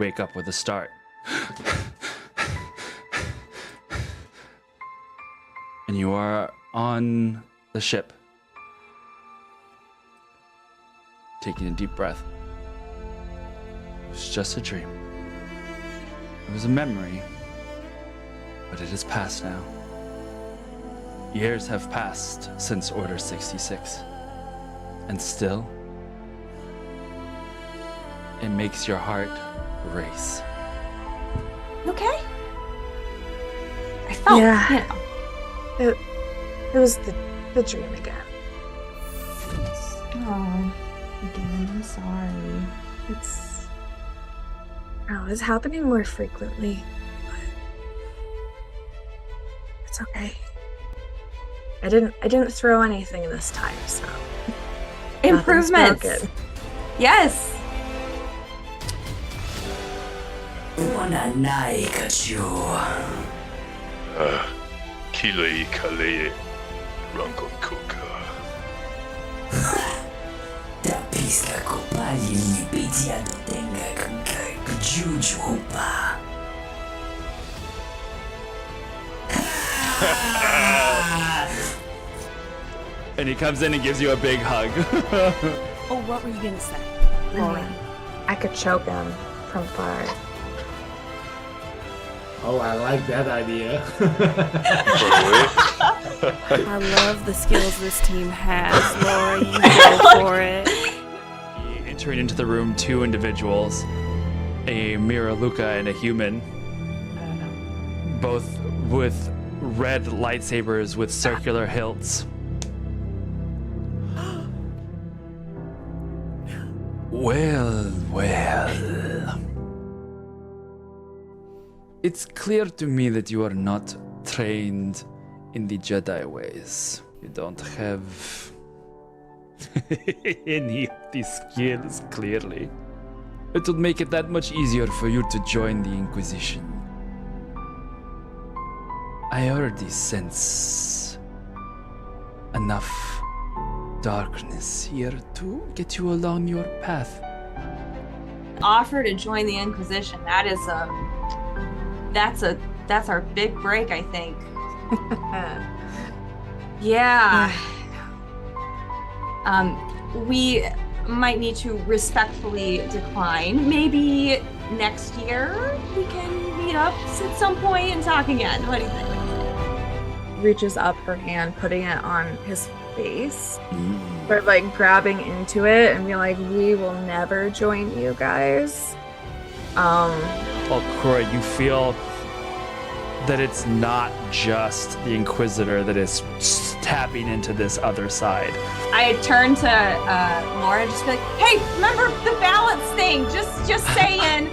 wake up with a start. And you are on the ship, taking a deep breath. It was just a dream. It was a memory, but it is past now. Years have passed since Order 66, and still, it makes your heart race. Okay. I felt, Yeah. It was the dream again. Oh, again, I'm sorry. It's happening more frequently, but it's okay. I didn't throw anything this time, so nothing's Improvements. broken. Yes. Kile Kale Rango Koka. And he comes in and gives you a big hug. Oh, what were you gonna say? I mean, I could choke him from far. Oh, I like that idea. I love the skills this team has. Laura, you go for it. Entering into the room, two individuals, a Mira Luca and a human, both with red lightsabers with circular hilts. Well. It's clear to me that you are not trained in the Jedi ways. You don't have any of these skills, clearly. It would make it that much easier for you to join the Inquisition. I already sense enough darkness here to get you along your path. Offer to join the Inquisition. That's our big break, I think. Yeah. We might need to respectfully decline. Maybe next year we can meet up at some point and talk again. What do you think? Reaches up her hand, putting it on his face, sort of like grabbing into it and be like, we will never join you guys. Oh, Croy, you feel that it's not just the Inquisitor that is tapping into this other side. I turn to Laura and just be like, hey, remember the balance thing? Just saying.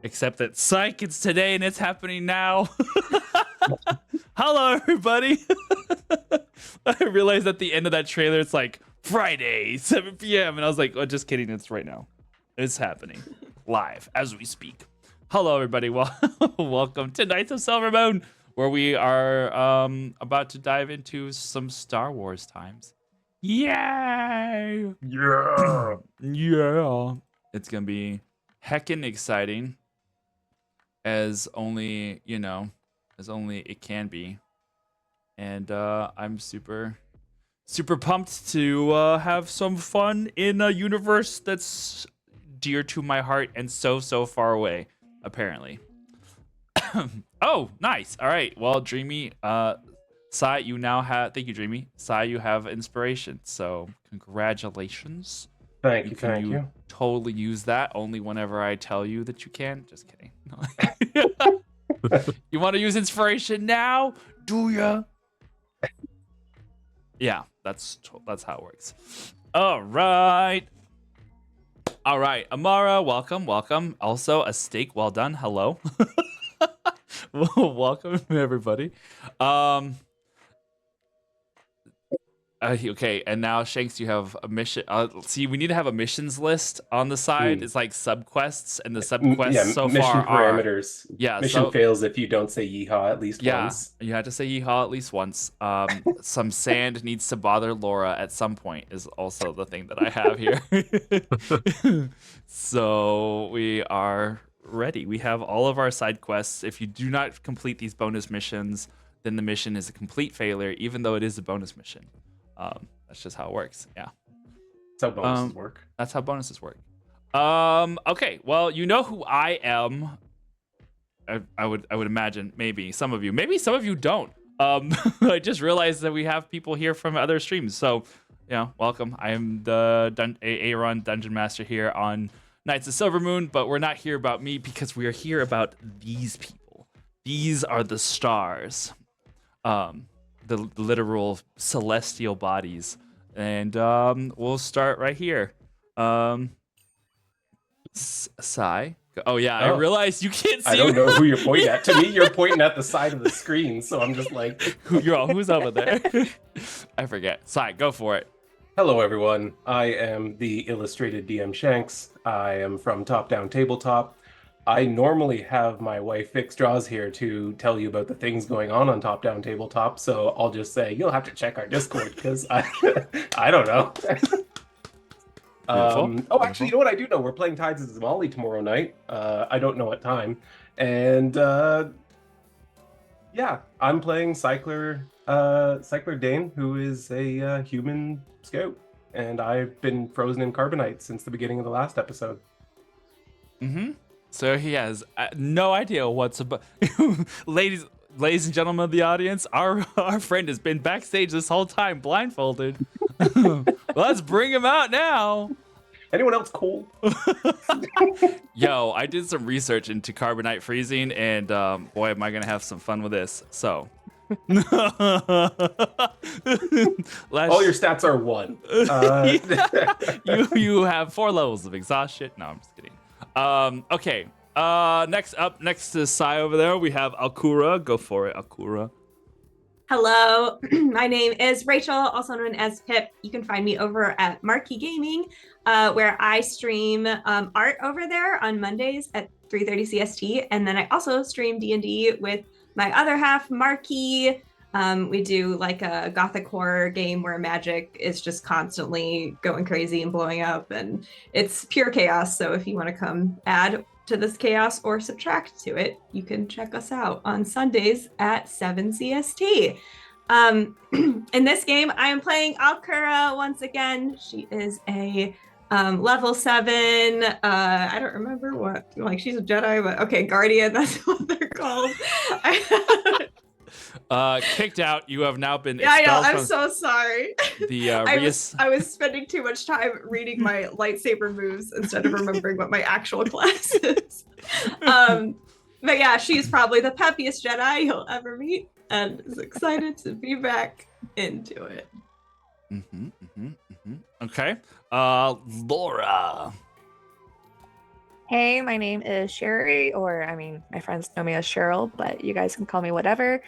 Except that psych, it's today and it's happening now. Hello, everybody. I realized at the end of that trailer, it's like Friday, 7 p.m. And I was like, oh, just kidding. It's right now. It's happening live as we speak. Hello, everybody. Well, welcome to Knights of Silver Moon, where we are about to dive into some Star Wars times. Yay! Yeah. Yeah. It's going to be heckin' exciting. As only it can be. And I'm super pumped to have some fun in a universe that's dear to my heart and so far away, apparently. Oh, nice. All right. Well, Dreamy, Sai, you now have, thank you, Dreamy. Sai, you have inspiration. So congratulations. Thank you. You totally use that only whenever I tell you that you can. Just kidding. You want to use inspiration now? Do ya? Yeah, that's how it works. All right. Amara, welcome. Also, a steak, well done. Hello. Welcome, everybody. Okay, and now Shanks, you have a mission. See, we need to have a missions list on the side. It's like subquests, and the subquests so mission far are parameters. yeah. Mission So fails if you don't say yeehaw at least yeah, once. you have to say yeehaw at least once. Some sand needs to bother Laura at some point is also the thing that I have here. So we are ready. We have all of our side quests. If you do not complete these bonus missions, then the mission is a complete failure, even though it is a bonus mission. That's just how it works. Yeah. That's how bonuses work. That's how bonuses work. Okay. Well, you know who I am. I would imagine maybe some of you don't. I just realized that we have people here from other streams. So, welcome. I am the Aaron Dungeon Master here on Knights of Silvermoon, but we're not here about me because we are here about these people. These are the stars. The literal celestial bodies. And we'll start right here. Sai. Oh, yeah, I realized you can't see. I don't know who you're pointing at. To me, you're pointing at the side of the screen, so I'm just like... Who's over there? I forget. Sai, go for it. Hello, everyone. I am the illustrated DM Shanks. I am from Top Down Tabletop. I normally have my wife Vix Draws here to tell you about the things going on Top Down Tabletop, so I'll just say you'll have to check our Discord because I don't know. Actually, you know what I do know? We're playing Tides of Zamali tomorrow night. I don't know what time, and I'm playing Cycler Dane, who is a human scout, and I've been frozen in carbonite since the beginning of the last episode. Mm-hmm. So he has no idea what's about. Ladies and gentlemen of the audience, our friend has been backstage this whole time, blindfolded. Let's bring him out now. Anyone else cool? Yo, I did some research into carbonite freezing, and boy, am I gonna have some fun with this. So. All your stats are 1. You have 4 levels of exhaustion. No, I'm just kidding. Okay. Next to Sai over there, we have Alkura. Go for it, Alkura. Hello, my name is Rachel, also known as Pip. You can find me over at Marquee Gaming, where I stream art over there on Mondays at 3:30 CST, and then I also stream D&D with my other half, Marquee. We do like a gothic horror game where magic is just constantly going crazy and blowing up, and it's pure chaos. So if you want to come add to this chaos or subtract to it, you can check us out on Sundays at 7 CST. In this game, I am playing Alkura once again. She is a level 7. I don't remember what, like, she's a Jedi, but okay, Guardian, that's what they're called. Kicked out. You have now been Yeah, I know. expelled I'm from so sorry. the I was spending too much time reading my lightsaber moves instead of remembering what my actual class is. But yeah, she's probably the peppiest Jedi you'll ever meet, and is excited to be back into it. Okay. Laura. Hey, my name is Sherry, my friends know me as Cheryl, but you guys can call me whatever.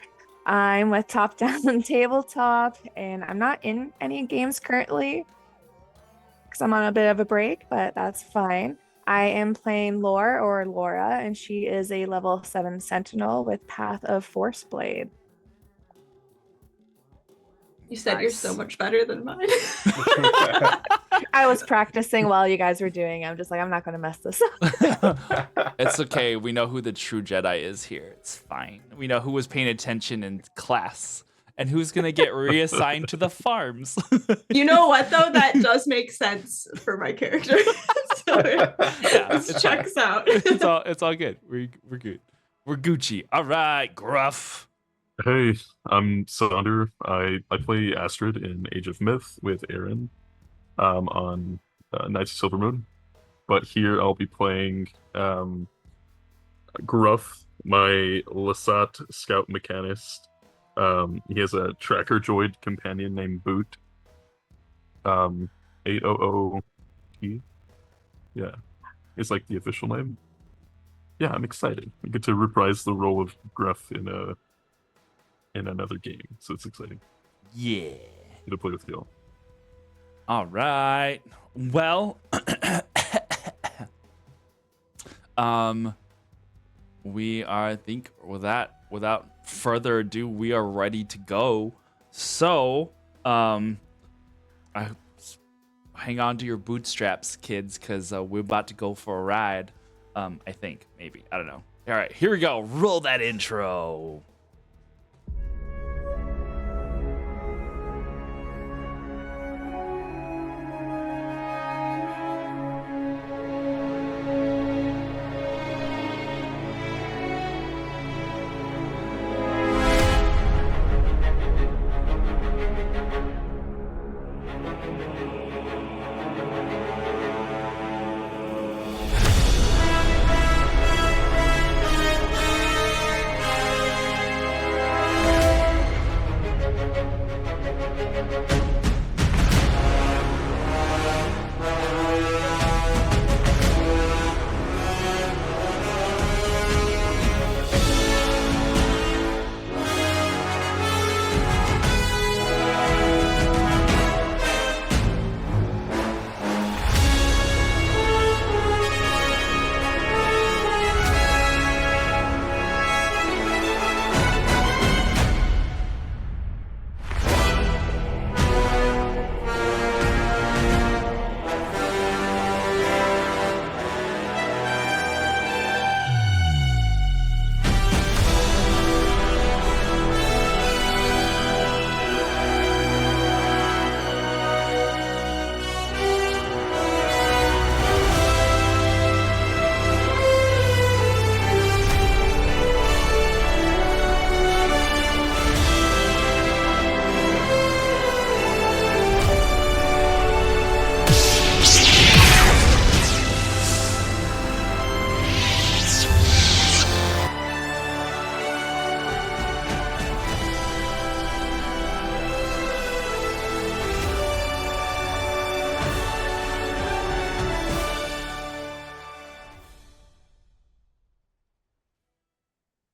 I'm with Top Down Tabletop, and I'm not in any games currently because I'm on a bit of a break, but that's fine. I am playing Lore, or Laura, and she is a level 7 Sentinel with Path of Forceblade. You said you're so much better than mine. I was practicing while you guys were doing it. I'm just like, I'm not going to mess this up. It's okay. We know who the true Jedi is here. It's fine. We know who was paying attention in class and who's going to get reassigned to the farms. You know what, though? That does make sense for my character. So it checks out. It's all good. We're good. We're Gucci. All right, Gruff. Hey, I'm Sander. I play Astrid in Age of Myth with Aaron on Knights of Silvermoon. But here I'll be playing Gruff, my Lasat scout mechanist. He has a tracker droid companion named Boot. 800T. Yeah, it's like the official name. Yeah, I'm excited. I get to reprise the role of Gruff in another game, so it's exciting. Yeah. happy to play with you. All right. Well, we are, I think, without further ado, we are ready to go. So, I hang on to your bootstraps, kids, because we're about to go for a ride. I think, maybe, I don't know. All right, here we go. Roll that intro.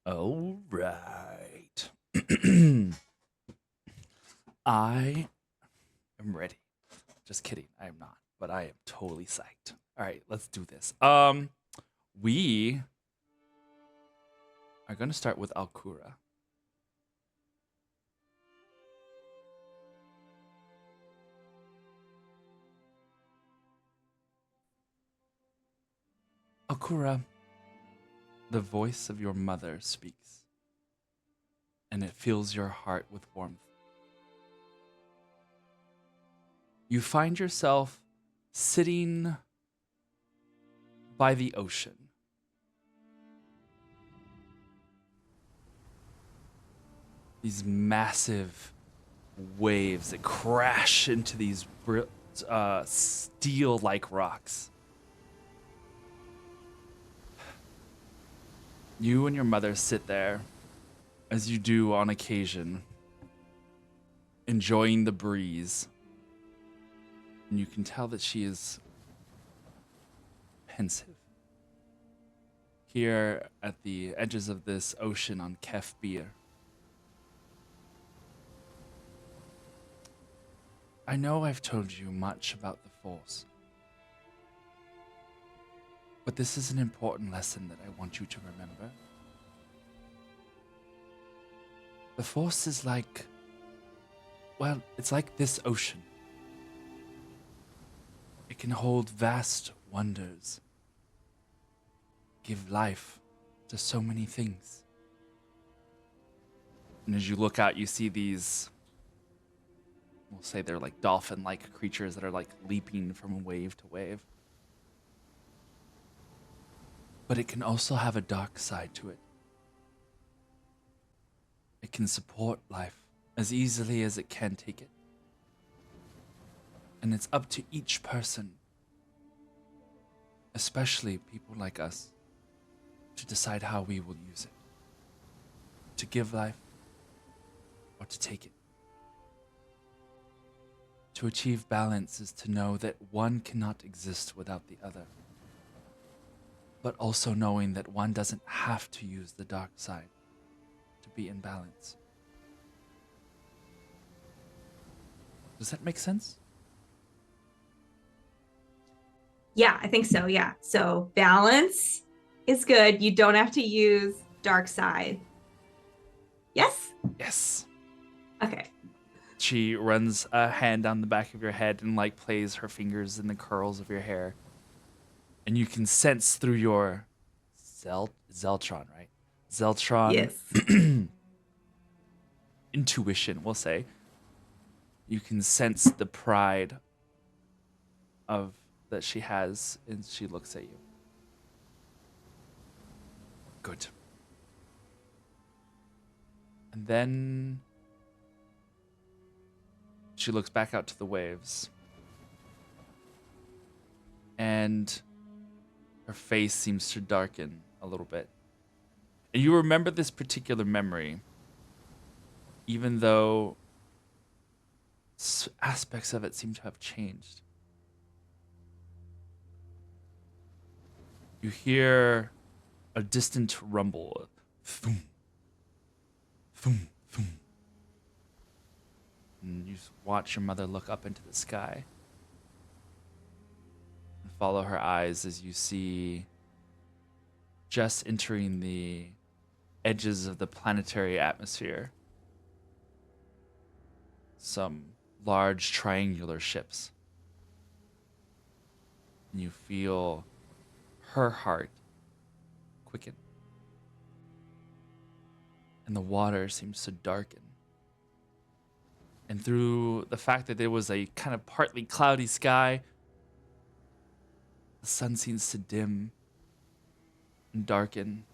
All right. I am ready. Just kidding. I am not, but I am totally psyched. All right, let's do this. We are going to start with Alkura. Alkura, the voice of your mother speaks, and it fills your heart with warmth. You find yourself sitting by the ocean. These massive waves that crash into these steel-like rocks. You and your mother sit there, as you do on occasion, enjoying the breeze. And you can tell that she is pensive. Here at the edges of this ocean on Kef Bir. I know I've told you much about the Force. But this is an important lesson that I want you to remember. The Force is like, well, it's like this ocean. It can hold vast wonders, give life to so many things. And as you look out, you see these, we'll say they're like dolphin-like creatures that are like leaping from wave to wave. But it can also have a dark side to it. It can support life as easily as it can take it. And it's up to each person, especially people like us, to decide how we will use it. To give life or to take it. To achieve balance is to know that one cannot exist without the other. But also knowing that one doesn't have to use the dark side to be in balance. Does that make sense? Yeah, I think so. Yeah. So balance is good. You don't have to use dark side. Yes? Yes. Okay. She runs a hand down the back of your head and like plays her fingers in the curls of your hair. And you can sense through your Zeltron, right? Zeltron Yes. intuition, we'll say. You can sense the pride of that she has, and she looks at you. Good. And then she looks back out to the waves. And her face seems to darken a little bit. And you remember this particular memory, even though aspects of it seem to have changed. You hear a distant rumble. Thum, thum, thum. And you watch your mother look up into the sky and follow her eyes as you see, just entering the edges of the planetary atmosphere, some large triangular ships. And you feel her heart quicken. And the water seems to darken. And through the fact that there was a kind of partly cloudy sky, the sun seems to dim and darken.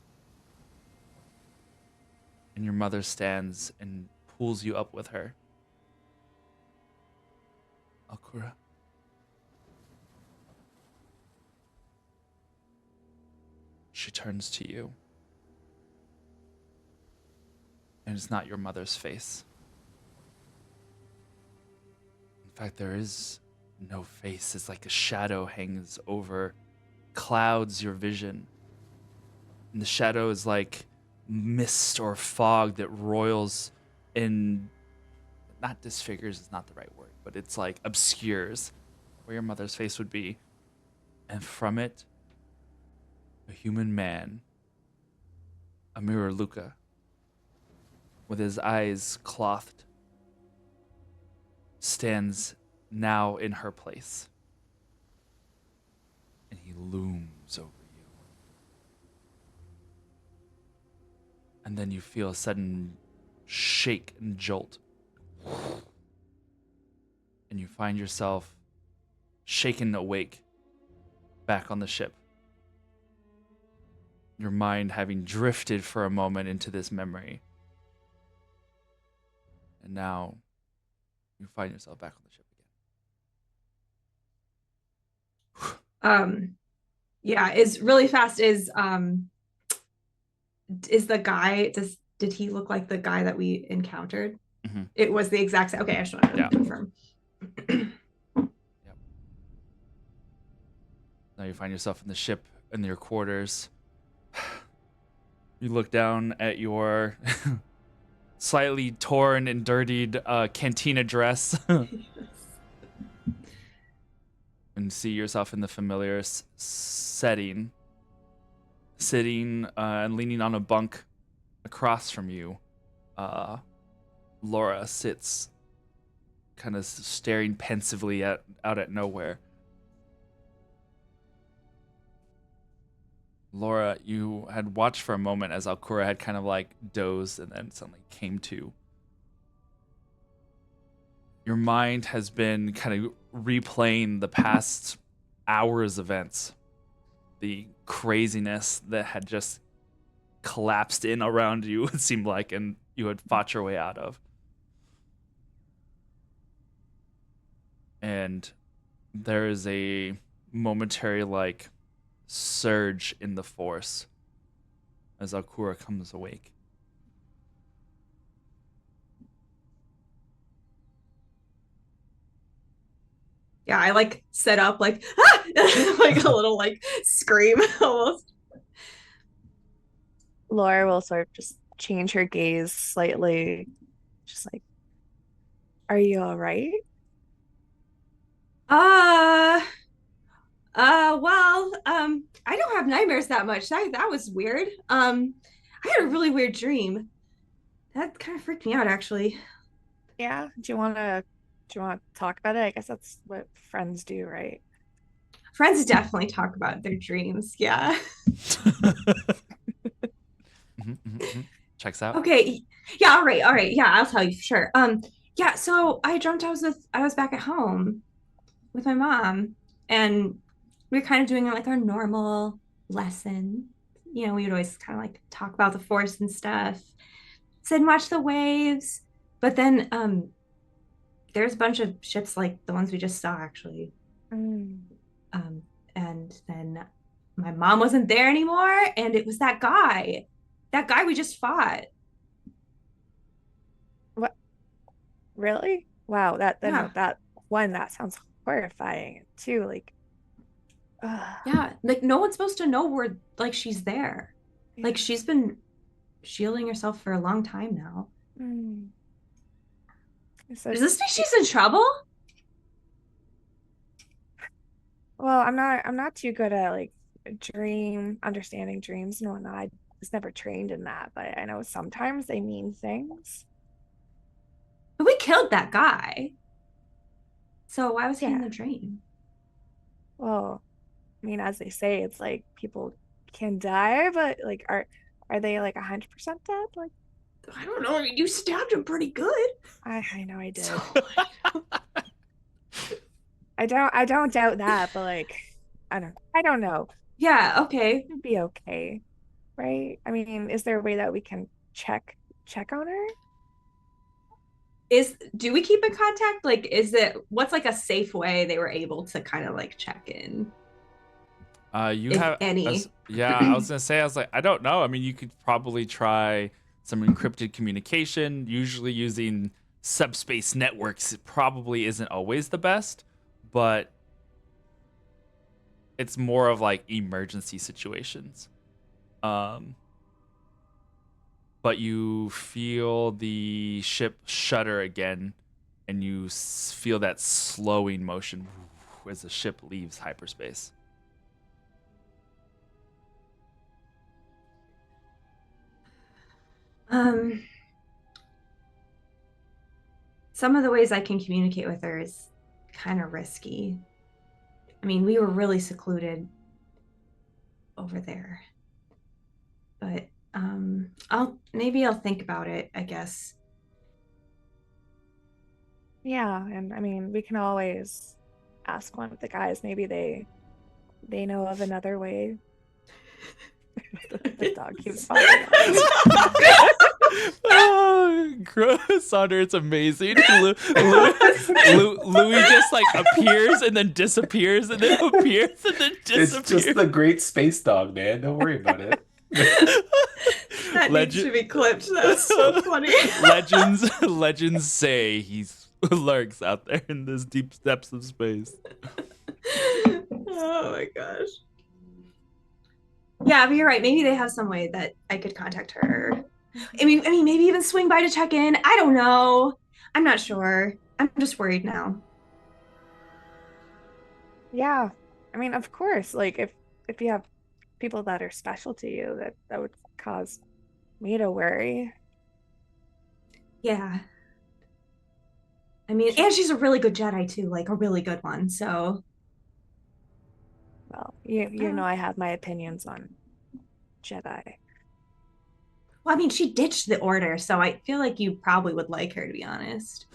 And your mother stands and pulls you up with her. Alkura. She turns to you. And it's not your mother's face. In fact, there is no face. It's like a shadow hangs over, clouds your vision. And the shadow is like mist or fog that roils and not disfigures is not the right word, but it's like obscures where your mother's face would be. And from it, a human man, Amira Luca, with his eyes clothed, stands now in her place. And he looms over you. And then you feel a sudden shake and jolt. And you find yourself shaken awake back on the ship. Your mind having drifted for a moment into this memory. And now you find yourself back on the ship again. Yeah, is really fast is the guy did he look like the guy that we encountered? Mhm. It was the exact same. Okay, I just wanted to Yeah. confirm. Now you find yourself in the ship in your quarters. You look down at your slightly torn and dirtied cantina dress and see yourself in the familiar setting, sitting and leaning on a bunk across from you. Laura sits kind of staring pensively out at nowhere. Laura, you had watched for a moment as Alkura had kind of like dozed and then suddenly came to. Your mind has been kind of replaying the past hours' events, the craziness that had just collapsed in around you, it seemed like, and you had fought your way out of. And there is a momentary like surge in the force as Alkura comes awake. Yeah, I like set up like ah! like a little like scream almost. Laura will sort of just change her gaze slightly, just like, "Are you all right?" Uh, I don't have nightmares that much. That was weird. I had a really weird dream. That kind of freaked me out, actually. Yeah. Do you want to talk about it? I guess that's what friends do, right? Friends definitely talk about their dreams. Yeah. Checks out. Okay. Yeah, all right. All right. Yeah, I'll tell you for sure. Yeah, so I dreamt I was back at home with my mom, and we were kind of doing like our normal lesson. You know, we would always kind of like talk about the force and stuff. Sit and watch the waves. But then there's a bunch of ships like the ones we just saw actually. Mm. And then my mom wasn't there anymore, and it was that guy. That guy we just fought. What? Really? Wow. Yeah. That sounds horrifying too. Like, ugh. Yeah, like no one's supposed to know we're like she's there. Like she's been shielding herself for a long time now. Mm. So, Does this mean she's in trouble? well, I'm not too good at like understanding dreams and whatnot. I was never trained in that, but I know sometimes they mean things. But we killed that guy. So why was he in Yeah. the dream? Well, I mean, as they say, it's like people can die, but like, are they like 100% dead? Like, I don't know. I mean, you stabbed him pretty good. I know I did. So, I don't doubt that, but like, I don't know. yeah, okay. It'd be okay, right? I mean, is there a way that we can check on her? Do we keep in contact? Like, what's like a safe way they were able to kind of like check in? You If have any. yeah, I was gonna say, I was like, I don't know. I mean, you could probably try some encrypted communication. Usually using subspace networks it probably isn't always the best, but it's more of like emergency situations. But you feel the ship shudder again, and you feel that slowing motion as the ship leaves hyperspace. Some of the ways I can communicate with her is kind of risky. I mean, we were really secluded over there. But I'll think about it, I guess. Yeah, and I mean, we can always ask one of the guys. Maybe they know of another way. The dog keeps falling out. Oh, Sonder, it's amazing. Louis just like appears and then disappears and then appears and then disappears. It's just the great space dog, man. Don't worry about it. That needs to be clipped. That's so funny. Legends say he lurks out there in this deep depths of space. Oh my gosh. Yeah, but you're right. Maybe they have some way that I could contact her. I mean, maybe even swing by to check in. I don't know. I'm not sure. I'm just worried now. Yeah, I mean, of course, like if you have people that are special to you, that would cause me to worry. Yeah. I mean, and she's a really good Jedi too, like a really good one. So, Well, you know I have my opinions on Jedi. well, I mean, she ditched the order, so I feel like you probably would like her, to be honest.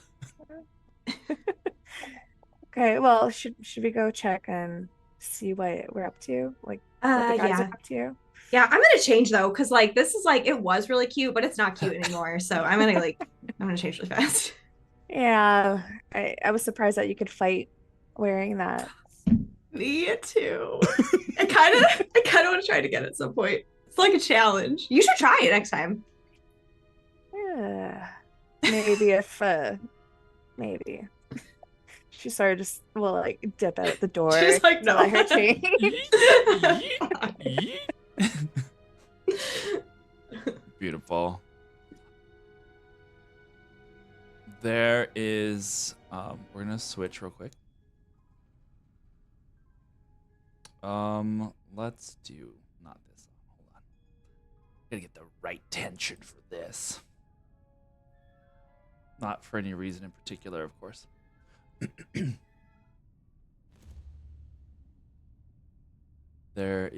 Okay, well, should we go check and see what we're up to? Like what the guys Yeah. are up to? Yeah, I'm gonna change though, because like this is like it was really cute, but it's not cute anymore. So I'm gonna change really fast. Yeah, I was surprised that you could fight wearing that. Me too. I kind of want to try it again at some point. It's like a challenge. You should try it next time. Yeah. Maybe if maybe she started just like dip out the door. She's like, to no. let her change. Beautiful. There is we're gonna switch real quick. Let's do not this. Hold on. Gotta get the right tension for this. Not for any reason in particular, of course. There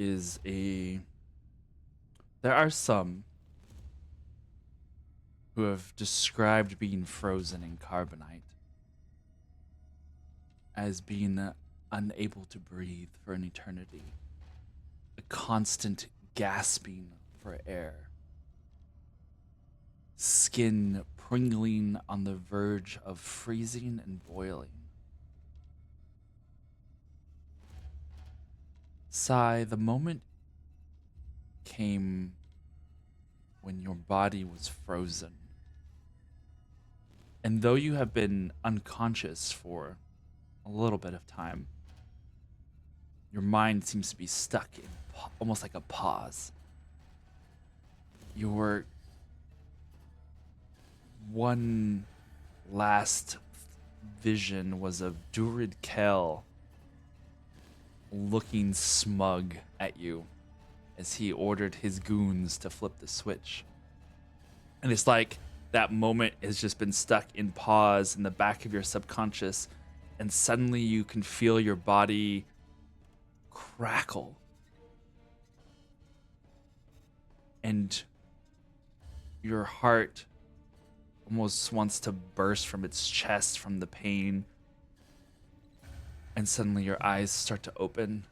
are some who have described being frozen in carbonite as being unable to breathe for an eternity, a constant gasping for air, skin pringling on the verge of freezing and boiling. Sai, the moment came when your body was frozen. And though you have been unconscious for a little bit of time, your mind seems to be stuck in almost like a pause. Your one last vision was of Durid Kel looking smug at you as he ordered his goons to flip the switch. And it's like that moment has just been stuck in pause in the back of your subconscious, and suddenly you can feel your body crackle. And your heart almost wants to burst from its chest from the pain. And suddenly your eyes start to open.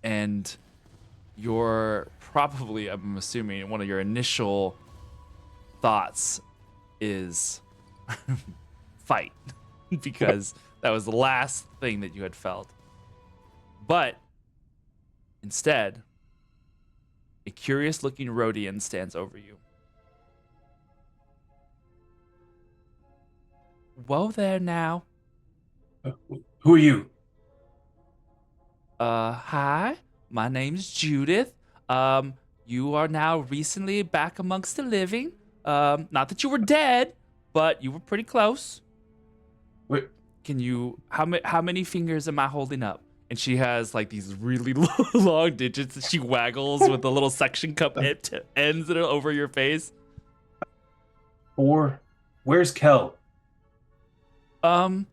And you're probably, I'm assuming, one of your initial thoughts is fight. Because that was the last thing that you had felt. But instead, a curious looking Rhodian stands over you. Whoa there now. Who are you? Hi. My name's Judith. You are now recently back amongst the living. Not that you were dead, but you were pretty close. Wait. Can you, how many fingers am I holding up? And she has like these really long digits that she waggles with the little suction cup ends that are over your face. 4. Where's Kel? I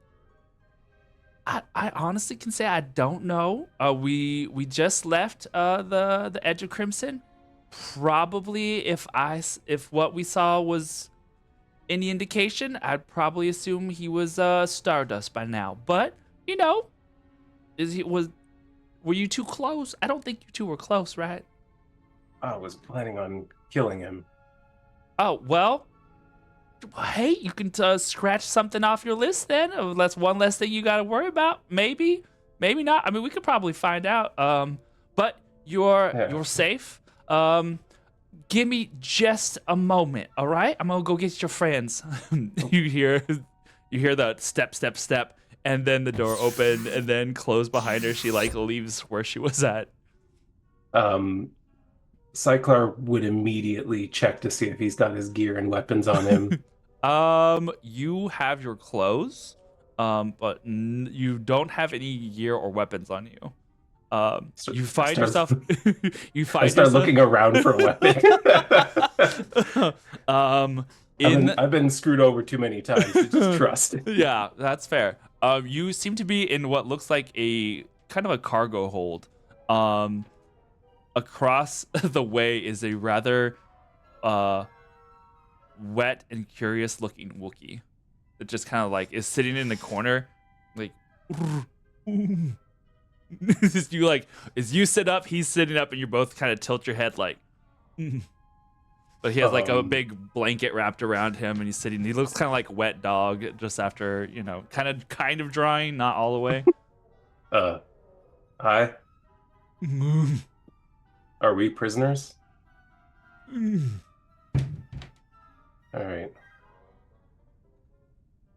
honestly can say I don't know. We just left the Edge of Crimson. Probably if what we saw was any indication, I'd probably assume he was Stardust by now. But you know, were you too close? I don't think you two were close, right? I was planning on killing him. Oh well. Hey, you can scratch something off your list then. That's one less thing you got to worry about. Maybe not. I mean, we could probably find out. But you're safe. Give me just a moment, all right? I'm gonna go get your friends. you hear the step, and then the door open and then close behind her. She like leaves where she was at. Cyclar would immediately check to see if he's got his gear and weapons on him. You have your clothes, but you don't have any gear or weapons on you. You find yourself. I start looking around for a weapon. I've been screwed over too many times to just trust. Yeah, that's fair. You seem to be in what looks like a kind of a cargo hold. Across the way is a rather wet and curious looking Wookiee that just kind of like is sitting in the corner, like you like as you sit up, he's sitting up, and you both kind of tilt your head like. But he has like a big blanket wrapped around him, and he's sitting. He looks kind of like wet dog just after kind of drying, not all the way. Hi. Are we prisoners? All right.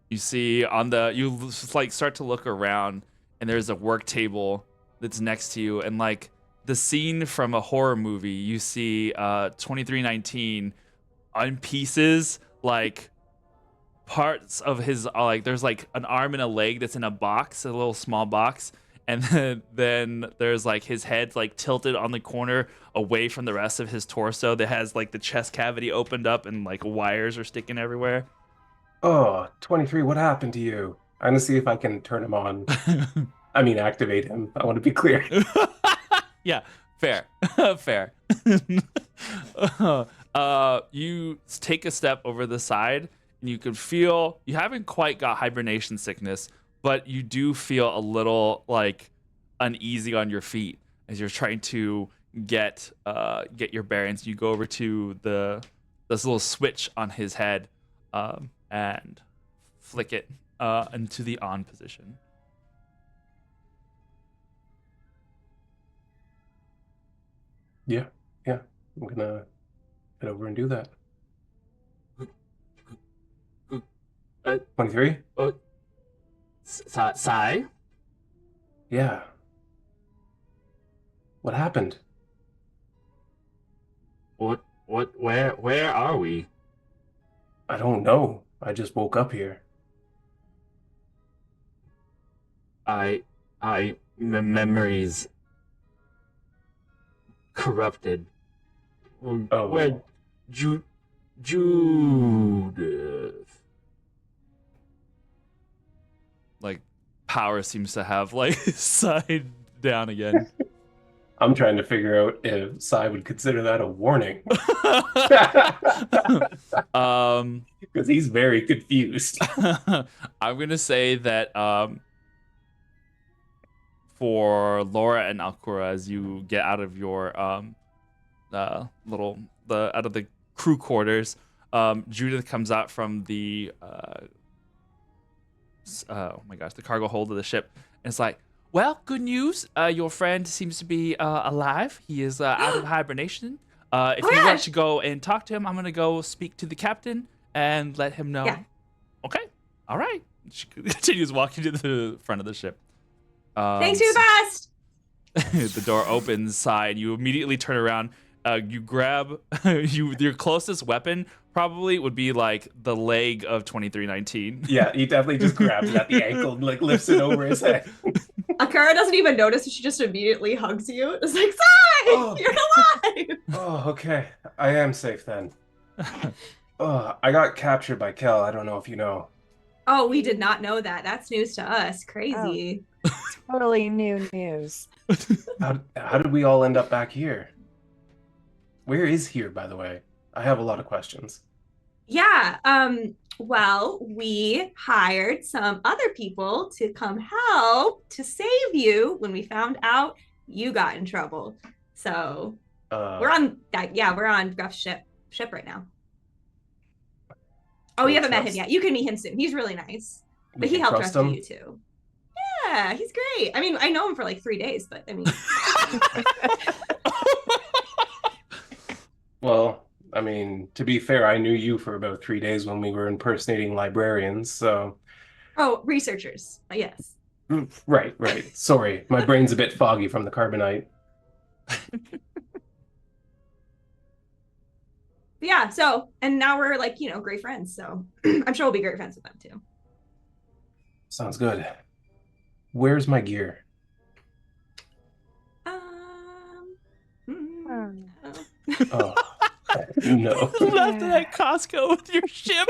You see you just like start to look around, and there's a work table that's next to you, and like the scene from a horror movie, you see 2319 on pieces, like parts of his like there's like an arm and a leg that's in a box, a little small box, and then there's like his head like tilted on the corner away from the rest of his torso that has like the chest cavity opened up and like wires are sticking everywhere. Oh, 23, what happened to you? I'm gonna see if I can turn him on. I mean, activate him. I want to be clear. Yeah, fair. Fair. You take a step over the side and you can feel you haven't quite got hibernation sickness, but you do feel a little like uneasy on your feet as you're trying to get your bearings. You go over to this little switch on his head and flick it into the on position. Yeah, I'm gonna head over and do that. 23? Sai? Yeah. What happened? Where are we? I don't know. I just woke up here. Memories corrupted. Oh. Where Judith? Like power seems to have like side down again. I'm trying to figure out if Sai would consider that a warning. Because he's very confused. I'm gonna say that for Laura and Alcura, as you get out of your out of the crew quarters, Judith comes out from the oh my gosh, the cargo hold of the ship, and it's like, well, good news. Your friend seems to be alive. He is out of hibernation. If you want to go and talk to him, I'm going to go speak to the captain and let him know. Yeah. Okay. All right. She continues walking to the front of the ship. Thanks, you're the best. The door opens side. You immediately turn around. You grab your closest weapon probably would be like the leg of 2319. Yeah, he definitely just grabs it at the ankle and like lifts it over his head. Akara doesn't even notice. She just immediately hugs you. It's like, Sai, you're alive. Oh, okay. I am safe then. I got captured by Kel. I don't know if you know. Oh, we did not know that. That's news to us. Crazy. Totally new news. How did we all end up back here? Where is here, by the way? I have a lot of questions. Yeah. Well, we hired some other people to come help to save you when we found out you got in trouble. So we're on that. Yeah, we're on Gruff's ship right now. Oh, you haven't met him yet. You can meet him soon. He's really nice. But he helped rescue you too. Yeah, he's great. I mean, I know him for like 3 days, but I mean. Well, I mean, to be fair, I knew you for about 3 days when we were impersonating librarians, so. Oh, researchers. Yes. Right. Sorry, my brain's a bit foggy from the carbonite. Yeah, so, and now we're like, great friends, so I'm sure we'll be great friends with them too. Sounds good. Where's my gear? Oh, no. Left it at Costco with your ship.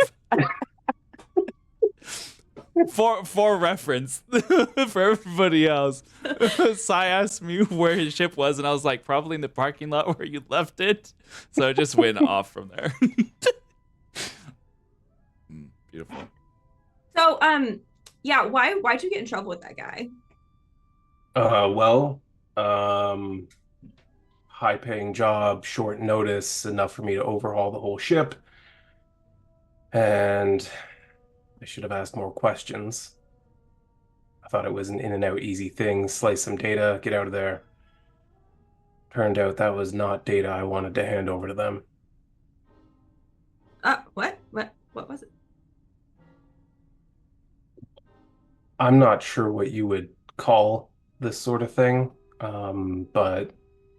For reference, for everybody else, Sai asked me where his ship was, and I was like, probably in the parking lot where you left it. So it just went off from there. Beautiful. So, yeah, why'd you get in trouble with that guy? Well, high-paying job, short notice, enough for me to overhaul the whole ship. And I should have asked more questions. I thought it was an in-and-out easy thing, slice some data, get out of there. Turned out that was not data I wanted to hand over to them. What was it? I'm not sure what you would call this sort of thing, but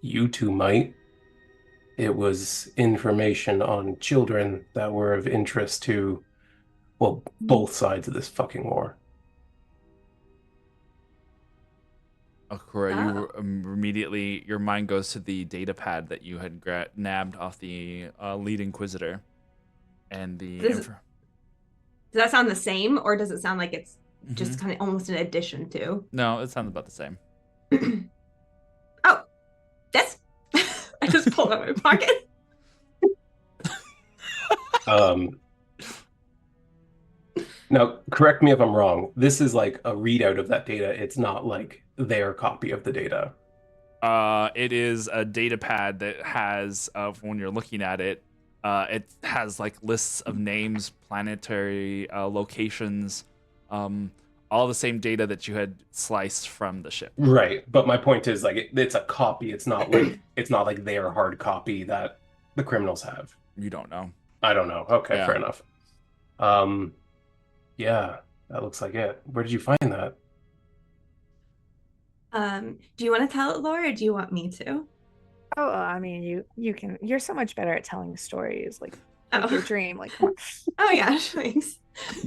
you two might. It was information on children that were of interest to, well, both sides of this fucking war. Akura, Oh. you immediately your mind goes to the data pad that you had nabbed off the lead inquisitor, and the Does that sound the same, or does it sound like it's just Mhm. kind of almost an addition to? No, it sounds about the same. Oh, this. I just pulled out my pocket. Now, correct me if I'm wrong. This is like a readout of that data. It's not like their copy of the data. It is a data pad that has, when you're looking at it, it has like lists of names, planetary locations, all the same data that you had sliced from the ship. Right, but my point is like it's a copy. It's not like their hard copy that the criminals have. You don't know. I don't know. Okay, Yeah. fair enough. Yeah, that looks like it. Where did you find that? Do you want to tell it, Laura, or do you want me to? Oh, I mean, you can. You're so much better at telling stories, like Oh. your dream. Like, come on. Oh yeah, thanks.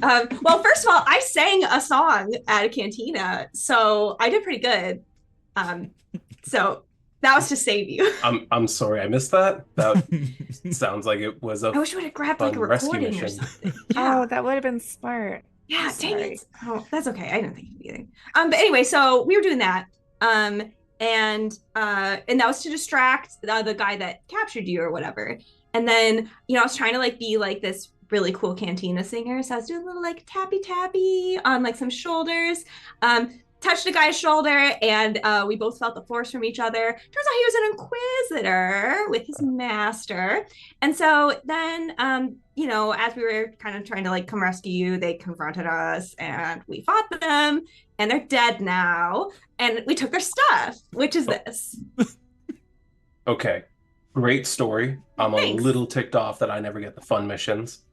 Well, first of all, I sang a song at a cantina, so I did pretty good. So that was to save you. I'm sorry, I missed that. That sounds like it was a I wish we would have grabbed like a fun rescue recording or mission. something. Yeah. Oh, that would have been smart. Yeah, dang Sorry. it. Oh, that's okay. I didn't think of anything. But anyway, so we were doing that. And that was to distract the guy that captured you or whatever. And then, I was trying to like be like this really cool cantina singer. So I was doing a little like tappy tappy on like some shoulders. Touched a guy's shoulder, and we both felt the force from each other. Turns out he was an inquisitor with his master. And so then, as we were kind of trying to like come rescue you, they confronted us and we fought them, and they're dead now. And we took their stuff, which is this. Okay, great story. I'm Thanks. a little ticked off that I never get the fun missions.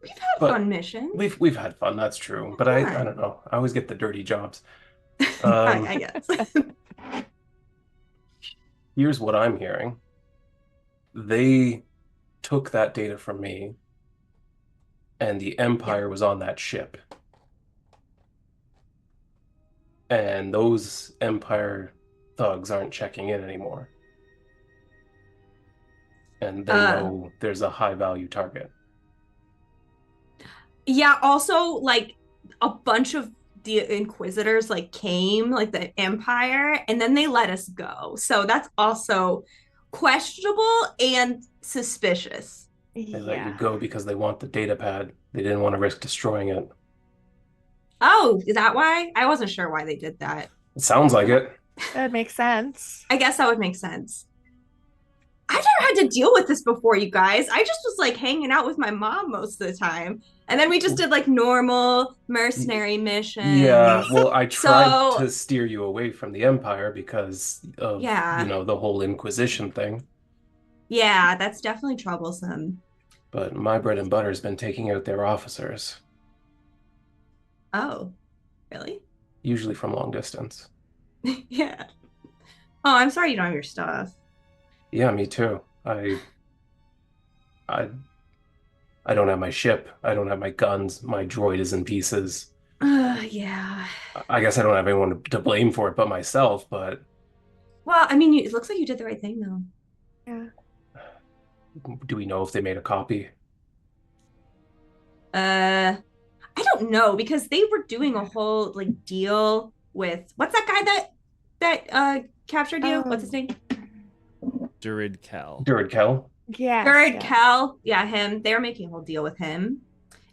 We've had But fun missions. We've had fun, that's true. But I Yeah. don't know. I always get the dirty jobs. I guess. Here's what I'm hearing. They took that data from me, and the Empire was on that ship. And those Empire thugs aren't checking in anymore. And they know there's a high value target. Yeah, also like a bunch of the inquisitors like came, like the Empire, and then they let us go. So that's also questionable and suspicious. They let you go because they want the data pad. They didn't want to risk destroying it. Oh, is that why? I wasn't sure why they did that. It sounds like it. That makes sense. I guess that would make sense. I never had to deal with this before, you guys. I just was like hanging out with my mom most of the time. And then we just did like normal mercenary missions. Yeah, well, I tried So- to steer you away from the Empire because of, Yeah. the whole Inquisition thing. Yeah, that's definitely troublesome. But my bread and butter's been taking out their officers, Oh, really? usually from long distance. Yeah. Oh, I'm sorry you don't have your stuff. Yeah, me too. I don't have my ship. I don't have my guns. My droid is in pieces. Yeah. I guess I don't have anyone to blame for it but myself, but Well, I mean, it looks like you did the right thing, though. Yeah. do we know if they made a copy? I don't know, because they were doing a whole like deal with what's that guy that captured you? What's his name? Durid Cal. Durid Kel? Yeah. Jared Cal. Yeah, him. They were making a whole deal with him,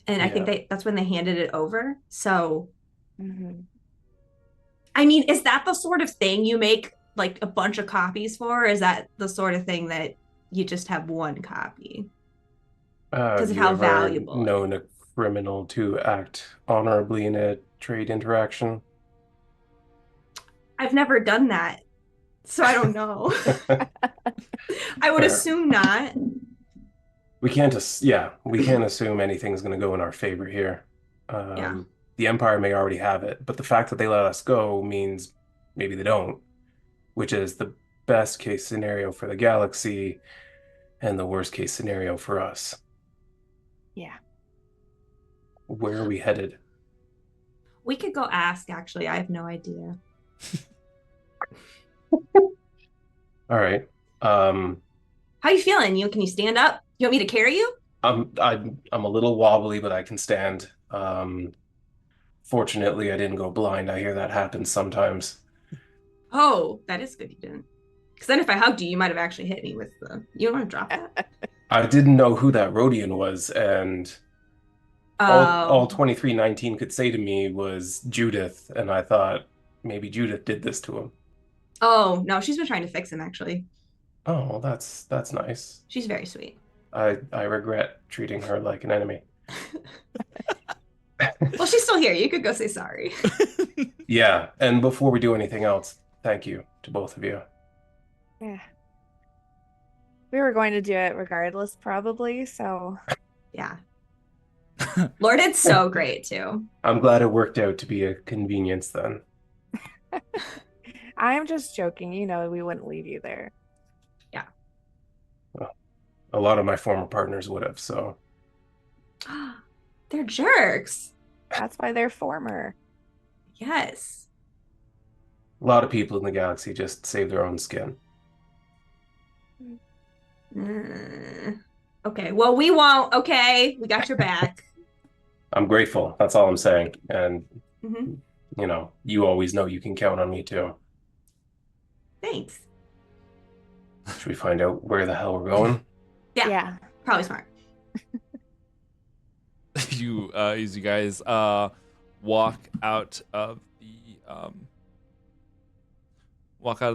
and I think Yeah. that's when they handed it over. So, Mm-hmm. I mean, is that the sort of thing you make like a bunch of copies for? Or is that the sort of thing that you just have one copy? Because of how valuable. Known a criminal to act honorably in a trade interaction? I've never done that, so I don't know. I would Fair. assume not. We can't assume anything's going to go in our favor here. Yeah. The Empire may already have it, but the fact that they let us go means maybe they don't, which is the best case scenario for the galaxy and the worst case scenario for us. Yeah. Where are we headed? We could go ask, actually. I have no idea. All right. How you feeling? Can you stand up? You want me to carry you? I'm a little wobbly, but I can stand. Fortunately, I didn't go blind. I hear that happens sometimes. Oh, that is good you didn't. Because then if I hugged you, you might have actually hit me with the... You want to drop that? I didn't know who that Rhodian was, and all 2319 could say to me was Judith, and I thought maybe Judith did this to him. Oh, no, she's been trying to fix him, actually. Oh, well, that's nice. She's very sweet. I regret treating her like an enemy. Well, she's still here. You could go say sorry. Yeah, and before we do anything else, thank you to both of you. Yeah. We were going to do it regardless, probably, so. Yeah. Lord, it's so great, too. I'm glad it worked out to be a convenience then. I'm just joking. You know, we wouldn't leave you there. Well, a lot of my former partners would have, so. They're jerks. That's why they're former. Yes. A lot of people in the galaxy just save their own skin. Okay, well, we won't. Okay, we got your back. I'm grateful. That's all I'm saying. And, Mm-hmm. you know, you always know you can count on me too. Thanks. Should we find out where the hell we're going? Yeah. Probably smart. As you guys walk out of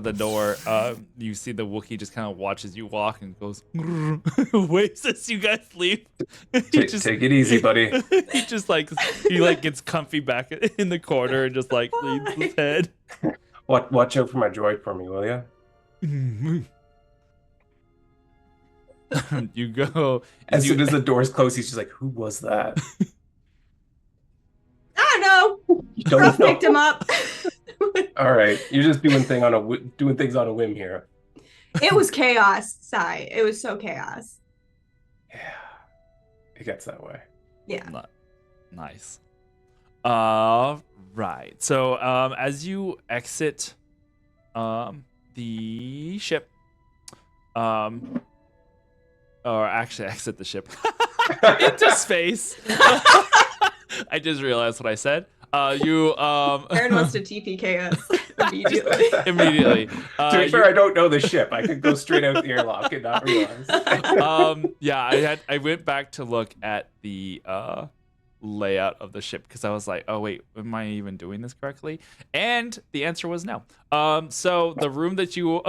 the door, you see the Wookiee just kind of watches you walk and goes waves as you guys leave. Take it easy, buddy. he just gets comfy back in the corner and just leans his head. Watch out for my droid for me, will you? You go as soon as the doors close. He's just like, "Who was that?" I don't know. You don't Ruff know? picked him up. All right, you're just doing things on a whim here. It was chaos, Sai. It was so chaos. Yeah, it gets that way. Yeah. Nice. Right. So as you exit the ship, or actually exit the ship into space. I just realized what I said. Aaron wants to TPK us immediately. Immediately. To be fair, I don't know the ship. I could go straight out the airlock and not realize. Yeah, I went back to look at the layout of the ship because I was like, oh wait, am I even doing this correctly? And the answer was no. So the room that you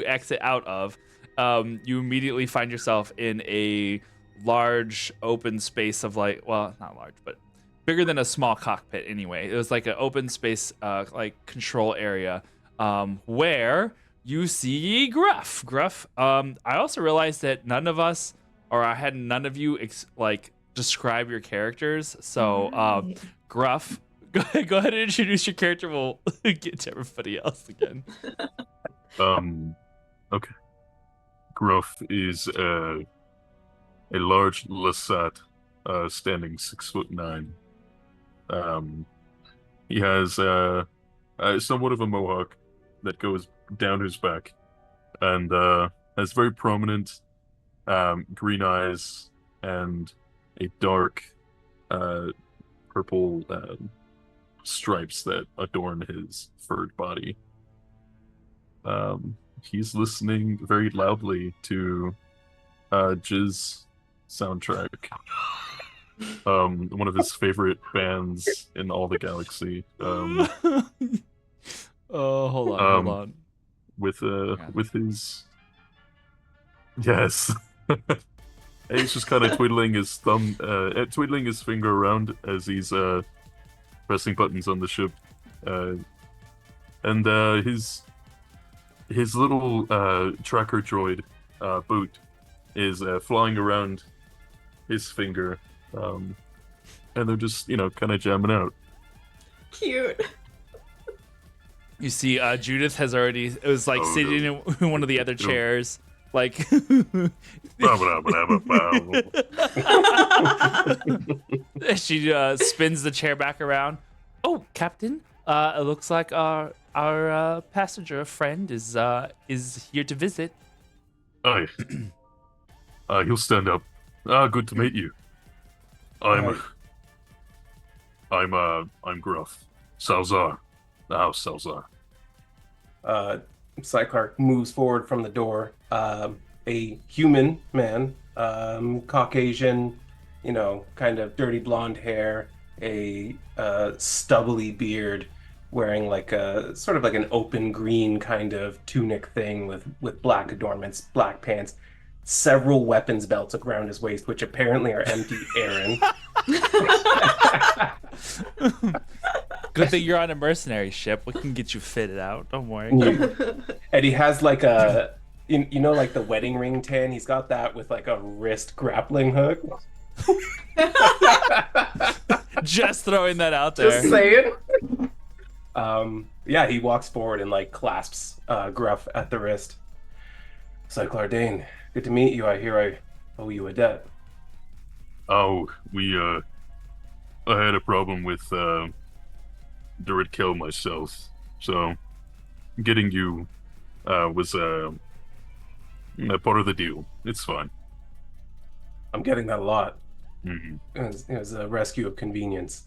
exit out of, you immediately find yourself in a large open space of well, not large, but bigger than a small cockpit anyway. It was like an open space, control area, where you see Gruff. Gruff. I also realized that none of you describe your characters. So, Gruff, go ahead and introduce your character. We'll get to everybody else again. Okay. Gruff is a large Lasat, standing 6'9". He has somewhat of a mohawk that goes down his back, and has very prominent green eyes and a dark purple stripes that adorn his furred body. He's listening very loudly to Jizz soundtrack. One of his favorite bands in all the galaxy. Oh, hold on. With his, yes. And he's just kind of twiddling his finger around as he's pressing buttons on the ship, and his little tracker droid Boot is flying around his finger, and they're just kind of jamming out. Cute. You see, Judith has already sitting in one of the other chairs, Like she spins the chair back around. Oh, Captain, it looks like our passenger friend is here to visit. Aye. He'll stand up. Good to meet you. I'm Gruff. Salzar. The House Salzar. Cyclark moves forward from the door. A human man, Caucasian, kind of dirty blonde hair, a stubbly beard, wearing like a sort of like an open green kind of tunic thing with black adornments, black pants, several weapons belts around his waist, which apparently are empty. Aaron. Good thing you're on a mercenary ship. We can get you fitted out. Don't worry. And he has like a, like the wedding ring tan. He's got that with like a wrist grappling hook. Just throwing that out there. Just saying. Yeah, he walks forward and like clasps Gruff at the wrist. Cyclar Dane, good to meet you. I hear I owe you a debt. Oh, I had a problem with Durit Kill myself, so getting you was a part of the deal. It's fine. I'm getting that a lot. Mm-hmm. It was a rescue of convenience.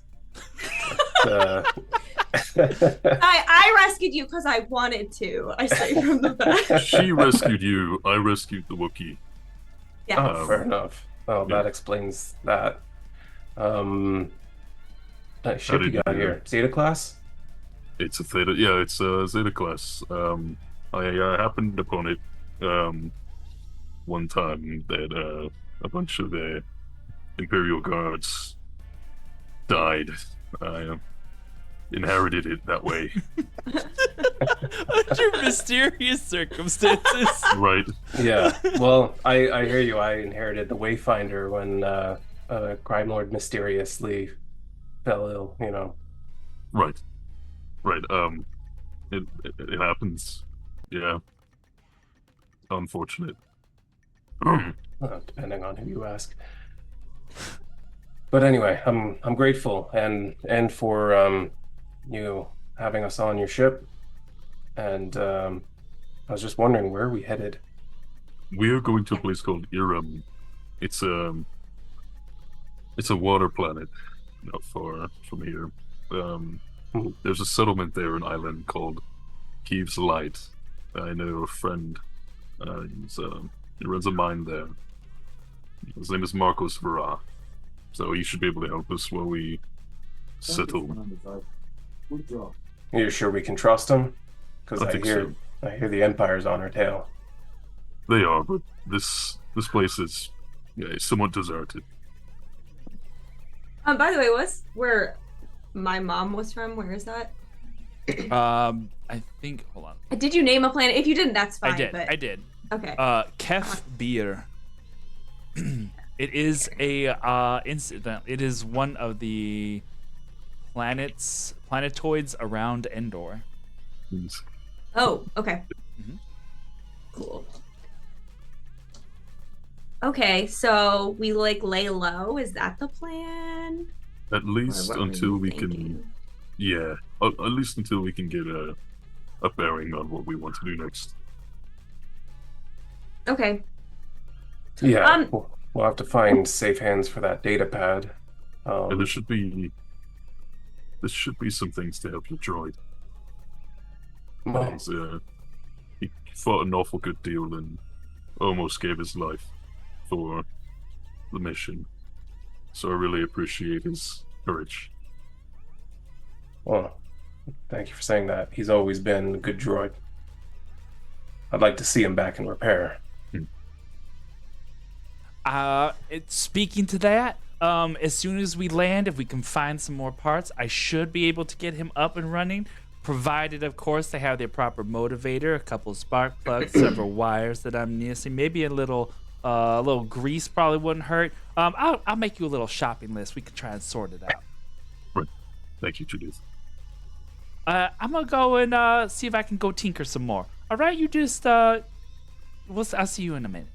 I rescued you because I wanted to. I say from the back. She rescued you. I rescued the Wookiee. Yeah. Oh, fair enough. Well, that explains that. That ship you got here, Zeta class? It's a Theta. Yeah, it's a Zeta class. I happened upon it one time that a bunch of the Imperial guards died. I inherited it that way. Under mysterious circumstances. Right. Yeah. Well, I hear you. I inherited the Wayfinder when Crime Lord mysteriously fell ill. Right. It happens. Yeah. Unfortunate. Depending on who you ask. But anyway, I'm grateful and for you having us on your ship. And I was just wondering, where are we headed? We're going to a place called Iram. It's a water planet, not far from here. There's a settlement there, an island called Keeves Light. I know a friend. He runs a mine there. His name is Marcos Vera. So he should be able to help us while we settle. You're sure we can trust him? Because I think so. I hear the Empire's on our tail. They are, but this place is somewhat deserted. By the way, what's where my mom was from? Where is that? I think. Hold on. Did you name a planet? If you didn't, that's fine. I did. Okay. Kef Bir. It is a incident. It is one of the planetoids around Endor. Yes. Oh, okay. Mhm. Cool. Okay, so we lay low. Is that the plan? At least Or what were until you we thinking? can. Yeah. At least until we can get a bearing on what we want to do next. Okay. Yeah. We'll have to find safe hands for that data pad. And there should be some things to help your droid. Well, He fought an awful good deal and almost gave his life for the mission. So I really appreciate his courage. well, thank you for saying that. He's always been a good droid. I'd like to see him back in repair. Speaking to that, as soon as we land, if we can find some more parts, I should be able to get him up and running, provided, of course, they have their proper motivator, a couple of spark plugs, several wires that I'm missing, maybe a little grease probably wouldn't hurt. I'll make you a little shopping list. We can try and sort it out. Right. Thank you, Judith. I'm gonna go and see if I can go tinker some more. All right, you just I'll see you in a minute.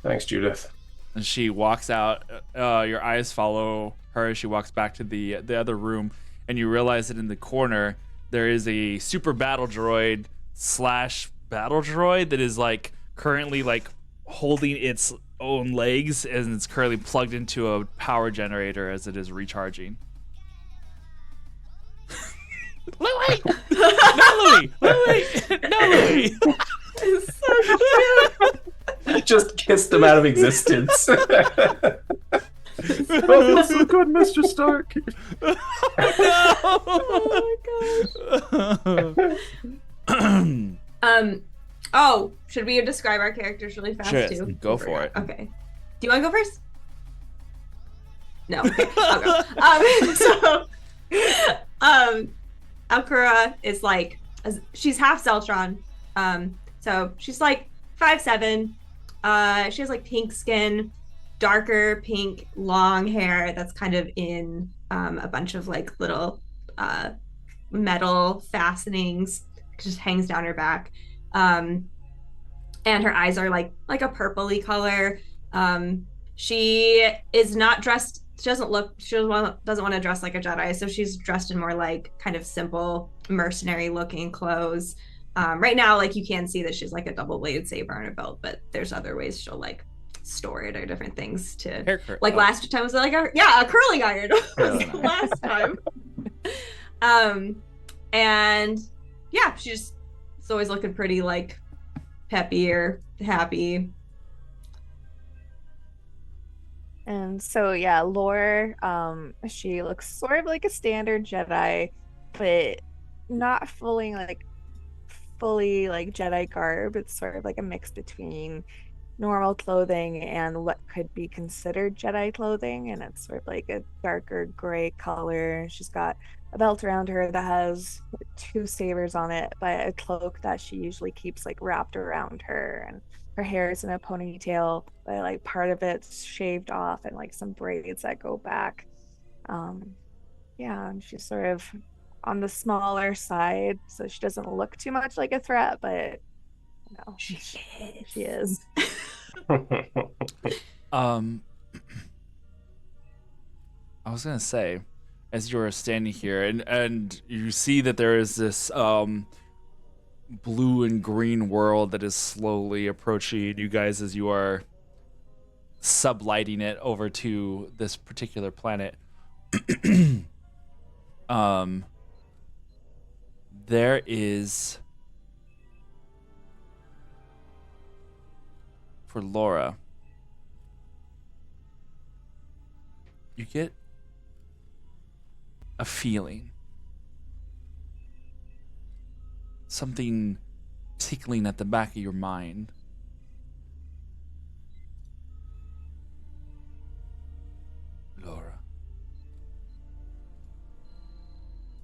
Thanks, Judith. And she walks out. Your eyes follow her as she walks back to the other room, and you realize that in the corner there is a super battle droid / battle droid that is like currently like holding its own legs, and it's currently plugged into a power generator as it is recharging. Louie! No, Louie! Louie! No, Louie! Just kissed him out of existence. Oh, feels so good, Mr. Stark. Oh, should we describe our characters really fast Sure, too? go for it. Okay. Do you want to go first? No. Okay, I'll go. Alkura is like, she's half Zeltron. So she's like 5'7". She has like pink skin, darker pink, long hair that's kind of in a bunch of like little metal fastenings. Just hangs down her back. And her eyes are like a purpley color. She is not dressed. She doesn't want to dress like a Jedi, so she's dressed in more like kind of simple mercenary looking clothes. Right now, like you can see that she's like a double-bladed saber on her belt, but there's other ways she'll like store it or different things to last time was like a curling iron was the last time. And yeah, she's always looking pretty like peppy or happy. And so yeah, Lore, she looks sort of like a standard Jedi, but not fully like Jedi garb. It's sort of like a mix between normal clothing and what could be considered Jedi clothing, and it's sort of like a darker gray color. She's got a belt around her that has 2 sabers on it, but a cloak that she usually keeps like wrapped around her, and her hair is in a ponytail, but like part of it's shaved off and like some braids that go back. Yeah, and she's sort of on the smaller side, so she doesn't look too much like a threat, but no, she is. I was gonna say, as you're standing here and you see that there is this blue and green world that is slowly approaching you guys as you are sublighting it over to this particular planet. There is, for Laura, you get a feeling, something tickling at the back of your mind. Laura.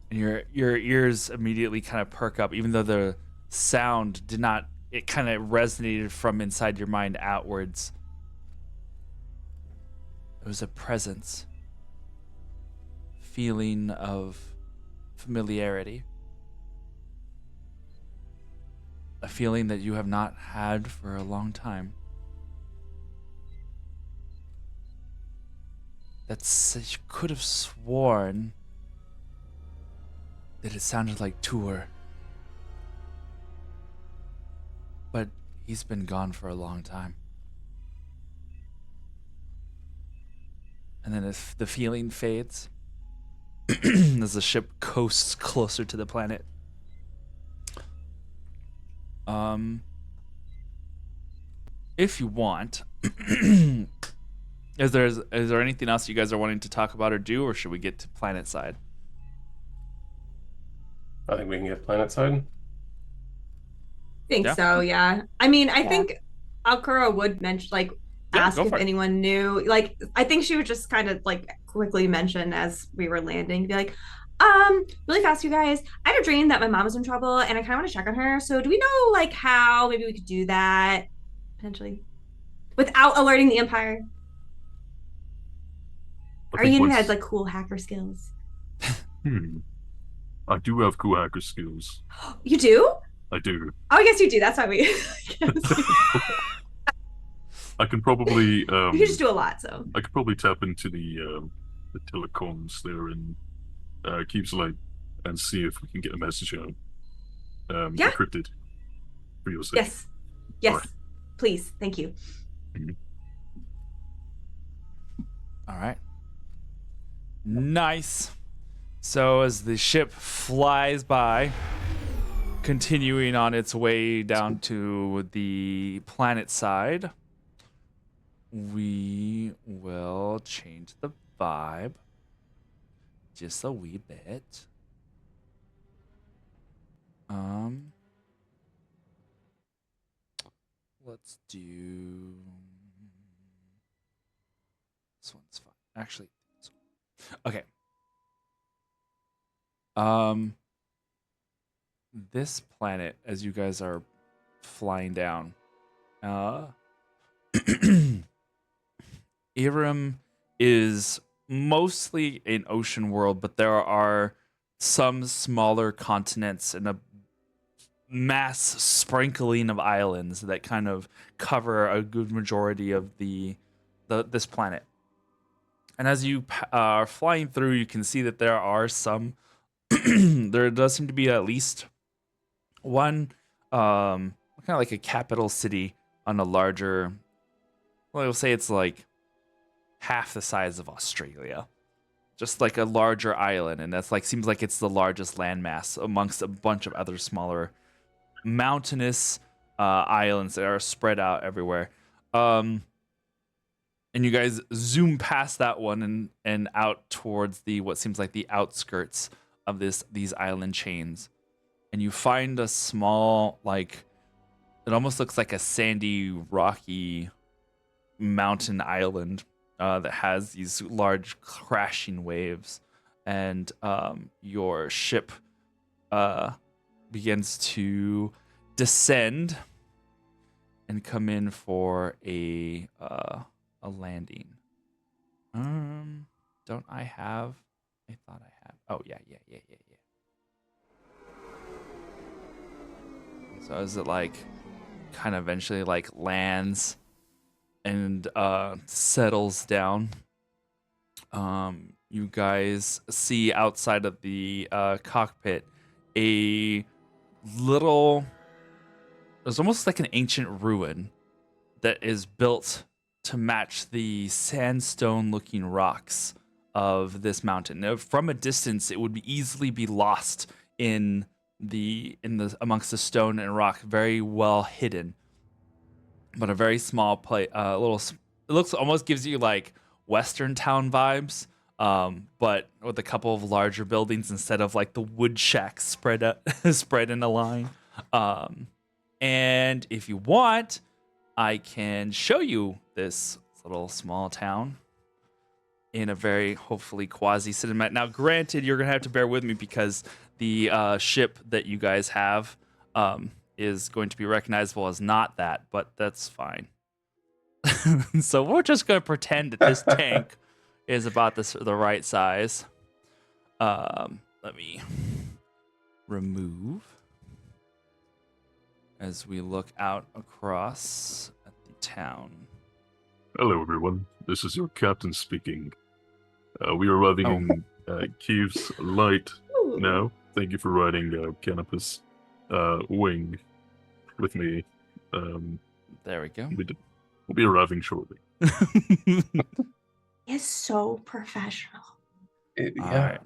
And your ears immediately kind of perk up, even though the sound did not, it kind of resonated from inside your mind outwards. It was a presence, feeling of familiarity, a feeling that you have not had for a long time. That's, you could have sworn that it sounded like Tour, but he's been gone for a long time. And then if the feeling fades as the ship coasts closer to the planet. If you want, is there anything else you guys are wanting to talk about or do, or should we get to planet side? I think we can get planet side. Think Yeah. so, yeah. I mean, I think Alkura would mention, like, Yeah, ask go if for it. anyone knew. Like, I think she would just kind of like quickly mention as we were landing, be like, really fast, you guys. I had a dream that my mom was in trouble, and I kind of want to check on her. So, do we know like how maybe we could do that potentially without alerting the Empire? I Our think unit once- has like cool hacker skills. I do have cool hacker skills. You do? I do. Oh, I guess you do. That's why we. I can probably You just do a lot, so. I could probably tap into the telecoms there in Keeps Light and see if we can get a message out. Yeah. Encrypted. For your sake. Yes. Yes. Alright. Please. Thank you. All right. Nice. So as the ship flies by, continuing on its way down to the planet side, we will change the vibe just a wee bit. Let's do this one's fine. Actually, this one. Okay. This planet, as you guys are flying down, Irem is mostly an ocean world, but there are some smaller continents and a mass sprinkling of islands that kind of cover a good majority of this planet. And as you are flying through, you can see that there are some. There does seem to be at least one, kind of like a capital city on a larger. Well, I'll say it's like half the size of Australia, just like a larger island, and that's like seems like it's the largest landmass amongst a bunch of other smaller mountainous islands that are spread out everywhere. And you guys zoom past that one and out towards the what seems like the outskirts of these island chains, and you find a small, like, it almost looks like a sandy, rocky mountain island that has these large crashing waves, and your ship begins to descend and come in for a landing. Don't I have? I thought I had. Oh yeah. So is it like kind of eventually like lands and settles down? You guys see outside of the cockpit a little. There's almost like an ancient ruin that is built to match the sandstone-looking rocks of this mountain. Now, from a distance, it would easily be lost in the amongst the stone and rock, very well hidden. But a very small place, it looks almost gives you like Western town vibes, but with a couple of larger buildings instead of like the wood shacks spread in a line. And if you want, I can show you this little small town in a very hopefully quasi-cinematic. Now, granted, you're gonna have to bear with me because the ship that you guys have is going to be recognizable as not that, but that's fine. So we're just gonna pretend that this tank is about the right size. Let me remove as we look out across at the town. Hello, everyone. This is your captain speaking. We are arriving in Keeps Light now. Thank you for riding Canopus Wing with me. There we go. We'll be arriving shortly. It's so professional. Yeah.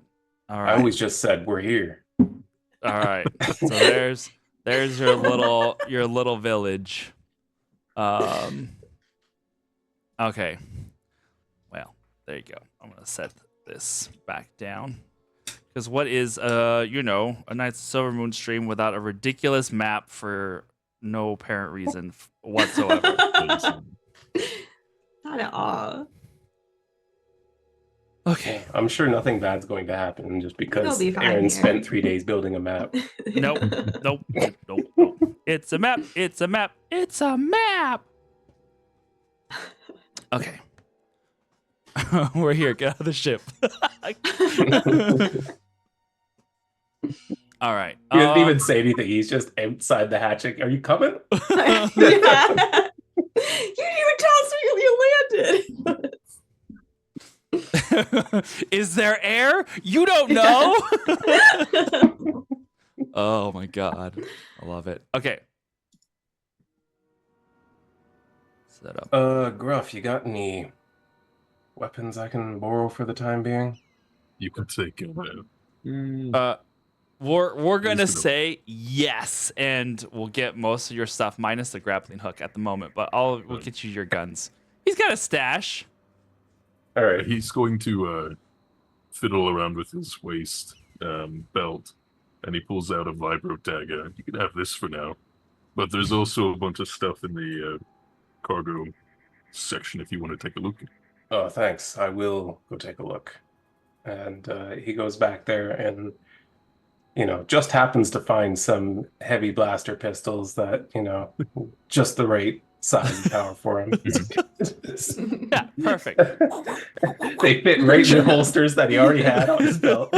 All I right. always just said we're here. All right. So there's your little village. Okay. Well, there you go. I'm gonna set this back down. Because what is a Knights of Silver Moon stream without a ridiculous map for no apparent reason whatsoever? Not at all. Okay. I'm sure nothing bad's going to happen just because be fine Aaron here. spent 3 days building a map. Nope. It's a map. It's a map. It's a map. Okay. We're here. Get out of the ship. All right. He doesn't even say anything. He's just outside the hatching. Are you coming? Yeah. You didn't even tell us where you landed. Is there air? You don't know. Oh my god, I love it. Okay. Set up. Gruff, you got any weapons I can borrow for the time being? You can take it. We're gonna Please do. say yes, and we'll get most of your stuff minus the grappling hook at the moment, but we'll get you your guns. He's got a stash. All right. He's going to fiddle around with his waist belt, and he pulls out a vibro dagger. You can have this for now, but there's also a bunch of stuff in the cargo section if you want to take a look. Oh, thanks. I will go take a look. And he goes back there and, just happens to find some heavy blaster pistols that, just the right size and power for him. Yeah, perfect. They fit right in the holsters that he already had on his belt.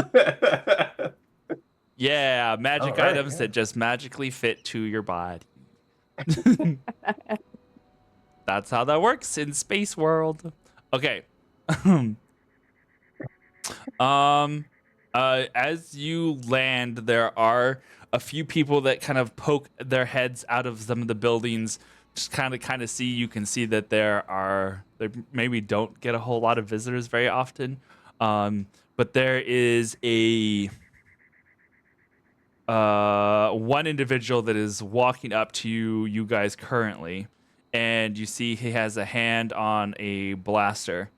Yeah, magic All right, items yeah. that just magically fit to your body. That's how that works in Space World. Okay. As you land, there are a few people that kind of poke their heads out of some of the buildings, just kind of see. You can see that they maybe don't get a whole lot of visitors very often, but there is a one individual that is walking up to you guys currently, and you see he has a hand on a blaster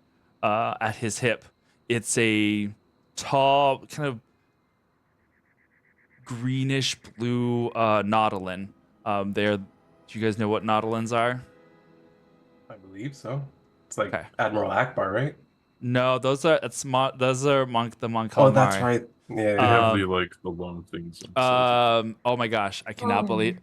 at his hip. It's a tall, kind of greenish blue Nautilin. Do you guys know what Nautilins are? I believe so. It's like Okay. Admiral Akbar, right? No, those are the Mon Calamari. Oh, that's right. Yeah. They have the long things. Oh my gosh, I cannot believe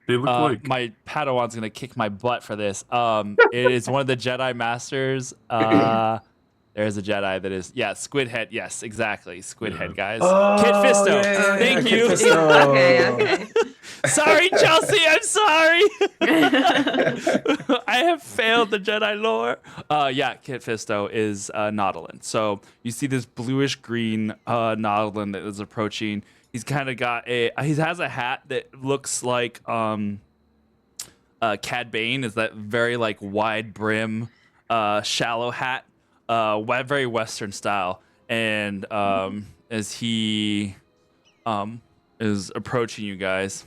They look like my Padawan's gonna kick my butt for this. It is one of the Jedi Masters. There's a Jedi that is Squid Head. Yes, exactly, Squid Head, guys. Kit Fisto. Thank you. Kit Fisto. Okay. Sorry, Chelsea. I'm sorry. I have failed the Jedi lore. Kit Fisto is Nautilin. So you see this bluish green Nautilin that is approaching. He's kind of got he has a hat that looks like Cad Bane, is that very like wide brim, shallow hat, very Western style. And as he is approaching you guys.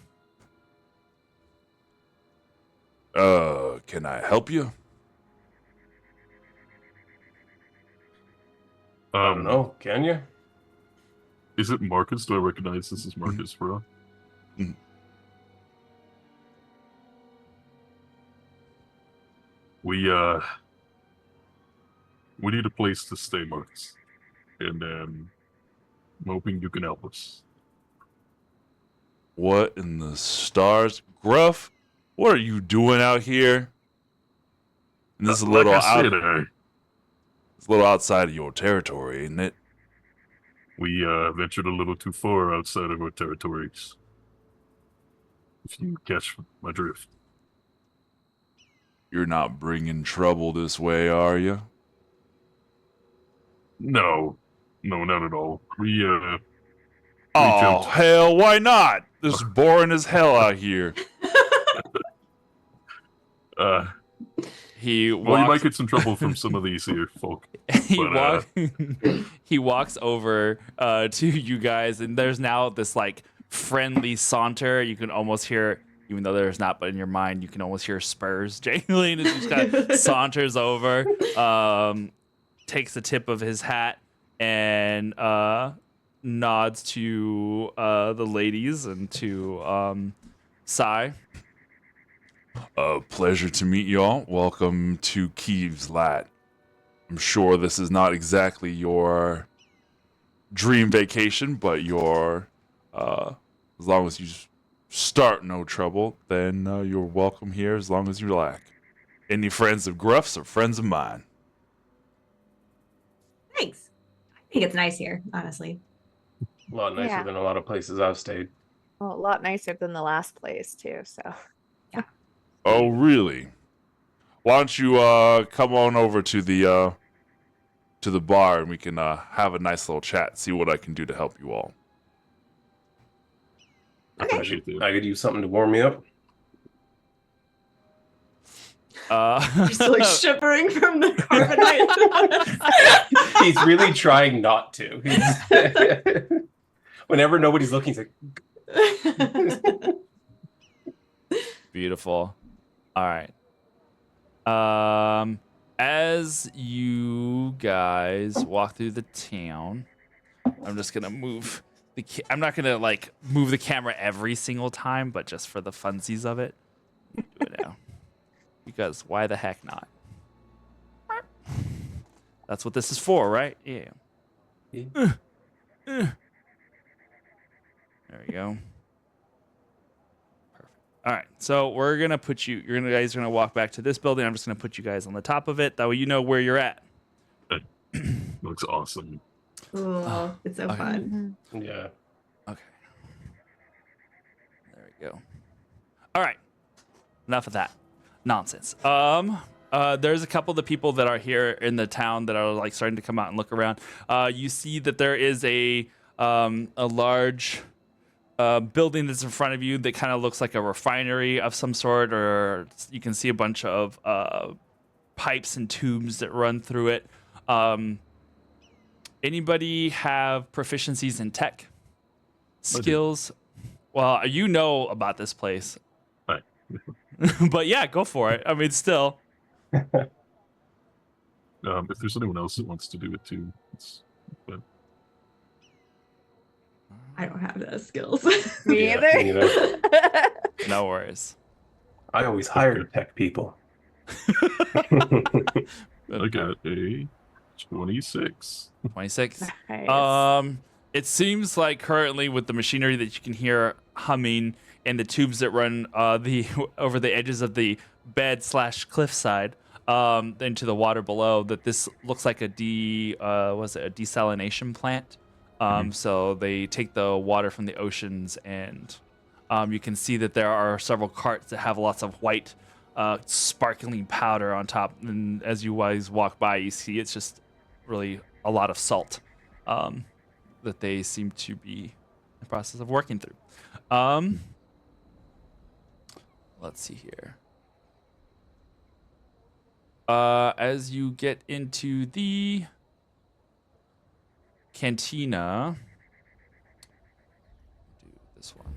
Can I help you? I don't know. Can you? Is it Marcus? Do I recognize this as Marcus, bro? We need a place to stay, Marcus, and I'm hoping you can help us. What in the stars? Gruff, what are you doing out here? And this is a little Like I said, it's a little outside of your territory, isn't it? we ventured a little too far outside of our territories. If you catch my drift. You're not bringing trouble this way, are you? No, not at all. We Oh, jumped. hell, why not? This is boring as hell out here. He Well, you might walks, get some trouble from some of these here folk. he walks over to you guys, and there's now this like friendly saunter. You can almost hear, even though there's not, but in your mind you can almost hear spurs jangling as he just kind of saunters over, takes the tip of his hat and nods to the ladies and to Sai. Pleasure to meet y'all. Welcome to Kieves Lat. I'm sure this is not exactly your dream vacation, but your as long as you start no trouble, then you're welcome here as long as you like. Any friends of Gruff's are friends of mine. Thanks. I think it's nice here, honestly. A lot nicer Yeah. than a lot of places I've stayed. Well, a lot nicer than the last place too. So Oh, really? Why don't you come on over to the bar and we can have a nice little chat, see what I can do to help you all. I appreciate it. I could use something to warm me up. Just like shivering from the carbonite. He's really trying not to. Whenever nobody's looking, he's like, Beautiful. All right. As you guys walk through the town, I'm just gonna move I'm not gonna like move the camera every single time, but just for the funsies of it, do it now. Because why the heck not? That's what this is for, right? Yeah. There we go. All right, so we're gonna put you. Guys are gonna walk back to this building. I'm just gonna put you guys on the top of it. That way you know where you're at. Looks awesome. Oh, it's so Okay. fun. yeah. Okay. There we go. All right. Enough of that nonsense. There's a couple of the people that are here in the town that are like starting to come out and look around. You see that there is a large building that's in front of you that kind of looks like a refinery of some sort, or you can see a bunch of pipes and tubes that run through it. Anybody have proficiencies in tech skills? Well, you know about this place. Right. But yeah, go for it. I mean, still. If there's anyone else that wants to do it too, but I don't have those skills. me Yeah, either. me neither. No worries. I always hire tech people. I got a 26. 26. Nice. It seems like currently with the machinery that you can hear humming and the tubes that run over the edges of the bed / cliffside into the water below, that this looks like a desalination plant. So they take the water from the oceans, and you can see that there are several carts that have lots of white sparkling powder on top. And as you guys walk by, you see it's just really a lot of salt that they seem to be in the process of working through. Let's see here. As you get into the cantina, do this one.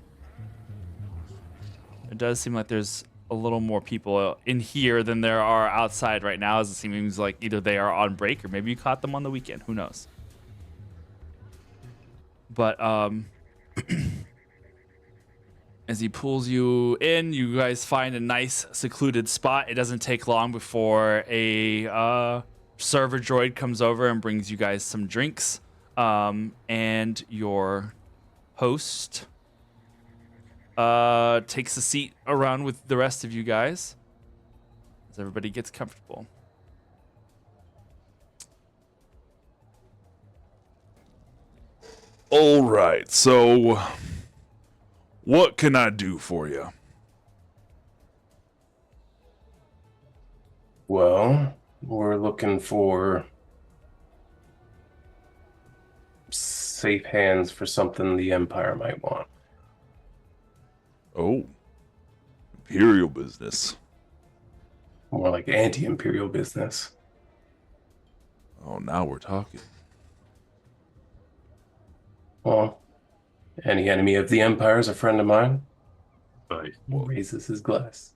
It does seem like there's a little more people in here than there are outside right now, as it seems like either they are on break or maybe you caught them on the weekend. Who knows? But as he pulls you in, you guys find a nice secluded spot. It doesn't take long before a server droid comes over and brings you guys some drinks. And your host takes a seat around with the rest of you guys as everybody gets comfortable. All right, so what can I do for you? Well, we're looking for safe hands for something the Empire might want. Oh, Imperial business. More like anti-Imperial business. Oh, now we're talking. Well, any enemy of the Empire is a friend of mine. Bye. He raises his glass.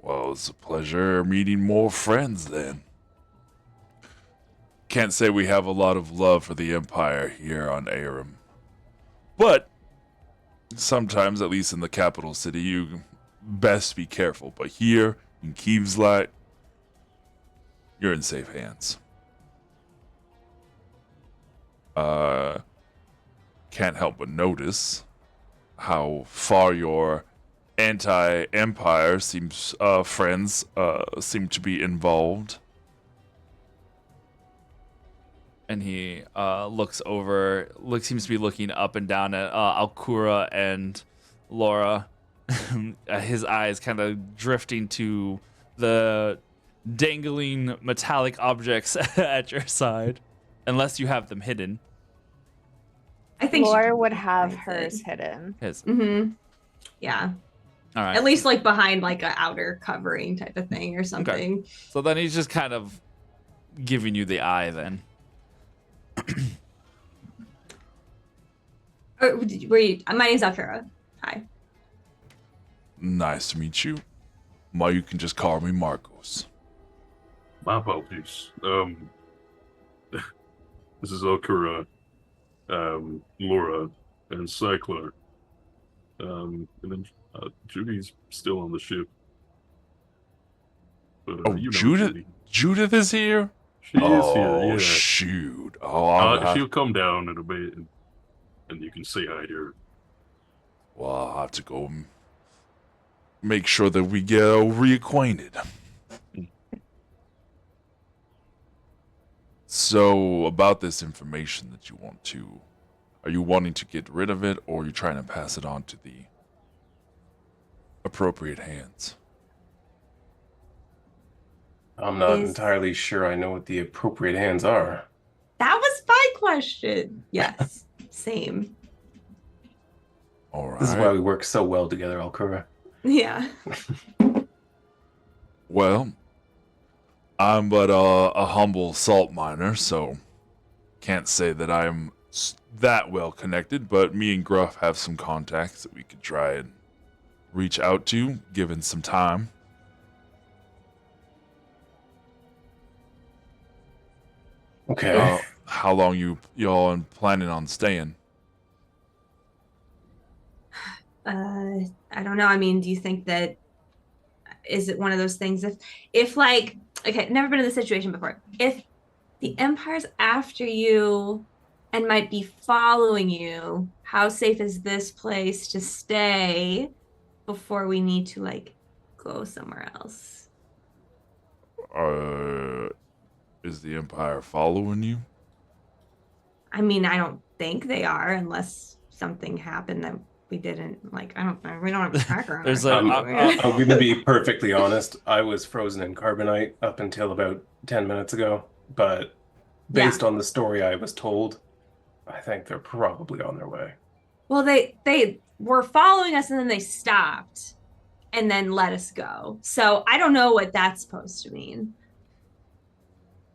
Well, it's a pleasure meeting more friends then. Can't say we have a lot of love for the Empire here on Aram. But sometimes, at least in the capital city, you best be careful. But here in Keeveslight, you're in safe hands. Can't help but notice how far your anti-Empire friends seem to be involved. and he seems to be looking up and down at Alkura and Laura. His eyes kind of drifting to the dangling metallic objects at your side, unless you have them hidden. I think Laura would have hers hidden. His. Mm-hmm. Yeah. All right. At least like behind like an outer covering type of thing or something. So then he's just kind of giving you the eye then. My name's Alkura. Hi. Nice to meet you. You can just call me Marcos. My apologies. This is Okura, Laura, and Cycler. And then Judy's still on the ship. But, Oh, Judith? Judy. Judith is here? She is here, yeah. Shoot. Oh, She'll come down in a bit, and you can say hi to her. well, I'll have to go make sure that we get reacquainted. So, about this information that you want to... Are you wanting to get rid of it, or are you trying to pass it on to the appropriate hands? I'm not Is- entirely sure I know what the appropriate hands are. That was my question. Yes. Same. All right. This is why we work so well together, Alkura. Yeah. Well, I'm but a humble salt miner, so can't say that I'm that well connected, but me and Gruff have some contacts that we could try and reach out to, given some time. Okay. How long y'all planning on staying? I don't know. I mean, do you think that is it one of those things if like okay, never been in this situation before. If the Empire's after you and might be following you, how safe is this place to stay before we need to like go somewhere else? Is the Empire following you? I mean, I don't think they are unless something happened that we didn't like. I don't know. We don't have a tracker on There's our like- phone. I'm going to be perfectly honest. I was frozen in carbonite up until about 10 minutes ago, but based on the story I was told, I think they're probably on their way. Well, they were following us and then they stopped and then let us go. So I don't know what that's supposed to mean.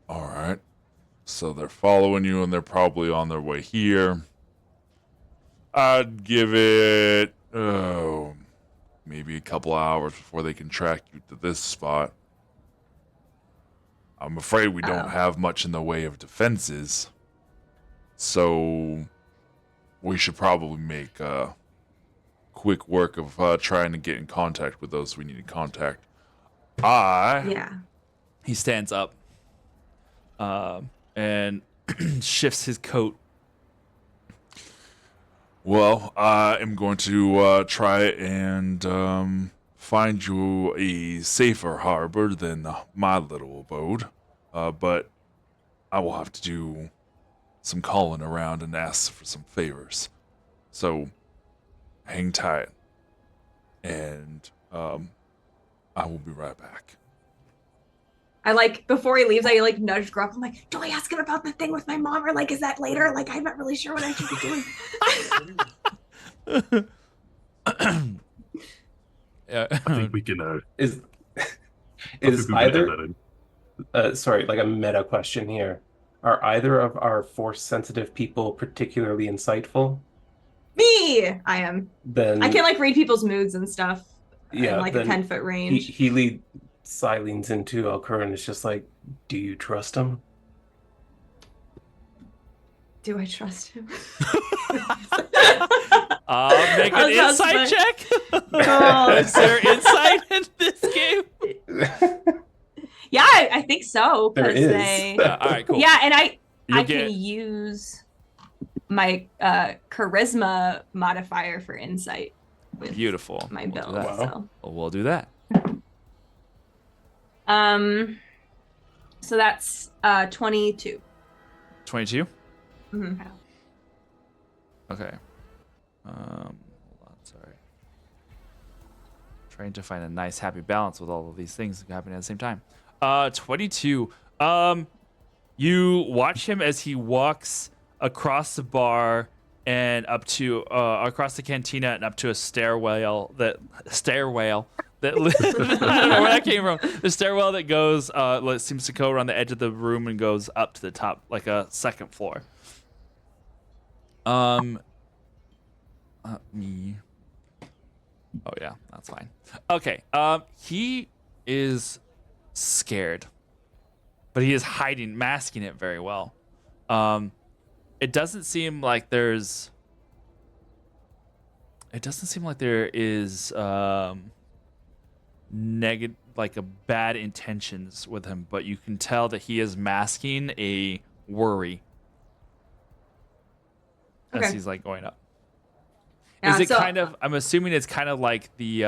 All right. So they're following you, and they're probably on their way here. I'd give it, maybe a couple hours before they can track you to this spot. I'm afraid we don't have much in the way of defenses. So we should probably make quick work of trying to get in contact with those we need to contact. Yeah. He stands up and shifts his coat. Well, I am going to try and find you a safer harbor than my little abode. But I will have to do some calling around and ask for some favors. So, hang tight. And I will be right back. I like before he leaves, I like nudge Gruff. I'm like, do I ask him about the thing with my mom, or like is that later? Like I'm not really sure what I should be doing. Yeah. I think we can. Is I think we can add either that in. sorry, like a meta question here. Are either of our force sensitive people particularly insightful? Me, I am. Then I can like read people's moods and stuff. Yeah, in like a then 10-foot range. he leads Silene into Alkura and it's just like, do you trust him? Do I trust him? Make an That's insight fine. check. Oh. Is there insight in this game? Yeah, I think so. There 'cause is. They... Yeah, all right, cool. Yeah, and I You can use my charisma modifier for insight with Beautiful. my We'll do build. that. So. We'll do that. So that's 22. 22? Mhm. Okay. Hold on, sorry. Trying to find a nice happy balance with all of these things happening at the same time. 22. You watch him as he walks across the bar and up to across the cantina and up to a stairwell that I don't know where that came from. The stairwell that goes seems to go around the edge of the room and goes up to the top, like a second floor. Me. Oh yeah, that's fine. Okay. He is scared, but he is hiding, masking it very well. It doesn't seem like there is negative, like a bad intentions with him, but you can tell that he is masking a worry as Okay. he's like going up. Yeah, Is it so- kind of? I'm assuming it's kind of like the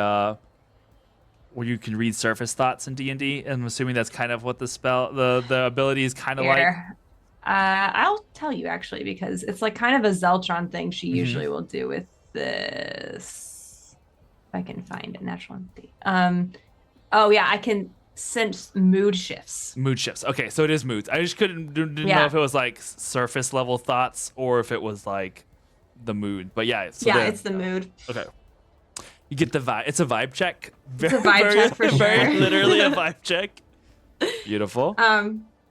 where you can read surface thoughts in D&D. I'm assuming that's kind of what the spell, the ability is kind of like. Here. I'll tell you actually because it's like kind of a Zeltron thing she usually will do with this. If I can find a natural empathy. Oh yeah, I can sense mood shifts. Mood shifts. Okay, so it is moods. I just didn't know Yeah. if it was like surface level thoughts or if it was like the mood. But yeah, so Yeah, there- it's the mood. okay. You get the vibe. It's a vibe check. It's a vibe check for very sure. literally a vibe check. Beautiful.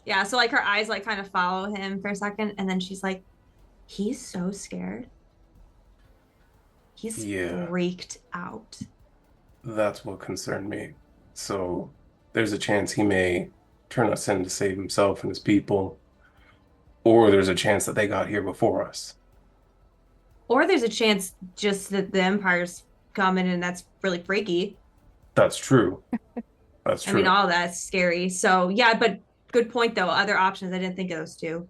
Yeah, so like her eyes like kind of follow him for a second, and then she's like, he's so scared. He's Yeah. freaked out. That's what concerned me. So there's a chance he may turn us in to save himself and his people, or there's a chance that they got here before us. Or there's a chance just that the Empire's coming and that's really freaky. That's true. That's I true. mean, all that's scary. So yeah, but good point though. Other options. I didn't think of those two.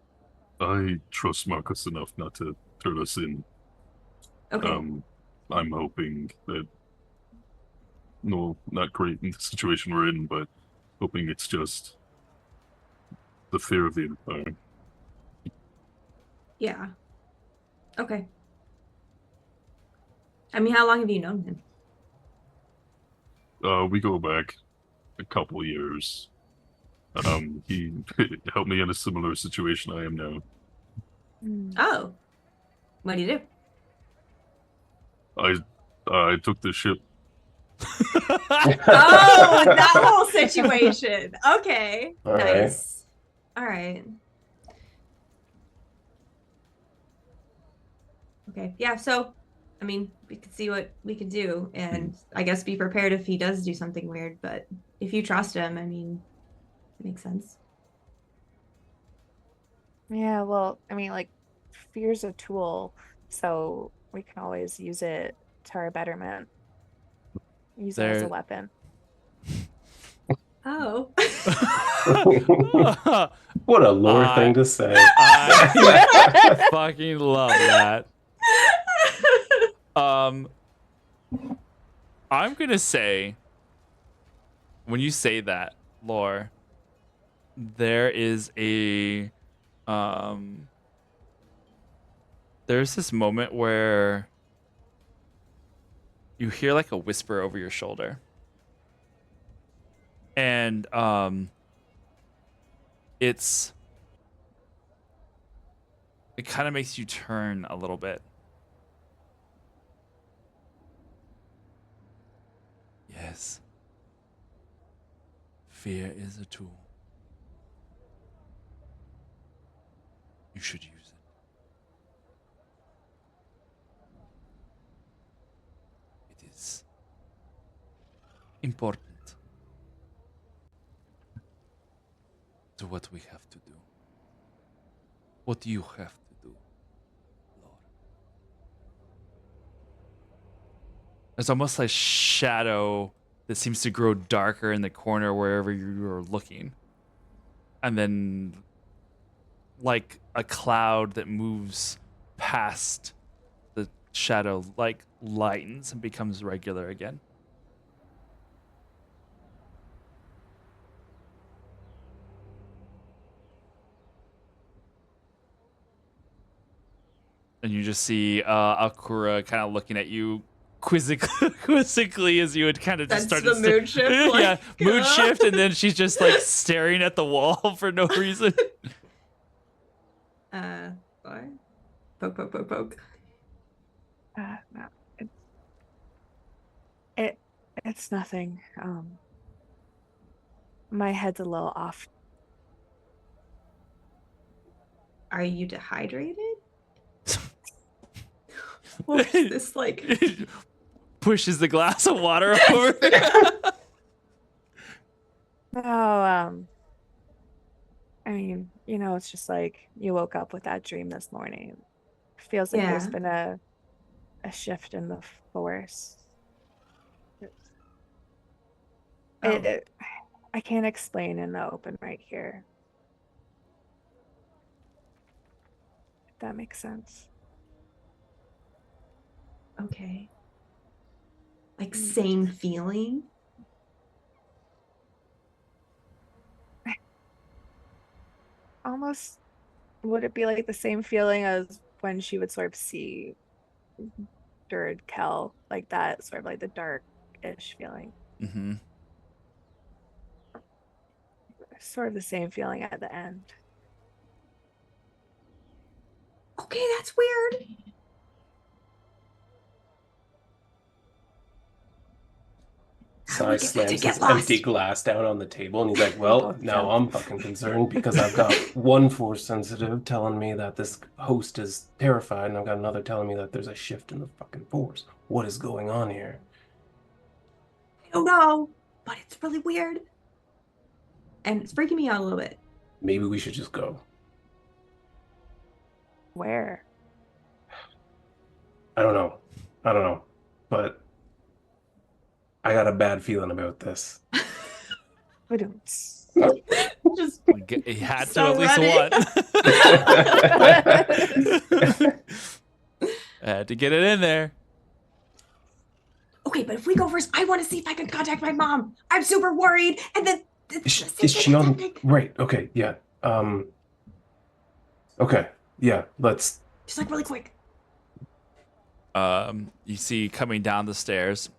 I trust Marcus enough not to turn us in. Okay. I'm hoping that, no, not great in the situation we're in, but hoping it's just the fear of the Empire. Yeah. Okay. I mean, how long have you known him? We go back a couple years. He helped me in a similar situation I am now. Oh. What do you do? I took the ship. Oh, that whole situation. Okay. All right. Nice. All right. Okay. Yeah. So, I mean, we could see what we could do, and I guess be prepared if he does do something weird. But if you trust him, I mean, it makes sense. Yeah, well, I mean, like, fear's a tool, so we can always use it to our betterment. Use it as a There- weapon. Oh. What a lore I- thing to say. I fucking love that. I'm gonna say, when you say that, Lore, there is a there's this moment where you hear like a whisper over your shoulder. And it kind of makes you turn a little bit. Yes. Fear is a tool. You should use it. It is important to what we have to do. What you have to do, Lord. There's almost like shadow that seems to grow darker in the corner wherever you're looking. And then like a cloud that moves past the shadow like lightens and becomes regular again. And you just see Akura kind of looking at you quizzically as you would kind of just That's start the to mood shift. yeah, Like, mood shift, and then she's just like staring at the wall for no reason. What? Poke. No, it's nothing. My head's a little off. Are you dehydrated? What is this like? Pushes the glass of water over. No, I mean, it's just like you woke up with that dream this morning. Feels like there's Yeah. been a shift in the force. Oh. I can't explain in the open right here. If that makes sense. Okay. Like same feeling? Almost, would it be like the same feeling as when she would sort of see Durd Kel, like that, sort of like the dark-ish feeling? Mm-hmm. Sort of the same feeling at the end. Okay, that's weird. How do we Sai get there to slams get his lost? empty glass down on the table and he's like, well, now I'm fucking concerned because I've got one force sensitive telling me that this host is terrified, and I've got another telling me that there's a shift in the fucking force. What is going on here? I don't know, but it's really weird. And it's freaking me out a little bit. Maybe we should just go. Where? I don't know. But I got a bad feeling about this. We don't. Just He had to So at least ready. one. Had to get it in there. okay, but if we go first, I want to see if I can contact my mom. I'm super worried. And then Is she on? Right. Okay. Yeah. Okay. Yeah. Let's. Just like really quick. You see coming down the stairs.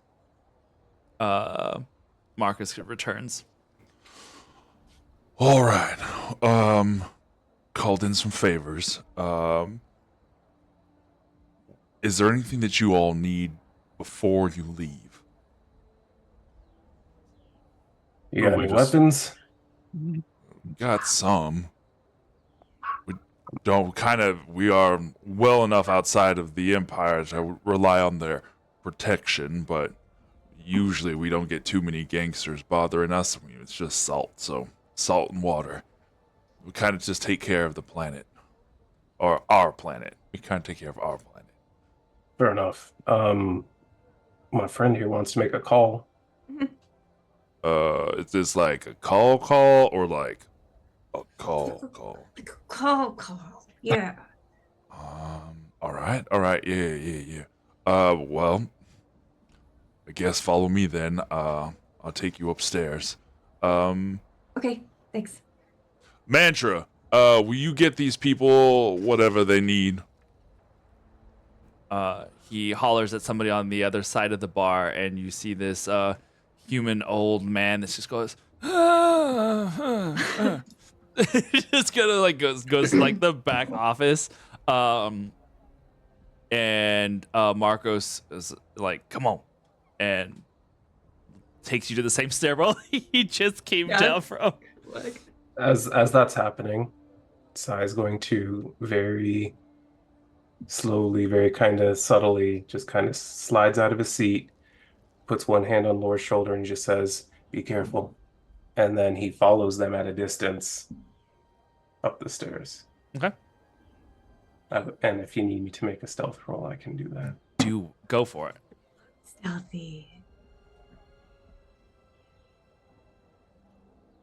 Marcus returns. All right. Called in some favors. Is there anything that you all need before you leave? You got Probably any just- weapons? Got some. We are well enough outside of the Empire to rely on their protection, but usually we don't get too many gangsters bothering us. It's just salt, so salt and water. We kind of just take care of the planet. Or our planet. We kind of take care of our planet. Fair enough. My friend here wants to make a call. Is this like a call or like a call? Call. Yeah. All right, yeah. Well, I guess follow me then. I'll take you upstairs. Okay, thanks. Mantra, will you get these people whatever they need? He hollers at somebody on the other side of the bar, and you see this human old man that just goes, just kind of like goes to like the back office. And Marcos is like, come on, and takes you to the same stairwell he just came down from. Like, As that's happening, Sai is going to very slowly, very kind of subtly, just kind of slides out of his seat, puts one hand on Laura's shoulder, and just says, "Be careful." And then he follows them at a distance up the stairs. Okay. And if you need me to make a stealth roll, I can do that. Do go for it. stealthy.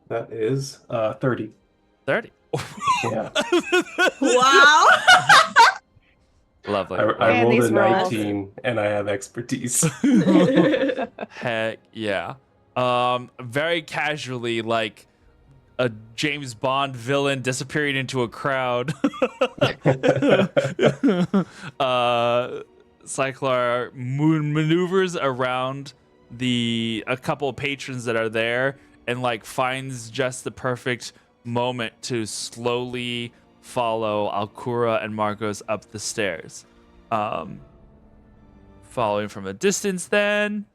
That is 30. 30. Yeah. Wow. Lovely. I Man, rolled these a rolls. 19 and I have expertise. Heck yeah. Very casually, like a James Bond villain disappearing into a crowd. Cyclar maneuvers around a couple of patrons that are there and like finds just the perfect moment to slowly follow Alcura and Marcos up the stairs. Following from a distance then.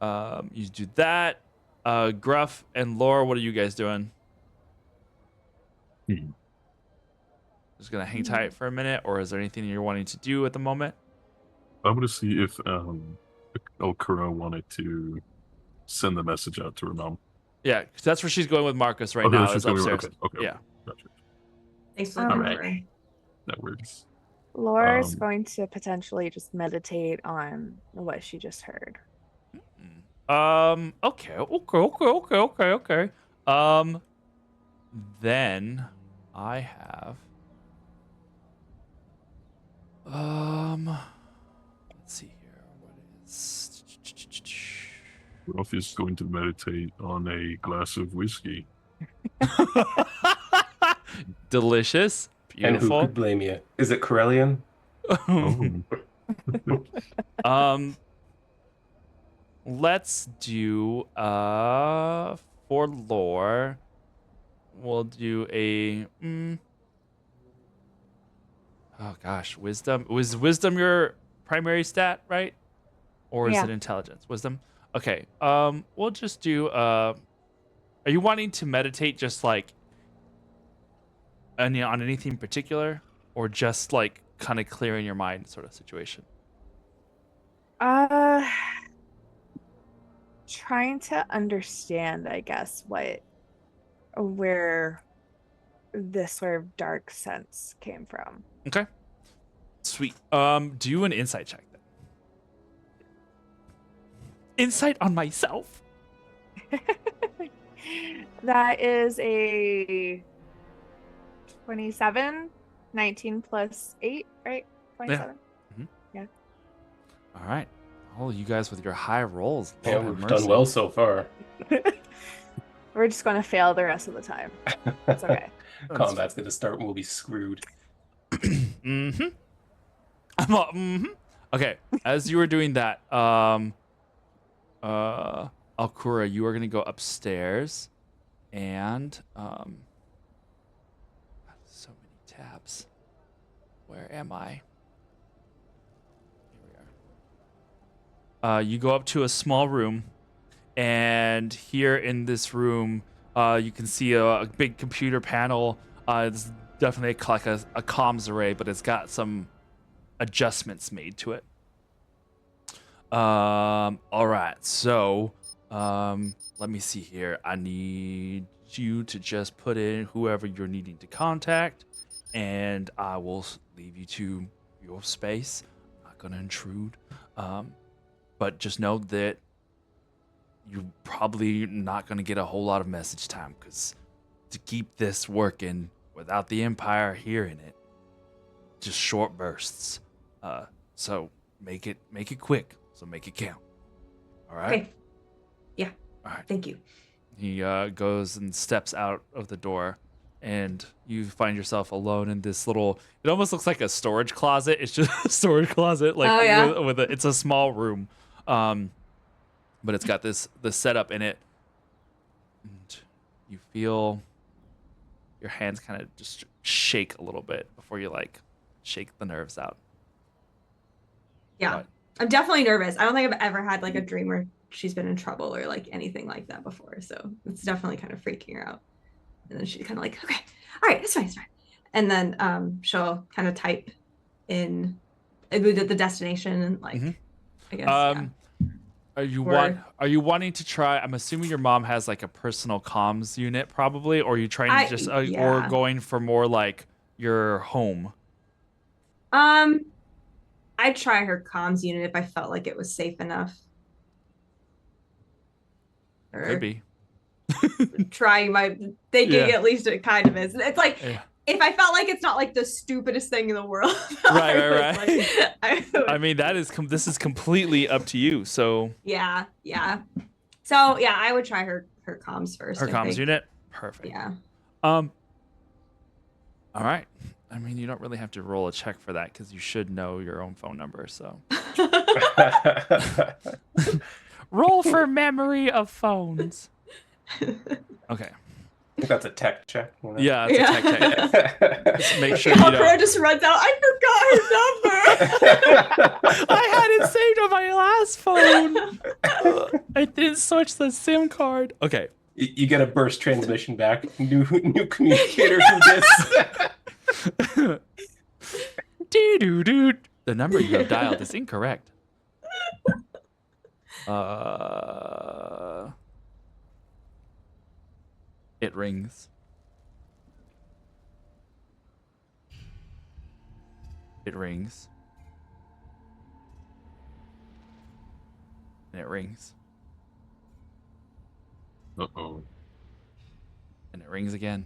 You do that. Gruff and Laura, what are you guys doing? Just gonna hang tight for a minute, or is there anything you're wanting to do at the moment? I'm gonna see if Alcura wanted to send the message out to her mom. Yeah, 'cause that's where she's going with Marcus right Okay, now. she's Is going- upstairs. okay, Yeah. Gotcha. Thanks for All the right. memory. That works. Laura's Um, going to potentially just meditate on what she just heard. Okay. Then I have. Let's see here. What is? Ruff is going to meditate on a glass of whiskey. Delicious. And who Beautiful. could blame you? Is it Corellian? Oh, Let's do for lore. We'll do a oh gosh, wisdom. Was wisdom your primary stat, right? Or is Yeah. it intelligence? Wisdom. Okay. We'll just do are you wanting to meditate just like on anything particular, or just like kind of clearing your mind sort of situation? Trying to understand, I guess, where this sort of dark sense came from. Okay. Sweet. Do an insight check then. Insight on myself. That is a 27, 19 plus 8, right? 27. All right. Oh, you guys with your high rolls. Yeah, Lord have we've mercy. done well so far. We're just going to fail the rest of the time. It's okay. Combat's gonna start and we'll be screwed. Mm-hmm. I'm all, mm-hmm. Okay. As you were doing that, Alcura, you are gonna go upstairs, and so many tabs. Where am I? Here we are. You go up to a small room, and here in this room, you can see a big computer panel. It's definitely like a comms array, but it's got some adjustments made to it. All right, so let me see here. I need you to just put in whoever you're needing to contact, and I will leave you to your space. I'm not gonna intrude, but just know that you're probably not gonna get a whole lot of message time, because to keep this working without the Empire hearing it, just short bursts. So make it quick. So make it count. All right. Okay. Yeah. All right. Thank you. He goes and steps out of the door, and you find yourself alone in this little. It almost looks like a storage closet. It's just a storage closet, like Oh, yeah. with it's a small room, but it's got the setup in it, and you feel your hands kind of just shake a little bit before you like shake the nerves out. Yeah. What? I'm definitely nervous. I don't think I've ever had like a dream where she's been in trouble or like anything like that before. So it's definitely kind of freaking her out. And then she's kind of like, okay, all right, it's fine, it's fine. And then she'll kind of type in the destination and like, Mhm. I guess. Yeah. Are you Or- Are you wanting to try? I'm assuming your mom has like a personal comms unit, probably, or are you trying to just, or yeah. going for more like your home? I'd try her comms unit if I felt like it was safe enough. Or Could be. trying my thinking Yeah. at least it kind of is. It's like Yeah. if I felt like it's not like the stupidest thing in the world. Right. I would, I mean, this is completely up to you. So yeah. So yeah, I would try her her comms first. Her I comms think. unit? Perfect. Yeah. All right. I mean, you don't really have to roll a check for that because you should know your own phone number. So roll for memory of phones. Okay. I think that's a tech check. You know? Yeah, it's a tech check. Just make sure you Alfredo don't. just runs out. I forgot her number. I had it saved on my last phone. I didn't switch the SIM card. Okay. You get a burst transmission back. New communicator who this. Doo-doo-doo. The number you have dialed is incorrect. It rings. It rings. And it rings. Uh-oh. And it rings again.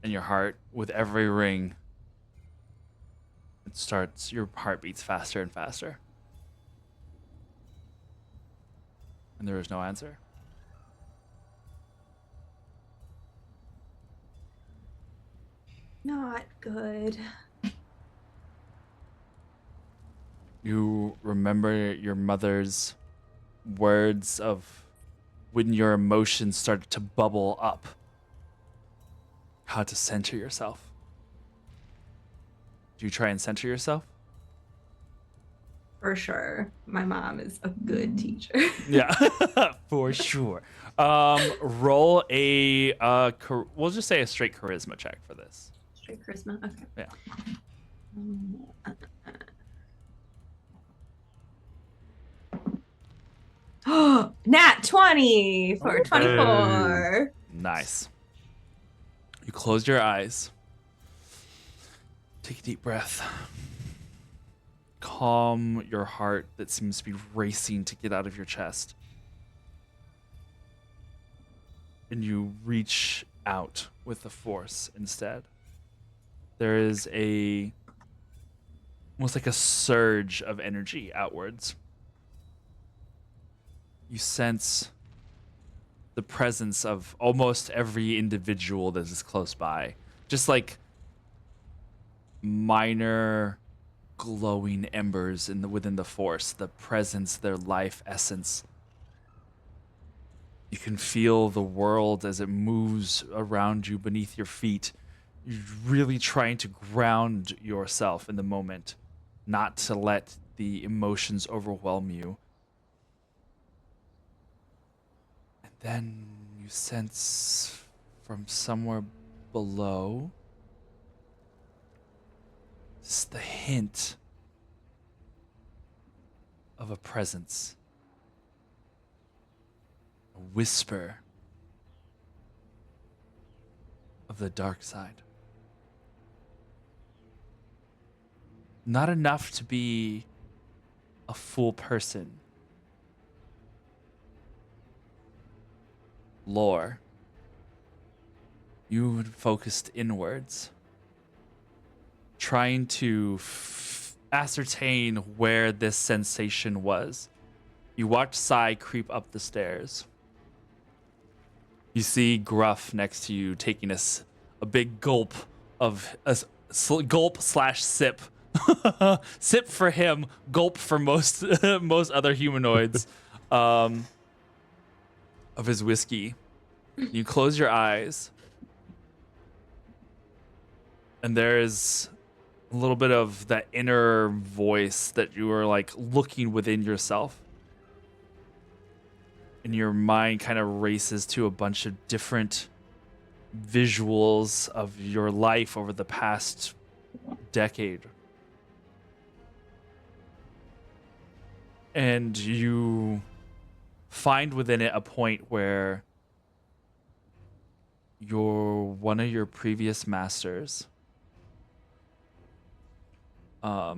And your heart, with every ring, your heart beats faster and faster. And there is no answer. Not good. You remember your mother's words of when your emotions started to bubble up. How to center yourself. Do you try and center yourself? For sure. My mom is a good teacher. Yeah, for sure. Roll a we'll just say a straight charisma check for this. Straight charisma. Okay. Yeah. Oh, nat 20 for 24. Nice. You close your eyes. Take a deep breath. Calm your heart that seems to be racing to get out of your chest. And you reach out with the force instead. There is almost like a surge of energy outwards. You sense the presence of almost every individual that is close by. Just like minor glowing embers within the force, the presence, their life essence. You can feel the world as it moves around you beneath your feet. You're really trying to ground yourself in the moment, not to let the emotions overwhelm you. And then you sense from somewhere below just the hint of a presence, a whisper of the dark side. Not enough to be a full person. Lore. You had focused inwards, trying to ascertain where this sensation was. You watch Sai creep up the stairs. You see Gruff next to you taking a big gulp of gulp / sip. Sip for him, gulp for most most other humanoids of his whiskey. You close your eyes, and there is a little bit of that inner voice that you are like looking within yourself. And your mind kind of races to a bunch of different visuals of your life over the past decade. And you find within it a point where one of your previous masters gosh,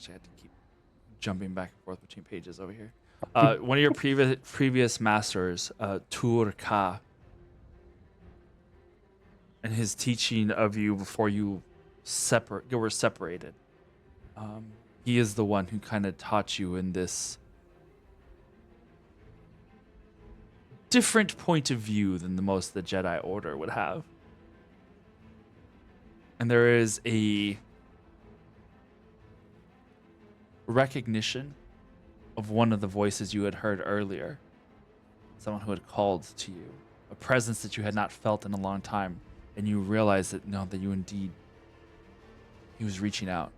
I had to keep jumping back and forth between pages over here. One of your previous masters, Tur-Ka, and his teaching of you before you were separated. he is the one who kind of taught you in this different point of view than the most the Jedi Order would have. And there is a recognition of one of the voices you had heard earlier. Someone who had called to you. A presence that you had not felt in a long time. And you realize that, no, that you indeed, he was reaching out.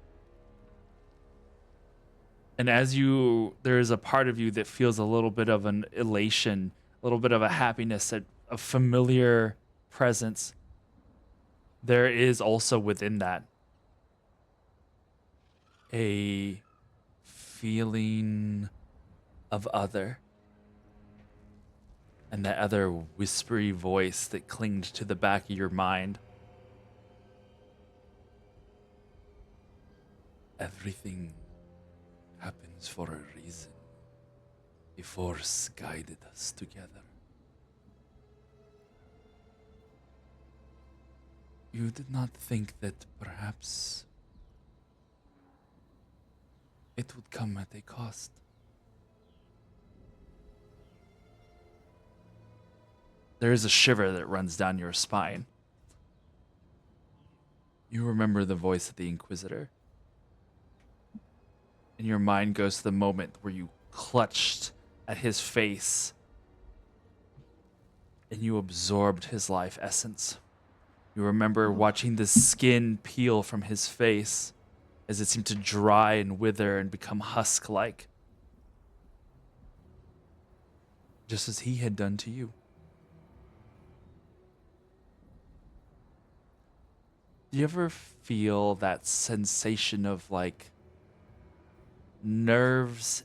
And as you, there is a part of you that feels a little bit of an elation, a little bit of a happiness, a familiar presence. There is also within that a feeling of other. And that other whispery voice that clinged to the back of your mind. Everything happens for a reason. The Force guided us together. You did not think that perhaps it would come at a cost. There is a shiver that runs down your spine. You remember the voice of the Inquisitor. And your mind goes to the moment where you clutched at his face and you absorbed his life essence. You remember watching the skin peel from his face as it seemed to dry and wither and become husk-like. Just as he had done to you. Do you ever feel that sensation of like nerves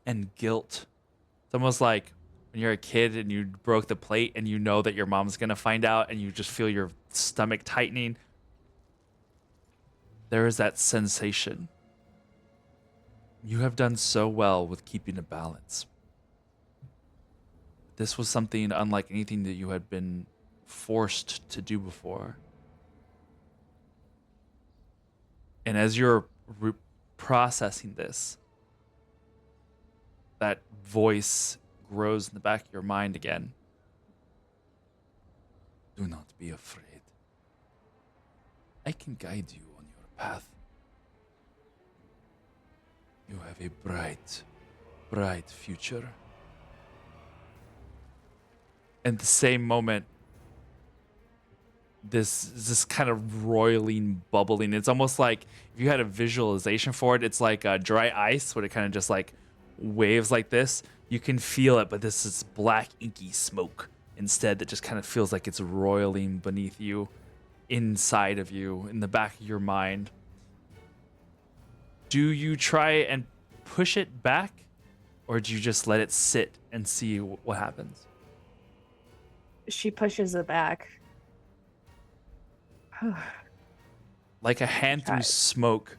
and guilt? It's almost like when you're a kid and you broke the plate and you know that your mom's gonna find out and you just feel your stomach tightening. There is that sensation. You have done so well with keeping a balance. This was something unlike anything that you had been forced to do before. And as you're processing this, that voice grows in the back of your mind again. Do not be afraid. I can guide you on your path. You have a bright, bright future. And the same moment, this kind of roiling, bubbling. It's almost like if you had a visualization for it, it's like dry ice, where it kind of just like waves like this. You can feel it, but this is black, inky smoke instead that just kind of feels like it's roiling beneath you, inside of you, in the back of your mind. Do you try and push it back, or do you just let it sit and see what happens? She pushes it back. Like a hand through Try. smoke,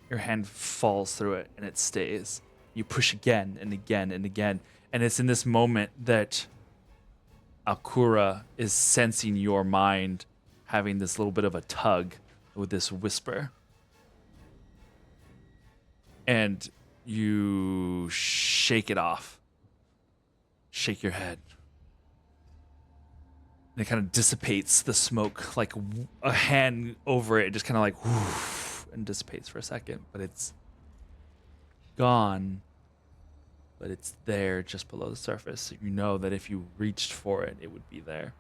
your hand falls through it and it stays. You push again and again and again. And it's in this moment that Akura is sensing your mind having this little bit of a tug with this whisper. And you shake it off. Shake your head. And it kind of dissipates the smoke, like a hand over it, just kind of like whoosh, and dissipates for a second. But it's gone, but it's there just below the surface. You know that if you reached for it, it would be there.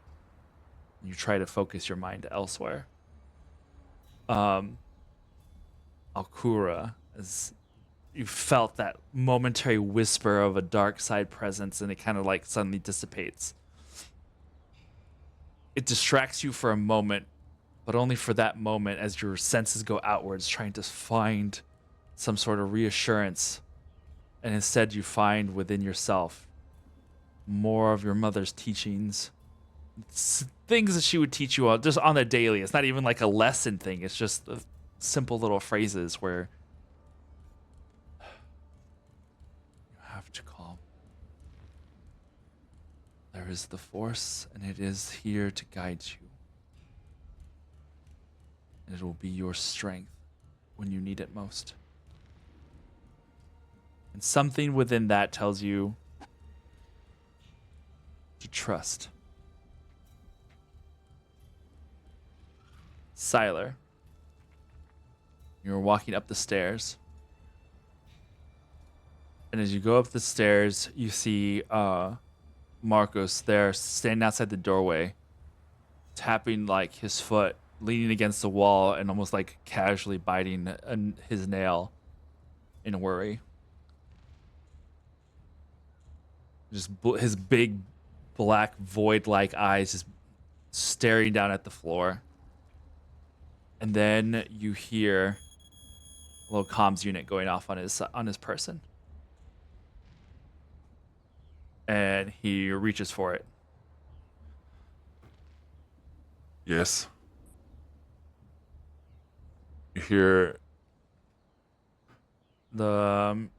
You try to focus your mind elsewhere. Alkura, as you felt that momentary whisper of a dark side presence, and it kind of like suddenly dissipates. It distracts you for a moment, but only for that moment as your senses go outwards, trying to find some sort of reassurance. And instead you find within yourself more of your mother's teachings. It's things that she would teach you just on the daily. It's not even like a lesson thing. It's just simple little phrases where you have to calm. There is the Force, and it is here to guide you. And it will be your strength when you need it most. And something within that tells you to trust. Siler, you're walking up the stairs. And as you go up the stairs, you see Marcos there standing outside the doorway, tapping like his foot, leaning against the wall, and almost like casually biting his nail in worry. Just his big black void-like eyes just staring down at the floor. And then you hear a little comms unit going off on his person. And he reaches for it. Yes. You hear The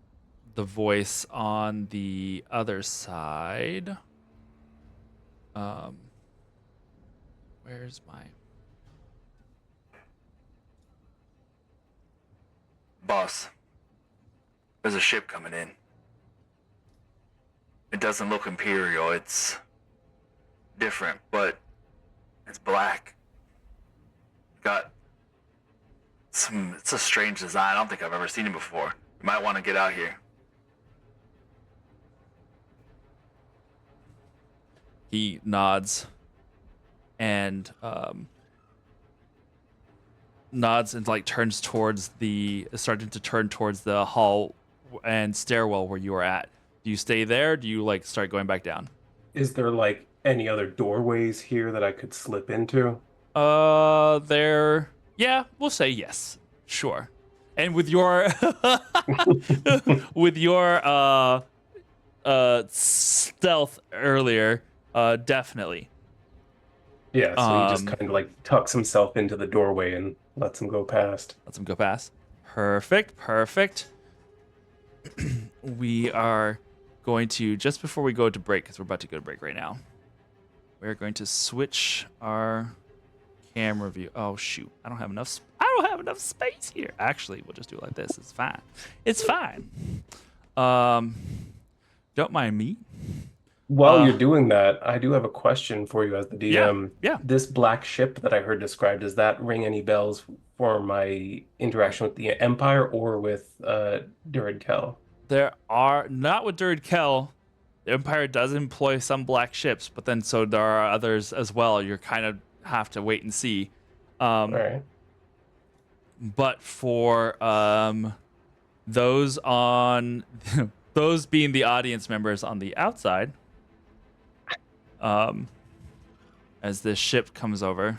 voice on the other side. Where's my... Boss, there's a ship coming in. It doesn't look Imperial, it's different, but it's black. It's a strange design. I don't think I've ever seen it before. You might want to get out here. He nods and like starting to turn towards the hall and stairwell where you are at. Do you stay there? Do you like start going back down? Is there like any other doorways here that I could slip into? Yeah, we'll say yes. Sure. And with your stealth earlier, definitely. Yeah, so he just kind of like tucks himself into the doorway and lets him go past. Perfect. We are going to, just before we go to break, because we're about to go to break right now, we're going to switch our camera view. Oh shoot, I don't have enough space here. Actually, we'll just do it like this. It's fine. Don't mind me. While you're doing that, I do have a question for you as the DM. Yeah. This black ship that I heard described, does that ring any bells for my interaction with the Empire or with Durid Kel? There are not with Durid Kel. The Empire does employ some black ships, but then so there are others as well. You're kind of have to wait and see. All right. But for those on those being the audience members on the outside, as this ship comes over.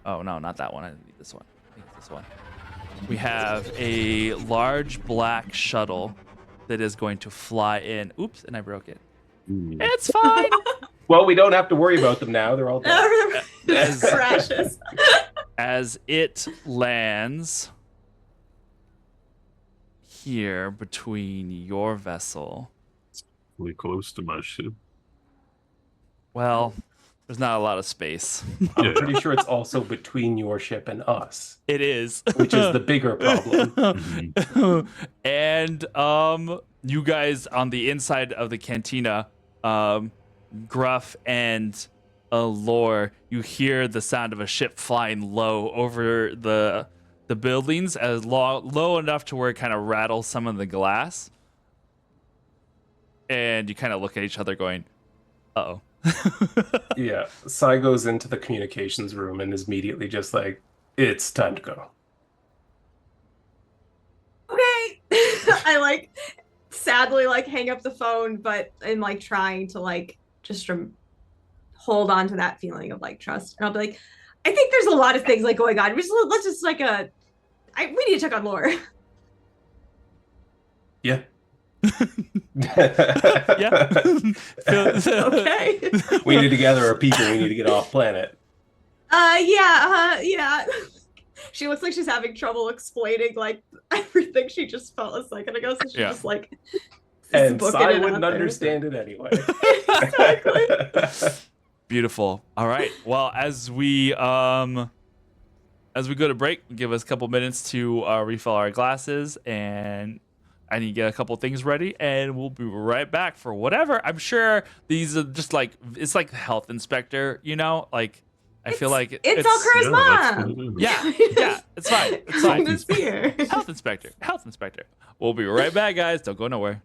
Oh no, not that one. I need this one. I think it's this one. We have a large black shuttle that is going to fly in. Oops, and I broke it. It's fine. Well, we don't have to worry about them now. They're all dead. Crashes. As it lands here between your vessel. Really close to my ship. Well, there's not a lot of space. I'm pretty sure it's also between your ship and us. It is. Which is the bigger problem. And you guys on the inside of the cantina, Gruff and Lore, you hear the sound of a ship flying low over the buildings, as low enough to where it kind of rattles some of the glass. And you kind of look at each other going, uh-oh. Yeah, Sai goes into the communications room and is immediately just like, it's time to go. Okay. I like sadly like hang up the phone, but I'm like trying to like just hold on to that feeling of like trust. And I'll be like, I think there's a lot of things like going on. Let's just like we need to check on Lore. Yeah. Yeah. Okay. We need to gather our people. We need to get off planet. Yeah. She looks like she's having trouble explaining like everything she just felt a second ago. So she's just like, and Sai wouldn't understand it anyway. Exactly. Beautiful. All right. Well, as we as we go to break, give us a couple minutes to refill our glasses, and I need to get a couple things ready, and we'll be right back for whatever. I'm sure these are just like, it's like the health inspector, you know? Like, I feel like it's all charisma. Yeah, it's fine. It's fine. This beer. Health inspector. We'll be right back, guys. Don't go nowhere.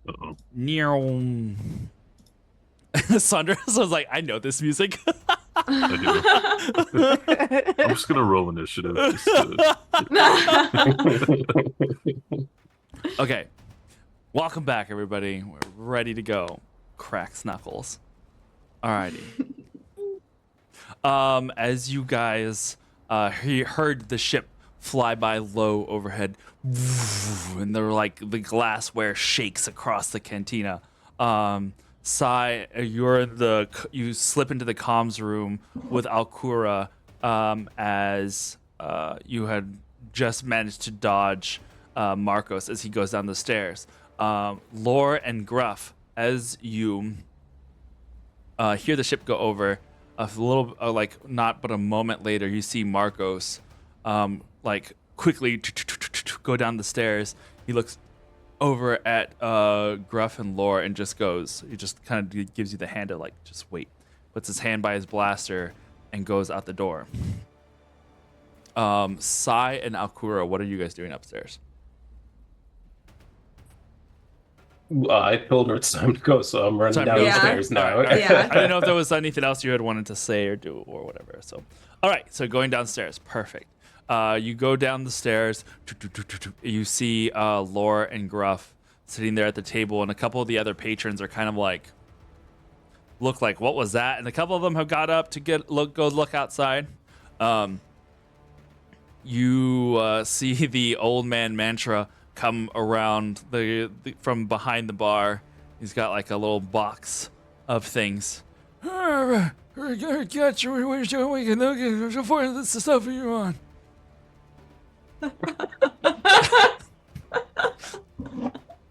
Uh-oh. Near. Sandra was like, I know this music. I do. I'm just gonna roll initiative. Okay. Welcome back, everybody. We're ready to go. Cracks knuckles. Alrighty. As you guys heard the ship fly by low overhead, and they're like the glassware shakes across the cantina. Sai, you slip into the comms room with Alkura as you had just managed to dodge Marcos as he goes down the stairs. Lore and Gruff, as you hear the ship go over, a little not but a moment later, you see Marcos quickly go down the stairs. He looks over at Gruff and Lore and just goes, he just kind of gives you the hand to just wait, puts his hand by his blaster and goes out the door. Sai and Alkura, what are you guys doing upstairs? I told her it's time to go, so I'm running Time to down go. the stairs now. All right. Yeah. I didn't know if there was anything else you had wanted to say or do or whatever. So, all right. So going downstairs, perfect. You go down the stairs. You see Lore and Gruff sitting there at the table, and a couple of the other patrons are kind of look like, what was that? And a couple of them have got up to go look outside. You see the old man Mantra come around from behind the bar. He's got like a little box of things. Got you. We can look at the stuff you're on.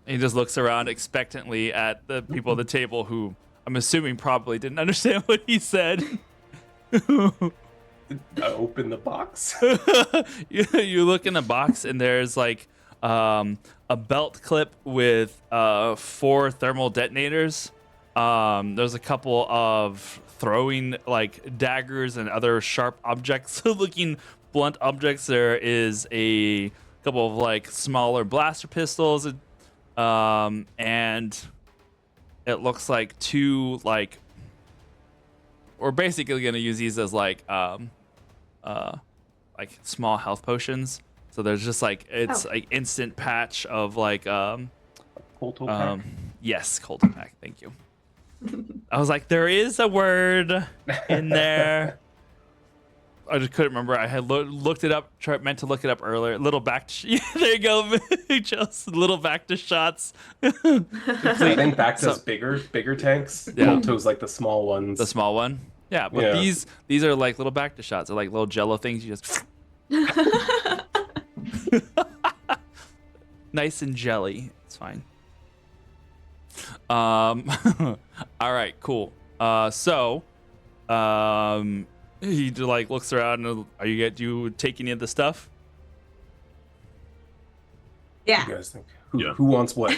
He just looks around expectantly at the people at the table who I'm assuming probably didn't understand what he said. I open the box. You look in the box and there's a belt clip with 4 thermal detonators. There's a couple of throwing daggers and other sharp objects, looking blunt objects. There is a couple of smaller blaster pistols, and it looks like 2 we're basically gonna use these as small health potions. So there's just instant patch of Colto pack. Yes, Colton pack. Thank you. I was like, there is a word in there. I just couldn't remember. I had looked it up. Meant to look it up earlier. Little back. There you go. Just little back to shots. I think Bacta's bigger tanks. Yeah. Colto's like the small ones. The small one. Yeah, but Yeah. these are like little back to shots. They're like little Jello things. You just nice and jelly. It's fine. All right, cool. He looks around and do you take any of the stuff? Yeah. What do you guys think? Who wants what?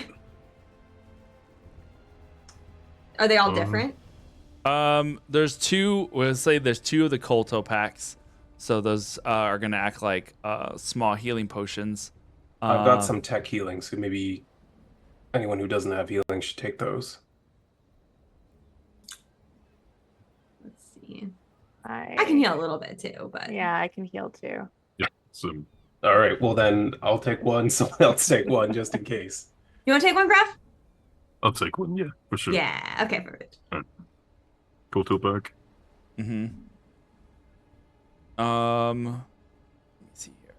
Are they all different? There's 2. Let's say there's 2 of the Colto packs. So those are gonna act like small healing potions. I've got some tech healing, so maybe anyone who doesn't have healing should take those. Let's see. I I can heal a little bit too, but Yeah, I can heal too. Yeah. So All right, well then I'll take one, someone else take one just in case. You want to take one, Graf? I'll take one. Yeah, for sure. Yeah. Okay, perfect. Colto back. Mm-hmm. Let me see here.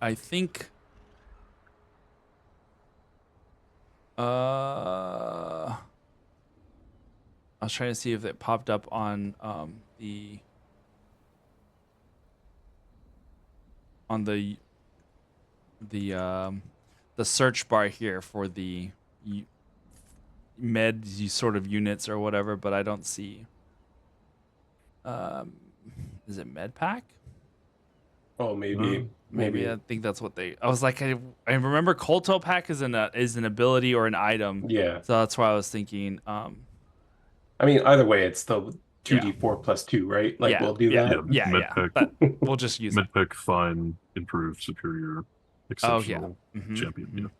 I think I was trying to see if it popped up on the search bar here for the med sort of units or whatever, but I don't see. Is it med pack? Oh, maybe. Maybe I think that's what they. I was like, I remember Colto pack is an ability or an item. Yeah. So that's why I was thinking. I mean, either way, it's the 2d4 plus 2, right? Like, Yeah, we'll do yeah. that. Yeah, Medpack, But we'll just use that. Medpack, fine, improved, superior, exceptional, Mhm, champion. mhm.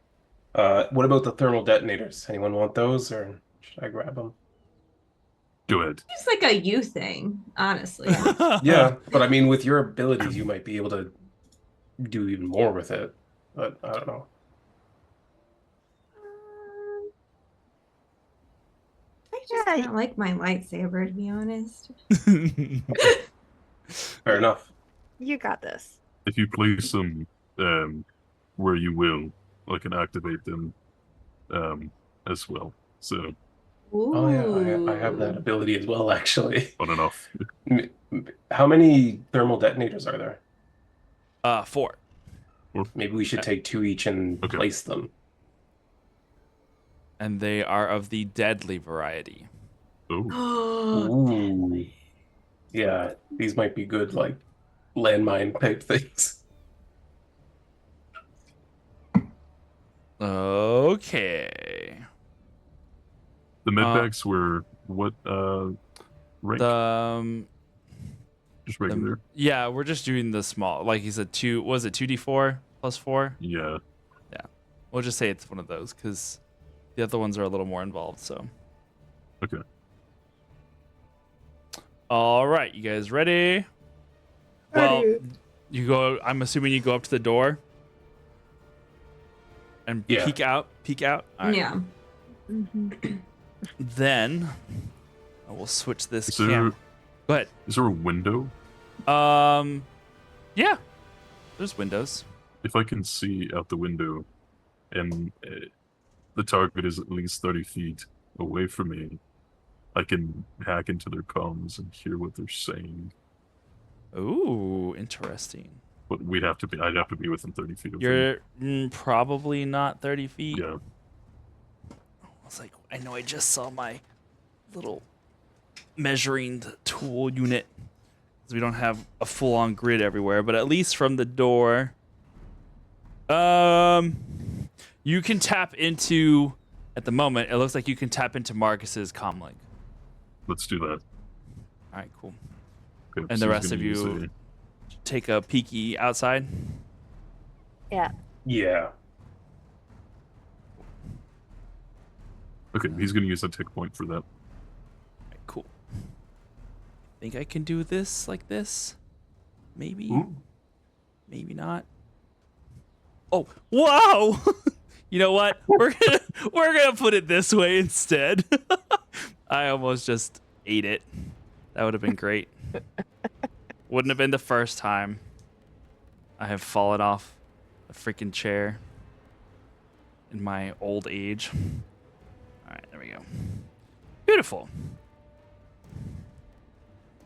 Yeah. What about the thermal detonators? Anyone want those, or should I grab them? Go ahead. It's like a you thing, honestly. Yeah, but I mean, with your abilities, you might be able to do even more with it. But I don't know. I just don't like my lightsaber, to be honest. Fair enough. You got this. If you place them where you will, I can activate them as well. So Oh yeah, I have that ability as well, actually. fun enough. How many thermal detonators are there? 4. Maybe we should take 2 each and Okay. place them. And they are of the deadly variety. Oh, Ooh. Yeah, these might be good, like, landmine type things. Okay. the medpacks were what rank? The Just regular. yeah, we're just doing the small. Like he said, 2. Was it 2d4 plus 4? Yeah. We'll just say it's one of those because the other ones are a little more involved. So. Okay. All right, you guys ready? Well, you go. I'm assuming you go up to the door and Yeah. peek out. Peek out. All right. Yeah. Then I will switch this Is there, camera. Go ahead. is there a window? Yeah. There's windows. If I can see out the window and the target is at least 30 feet away from me, I can hack into their comms and hear what they're saying. Ooh, interesting. But I'd have to be within 30 feet of them. You're probably not 30 feet. Yeah. I was like, I know I just saw my little measuring tool unit. We don't have a full-on grid everywhere, but at least from the door, you can tap into. At the moment, it looks like you can tap into Marcus's comlink. Let's do that. All right, cool. Okay, And so the he's rest gonna of use you take a peeky outside. Yeah. Yeah. Okay, he's going to use a tick point for that. All right, cool. Think I can do this like this? Maybe. Ooh. Maybe not. Oh, whoa! You know what? We're gonna put it this way instead. I almost just ate it. That would have been great. Wouldn't have been the first time I have fallen off a freaking chair in my old age. All right, there we go. Beautiful.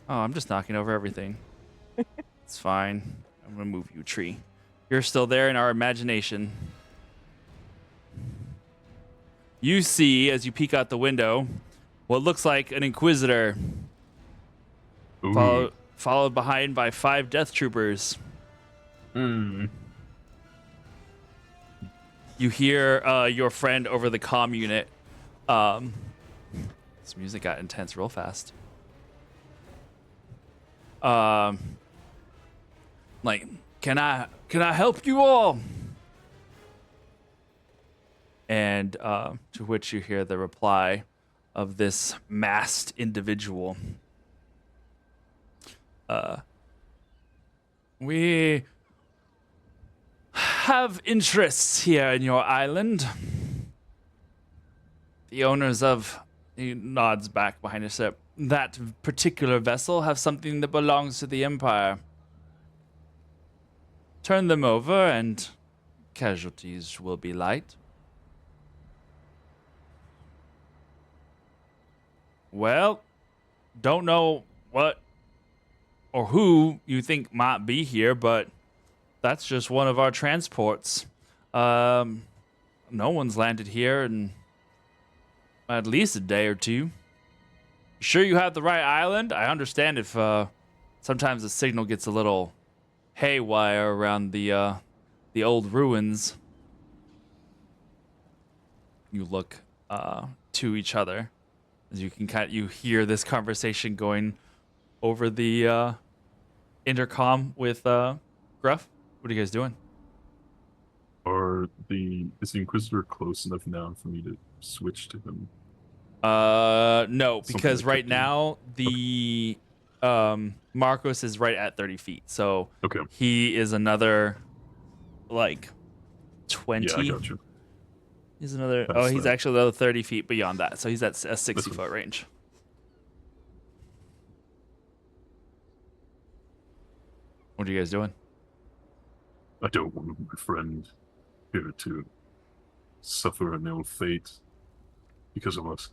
Oh, I'm just knocking over everything. It's fine. I'm gonna move you, tree. You're still there in our imagination. You see, as you peek out the window, what looks like an Inquisitor, Ooh. followed behind by 5 Death Troopers. Hmm. You hear your friend over the comm unit. This music got intense real fast. Like, can I help you all? And to which you hear the reply of this masked individual. We have interests here in your island. The owners of, he nods back behind his step, that particular vessel have something that belongs to the Empire. Turn them over and casualties will be light. Well, don't know what or who you think might be here, but that's just one of our transports. No one's landed here in at least a day or two. Sure you have the right island? I understand if sometimes the signal gets a little haywire around the old ruins. You look to each other. As you can you hear this conversation going over the intercom with Gruff. What are you guys doing? Is the Inquisitor close enough now for me to switch to him? No, Something because that right could be- now the Marcos is right at 30 feet, so Okay. he is another like 20. Yeah, I got you. He's another. That's he's that. actually another 30 feet beyond that, so he's at a 60 one. foot range. What are you guys doing? I don't want my friend here to suffer an ill fate because of us.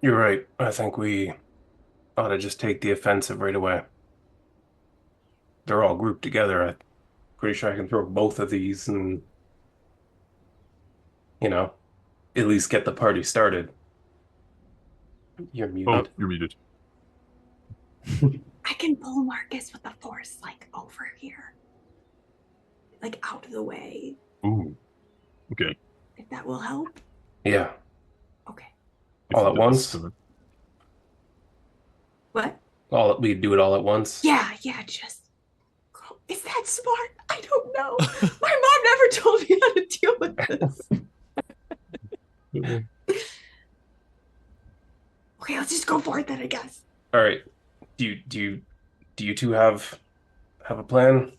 You're right. I think we ought to just take the offensive right away. They're all grouped together. I'm pretty sure I can throw both of these and, at least get the party started. You're muted. Oh, you're muted. I can pull Marcus with the force, like over here, like out of the way, Ooh. Okay. if that will help. Yeah. Okay. If All it at does, once? What? We do it all at once? Yeah, just. Is that smart? I don't know. My mom never told me how to deal with this. Okay, let's just go for it then, I guess. All right. Do you two have a plan?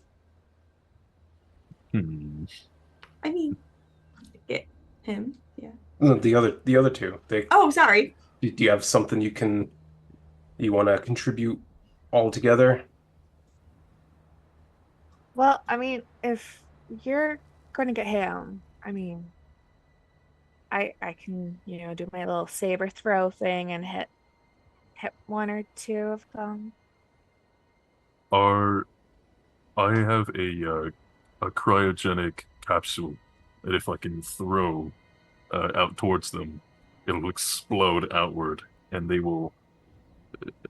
I mean, get him. Yeah. No, the other two. Oh, sorry. Do you have something you want to contribute all together? Well, I mean, if you're going to get him, I mean, I can, do my little saber throw thing and hit one or two of them. I have a cryogenic capsule that if I can throw out towards them, it'll explode outward, and they will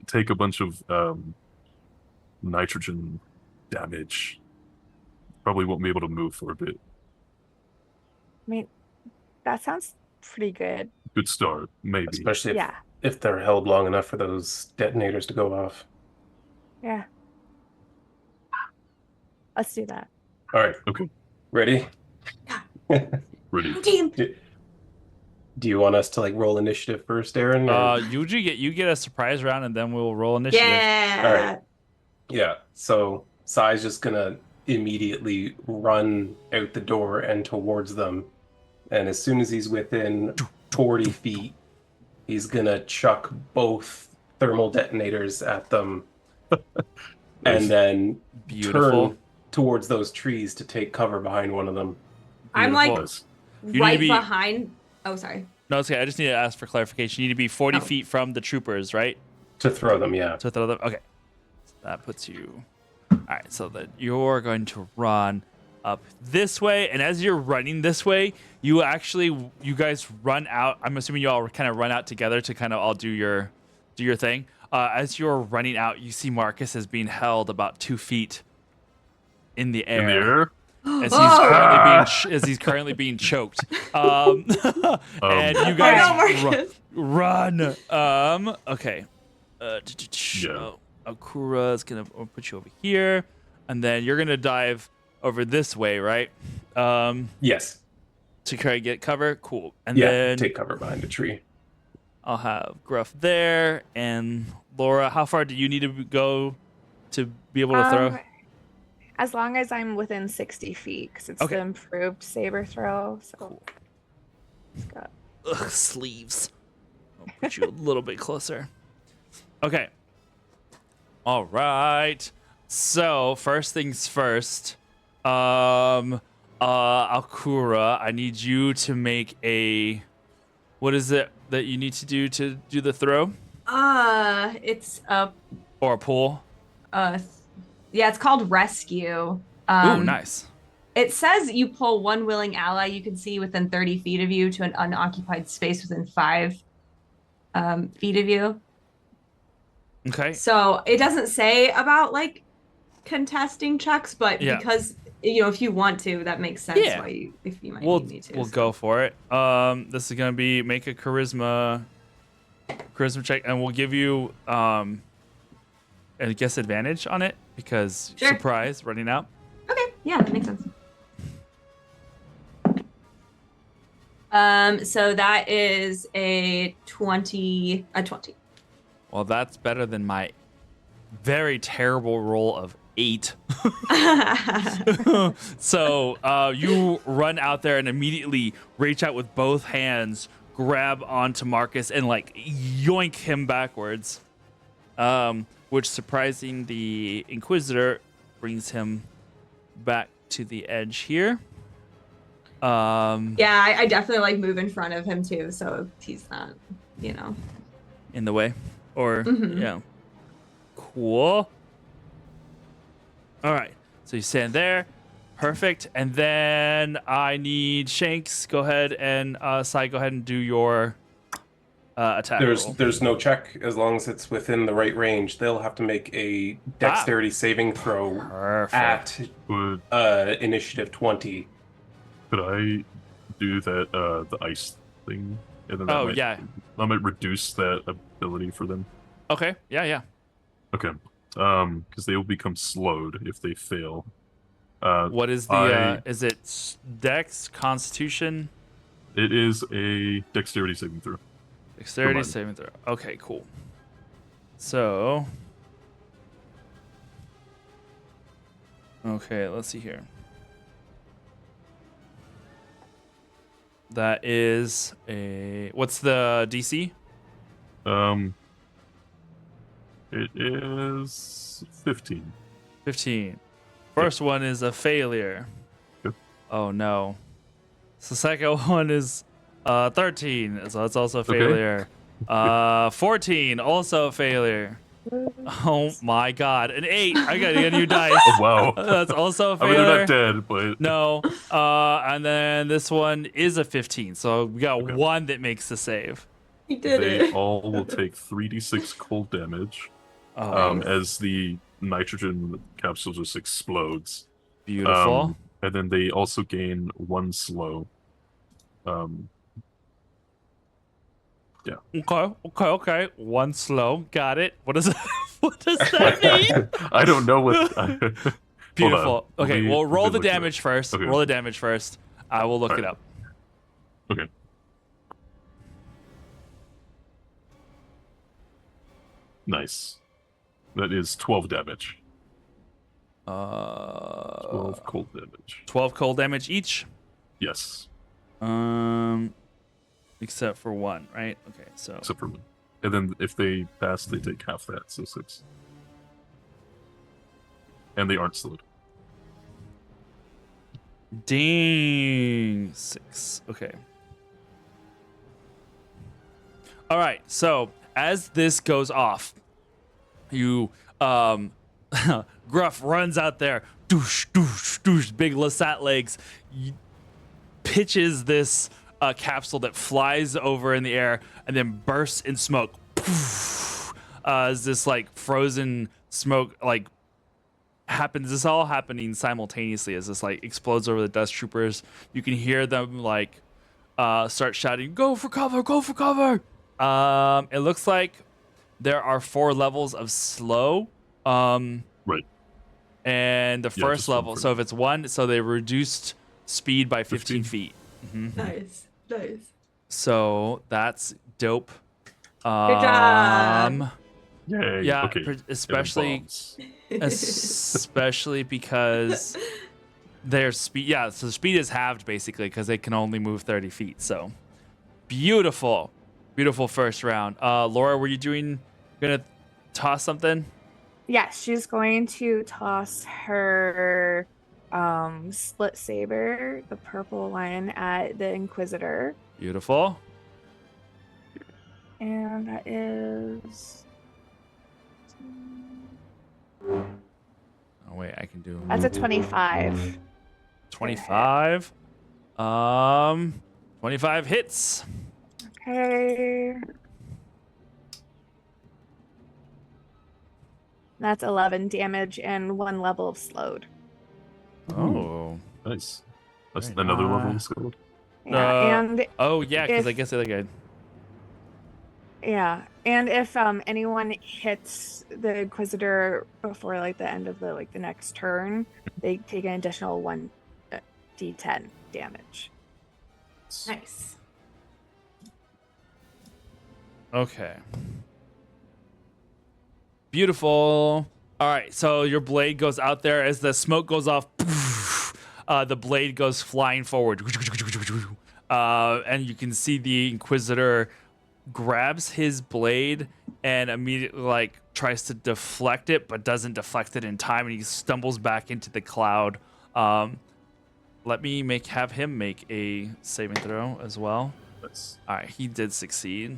take a bunch of nitrogen damage. Probably won't be able to move for a bit. I mean, that sounds pretty good. Good start, maybe. Especially Yeah. if they're held long enough for those detonators to go off. Yeah. Let's do that. All right. Okay. Ready? Ready. Team. Do you want us to roll initiative first, Aaron? or- You get a surprise round, and then we'll roll initiative. Yeah. All right. Yeah. So Sai's just gonna immediately run out the door and towards them, and as soon as he's within 40 feet, he's gonna chuck both thermal detonators at them, and then Beautiful. turn towards those trees to take cover behind one of them. I'm like Beautiful. You need right to be- behind. Oh, sorry. No, it's okay. I just need to ask for clarification. You need to be 40 Oh. feet from the troopers, right? To throw them, yeah. To throw them. Okay. So that puts you. All right. So that you're going to run up this way, and as you're running this way, you guys run out. I'm assuming you all kind of run out together to kind of all do your thing. As you're running out, you see Marcus is being held about 2 feet in the air. In the air? As he's currently being choked. And you guys Marcus. run. Okay. Yeah. Akura is gonna put you over here, and then you're gonna dive over this way, right? Yes. To try to get cover. Cool. And Yeah. then Take cover behind a tree. I'll have Gruff there, and Laura. How far do you need to go to be able to throw? As long as I'm within 60 feet, because it's Okay. the improved saber throw. So it's got Ugh, sleeves. I'll put you a little bit closer. Okay. All right. So first things first. Alkura, I need you to make a. What is it that you need to do the throw It's a or a pull? yeah, it's called rescue. Ooh, nice. It says you pull one willing ally you can see within 30 feet of you to an unoccupied space within 5 feet of you. Okay. So it doesn't say about contesting checks, but Yeah. because if you want to, that makes sense. Yeah. If you might We'll need me to. we'll so. go for it. This is gonna be make a charisma check, and we'll give you I guess advantage on it because Sure. surprise running out. Okay, yeah, that makes sense. So that is a 20. Well, that's better than my very terrible roll of 8. So you run out there and immediately reach out with both hands, grab onto Marcus, and like yoink him backwards. Which, surprising the Inquisitor, brings him back to the edge here. Yeah, I definitely like move in front of him too, so he's not, in the way, or Mhm. yeah, cool. All right, so you stand there, perfect, and then I need Shanks. Go ahead and Sai, go ahead and do your attack roll. There's no check as long as it's within the right range. They'll have to make a dexterity saving throw Perfect. at initiative 20. Could I do that the ice thing? And then that might reduce that ability for them. Okay. Yeah. Okay. Because they will become slowed if they fail. What is the is it Dex, Constitution? It is a dexterity saving throw. Dexterity saving throw. Okay, cool. So okay, let's see here. That is what's the DC? It is 15. 15. First one is a failure. Yep. Oh no. So the second one is 13, so that's also a failure. 14, also a failure. Oh my god, an 8. I gotta get a new dice. Oh, wow. That's also a I mean, failure. they're not dead, but No. And then this one is a 15, so we got one that makes the save. He did they it. all will take 3d6 cold damage as the nitrogen capsule just explodes. Beautiful. And then they also gain 1 slow. Yeah. Okay. 1 slow. Got it. What does that mean? I don't know what. Beautiful. Okay, Let well, me roll the look it up. damage first. Okay. Roll the damage first. I will look it up. Okay. Nice. That is 12 damage. 12 cold damage. 12 cold damage each. Yes. Except for 1, right? Okay, so Except for 1. And then if they pass, they take half that, so 6. And they aren't slowed. ding 6. Okay. All right. So as this goes off, you Gruff runs out there, doosh, doosh, doosh, big Lasat legs, pitches this capsule that flies over in the air and then bursts in smoke. As this like frozen smoke like happens, this all happening simultaneously as this like explodes over the dust troopers. You can hear them like start shouting, "Go for cover! Go for cover!" It looks like there are 4 levels of slow. Right. And the first just level, one so if it's 1, so they reduced speed by 15 feet. Nice. So that's dope. Good job. Yay. Yeah, Okay. especially because their speed. Yeah, so the speed is halved basically because they can only move 30 feet. So beautiful first round. Laura, were you gonna toss something? Yeah, she's going to toss her split saber, the purple one, at the Inquisitor. Beautiful. And that is... Oh wait, I can do. That's a 25. 25. 25 hits. Okay. That's 11 damage and 1 level of slowed. Oh, Nice. That's Very another level nice. skill. Yeah, and Oh yeah, because I if- guess the other guy. yeah, and if anyone hits the Inquisitor before like the end of the next turn, they take an additional 1d10 damage. Nice. Okay. Beautiful. All right, so your blade goes out there as the smoke goes off. The blade goes flying forward, and you can see the Inquisitor grabs his blade and immediately like tries to deflect it, but doesn't deflect it in time, and he stumbles back into the cloud. Let me have him make a saving throw as well. That's All right, he did succeed.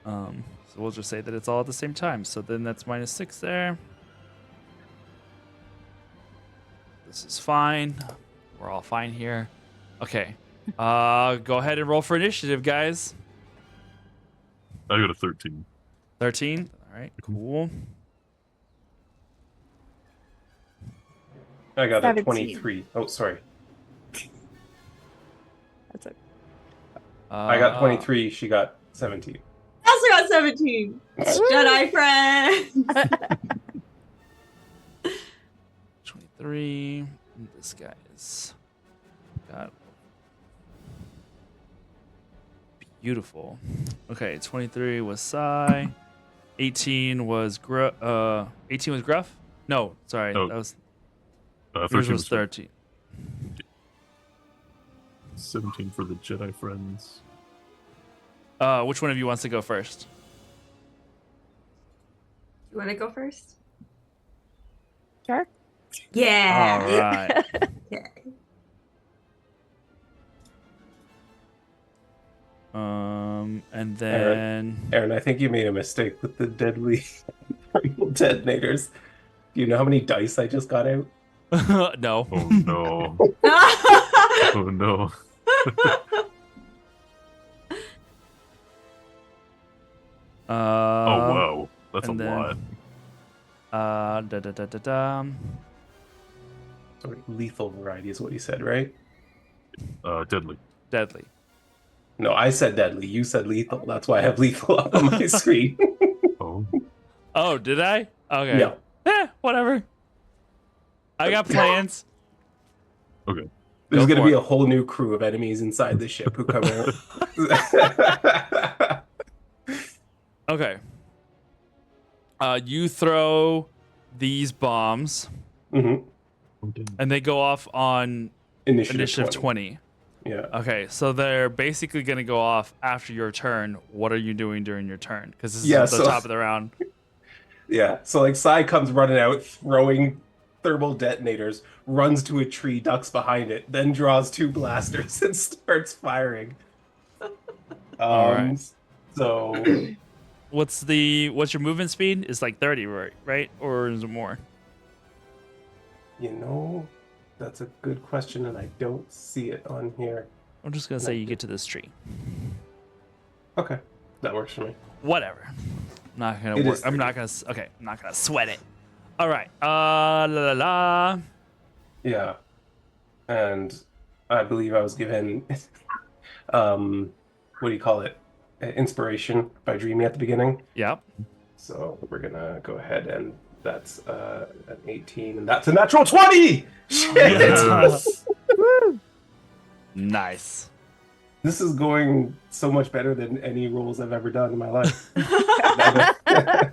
So we'll just say that it's all at the same time. So then that's -6 there. This is fine. We're all fine here. Okay. Go ahead and roll for initiative, guys. I got a 13. 13. All right, cool. I got 17. a 23. Oh, sorry. That's it. I got 23. She got 17. I also got 17. Jedi friend. 23. This guy is got beautiful. Okay, 23 was Psy. 18 was Gruff. 18 was Gruff? No, sorry. Oh, that was yours 13 was 13. 17 for the Jedi friends. Which one of you wants to go first? You want to go first? Sure. Yeah. All right. Yeah. And then Aaron, I think you made a mistake with the deadly thermal detonators. Do you know how many dice I just got out? no. Oh no. Oh no. Oh wow. That's a and then- lot. Sorry, lethal variety is what you said, right? Deadly. Deadly. No, I said deadly. You said lethal. That's why I have lethal up on my screen. Oh. Oh, did I? Okay. Yeah. Whatever. I got plans. Okay. There's Go going to for be it. a whole new crew of enemies inside the ship who come out. Okay. You throw these bombs, hmm and they go off on initiative 20. Yeah. Okay, so they're basically going to go off after your turn. What are you doing during your turn? Because this is Yeah, at the so- top of the round. Yeah. So like Sai comes running out, throwing thermal detonators, runs to a tree, ducks behind it, then draws 2 blasters and starts firing. All right. So What's your movement speed? It's like 30, right? Or is it more? you know, that's a good question, and I don't see it on here. I'm just gonna say you get to this tree. Okay, that works for me. Whatever. I'm not gonna It work. is I'm 30. not gonna. Okay, I'm not gonna sweat it. All right. La la la. Yeah, and I believe I was given, what do you call it? Inspiration by Dreamy at the beginning. Yep. So we're gonna go ahead and that's an 18, and that's a natural 20. Shit! Yes. Nice. This is going so much better than any rolls I've ever done in my life. I'd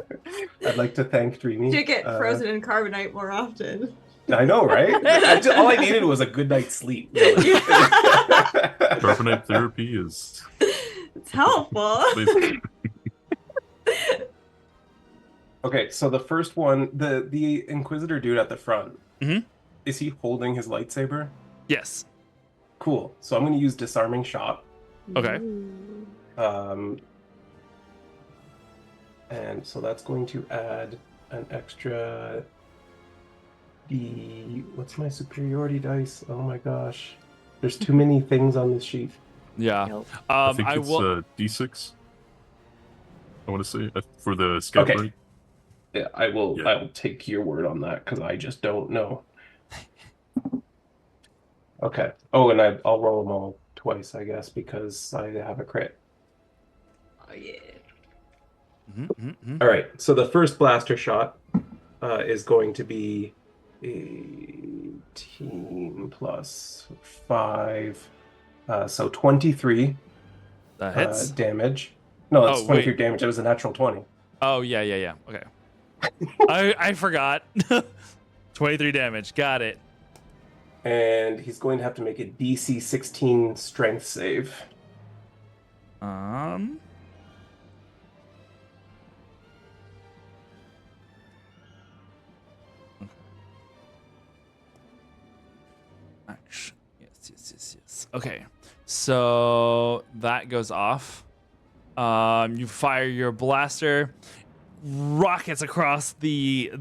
like to thank Dreamy. Should get frozen in carbonite more often. I know, right? All I needed was a good night's sleep. Really. Carbonite therapy is It's helpful. Okay, so the first one, the Inquisitor dude at the front, Mhm. is he holding his lightsaber? Yes. Cool. So I'm going to use Disarming Shot. Okay. And so that's going to add an extra what's my superiority dice? Oh my gosh. There's too many things on this sheet. Yeah. Nope. I think I it's will. D6. I want to say for the scout Okay. break. Yeah, I will Yeah. I will take your word on that because I just don't know. Okay. Oh, and I'll roll them all twice, I guess, because I have a crit. Oh yeah. All right. So the first blaster shot is going to be 18 plus 5. So 23 That hits. damage. No, it's Oh, 23 wait. damage. It was a natural 20. Oh, yeah. Okay. I forgot. 23 damage. Got it. And he's going to have to make a DC 16 strength save. Action. Yes. Okay. So that goes off. You fire your blaster, rockets across the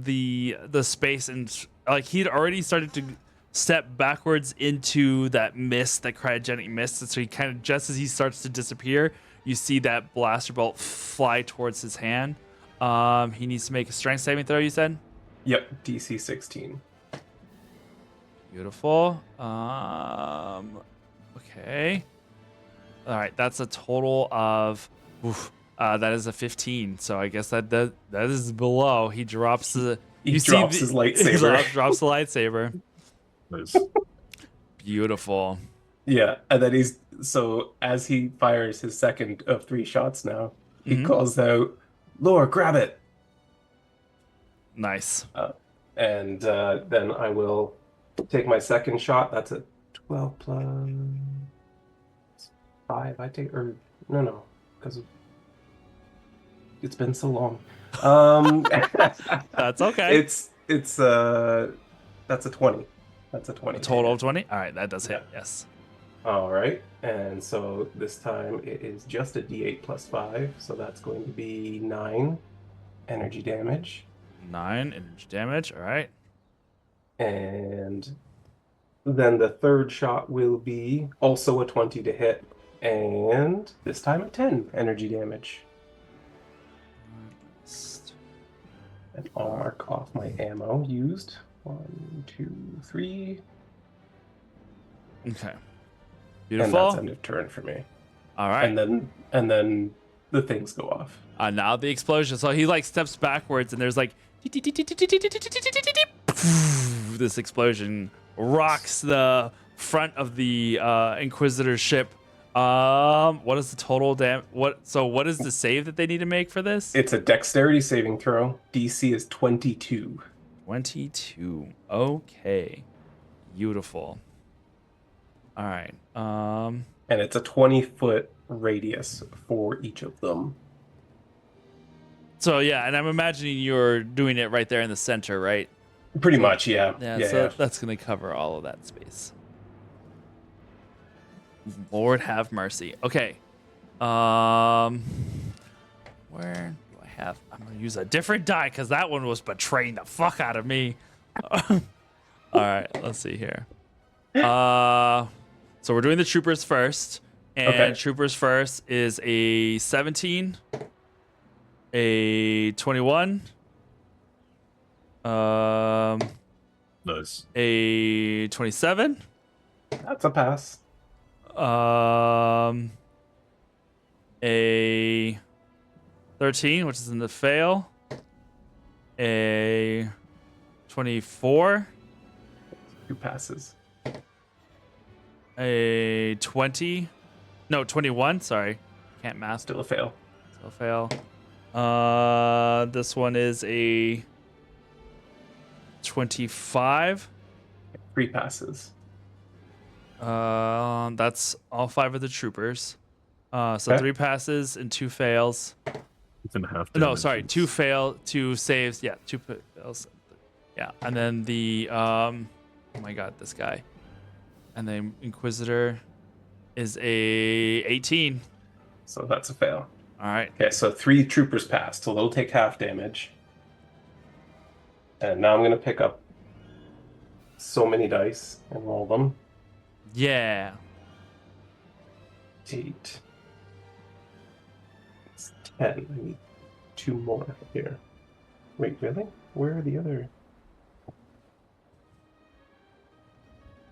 space, and like he'd already started to step backwards into that mist, that cryogenic mist. And so he kind of, just as he starts to disappear, you see that blaster bolt fly towards his hand. He needs to make a strength saving throw, you said? Yep, DC 16. Beautiful. Okay. All right, that's a total of that is a 15. So I guess that is below. He drops the He drops his lightsaber. Drops the lightsaber. Nice. Beautiful. Yeah, and then so as he fires his second of 3 shots now, he calls out, "Lore, grab it!" Nice. And then I will take my second shot. That's a 12 plus 5. No, because it's been so long. That's okay. That's a 20. That's a 20. A total of 20? All right, that does hit. Yes. All right. And so this time it is just a d8 plus 5. So that's going to be 9 energy damage. 9 energy damage. All right. And then the third shot will be also a 20 to hit. And this time a 10 energy damage. And I'll mark off my ammo used. 1, 2, 3. Okay. And Beautiful. that's end of turn for me. All right. And then the things go off. Now the explosion. So he like steps backwards, and there's like this explosion rocks the front of the Inquisitor's ship. What is the total what is the save that they need to make for this? It's a dexterity saving throw. DC is 22. 22. Okay. Beautiful. All right. And it's a 20-foot radius for each of them. So yeah, and I'm imagining you're doing it right there in the center, right? Pretty much, yeah. Yeah, that's gonna cover all of that space. Lord have mercy. Okay. Where do I have? I'm gonna use a different die because that one was betraying the fuck out of me. All right, let's see here. So we're doing the troopers first, and Okay. troopers first is a 17, a 21, Nice. a 27. That's a pass. A 13, which is in the fail. A 24. 2 passes. A 20. No, 21. Sorry. Can't math. Still a fail. Still fail. This one is a 25. 3 passes. That's all 5 of the troopers. So Okay. 3 passes and 2 fails. Within half No, damage. sorry, 2 saves. Yeah, 2 fails. Yeah, and then the oh my god, this guy. And the Inquisitor is a 18. So that's a fail. All right. Okay, so 3 troopers passed, so they'll take half damage. And now I'm going to pick up so many dice and roll them. Yeah. 8. It's 10. I need 2 more here. Wait, really? Where are the other?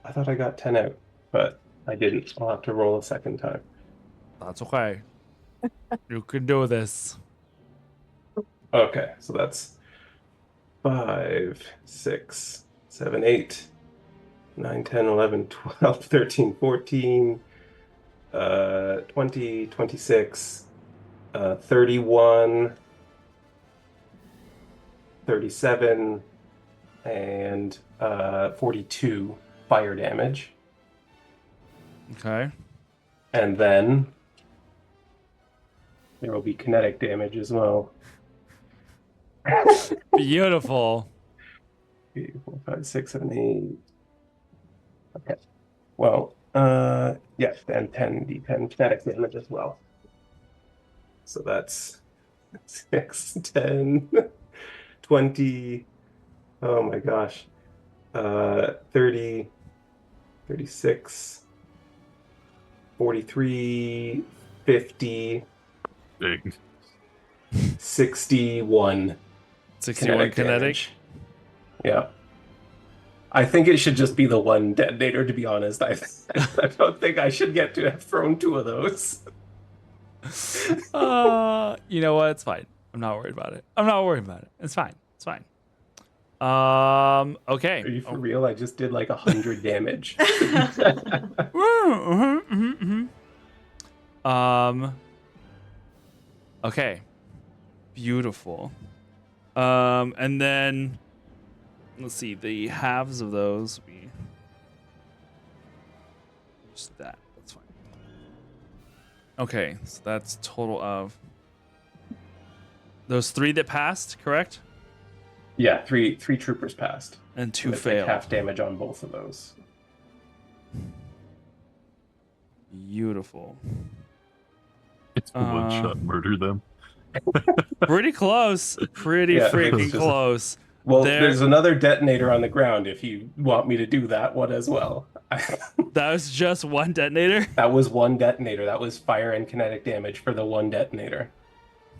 I thought I got 10 out, but I didn't. I'll have to roll a second time. That's okay. You can do this. Okay, so that's 5, 6, 7, 8, 9, 10, 11, 12, 13, 14, 20, 26, 31, 37, and 42 fire damage. Okay. And then there will be kinetic damage as well. Beautiful. 3, 4, 5, 6, 7, 8. Okay. Well, yeah, and 10d10 kinetic damage as well. So that's 6, 10, 20. Oh my gosh. 30, 36, 43, 50, Big. 61. 61 kinetic. damage. Yeah. I think it should just be the one detonator, to be honest. I don't think I should get to have thrown 2 of those. You know what? It's fine. I'm not worried about it. It's fine. It's fine. Okay. Are you for real? I just did like 100 damage. Okay. Beautiful. And then let's see, the halves of those would be just that. That's fine. Okay, so that's total of those 3 that passed, correct? Yeah, three troopers passed. And 2 It's like failed. half damage on both of those. Beautiful. It's one shot murder them. Pretty close. Pretty Yeah, freaking it's just- close. Well, There- there's another detonator on the ground if you want me to do that one as well. That was just one detonator. That was one detonator. That was fire and kinetic damage for the one detonator.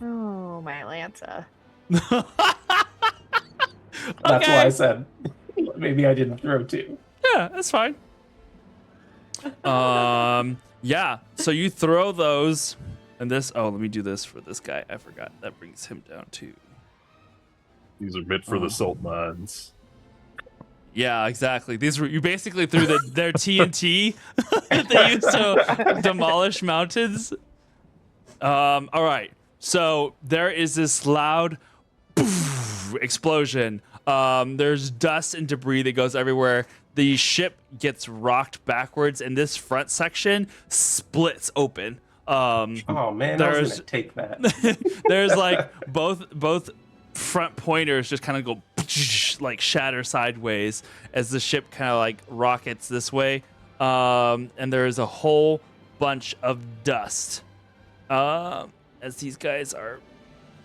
Oh, my Lanta. That's why I said maybe I didn't throw 2. Yeah, that's fine. Yeah. So you throw those, and this. Oh, let me do this for this guy. I forgot. That brings him down to. These are meant for the salt mines. Yeah, exactly. These were you basically threw their TNT that they used to demolish mountains. All right. So there is this loud explosion. There's dust and debris that goes everywhere. The ship gets rocked backwards, and this front section splits open. Oh man, I was gonna take that. There's like both front pointers just kind of go like shatter sideways as the ship kind of like rockets this way. And there is a whole bunch of dust as these guys are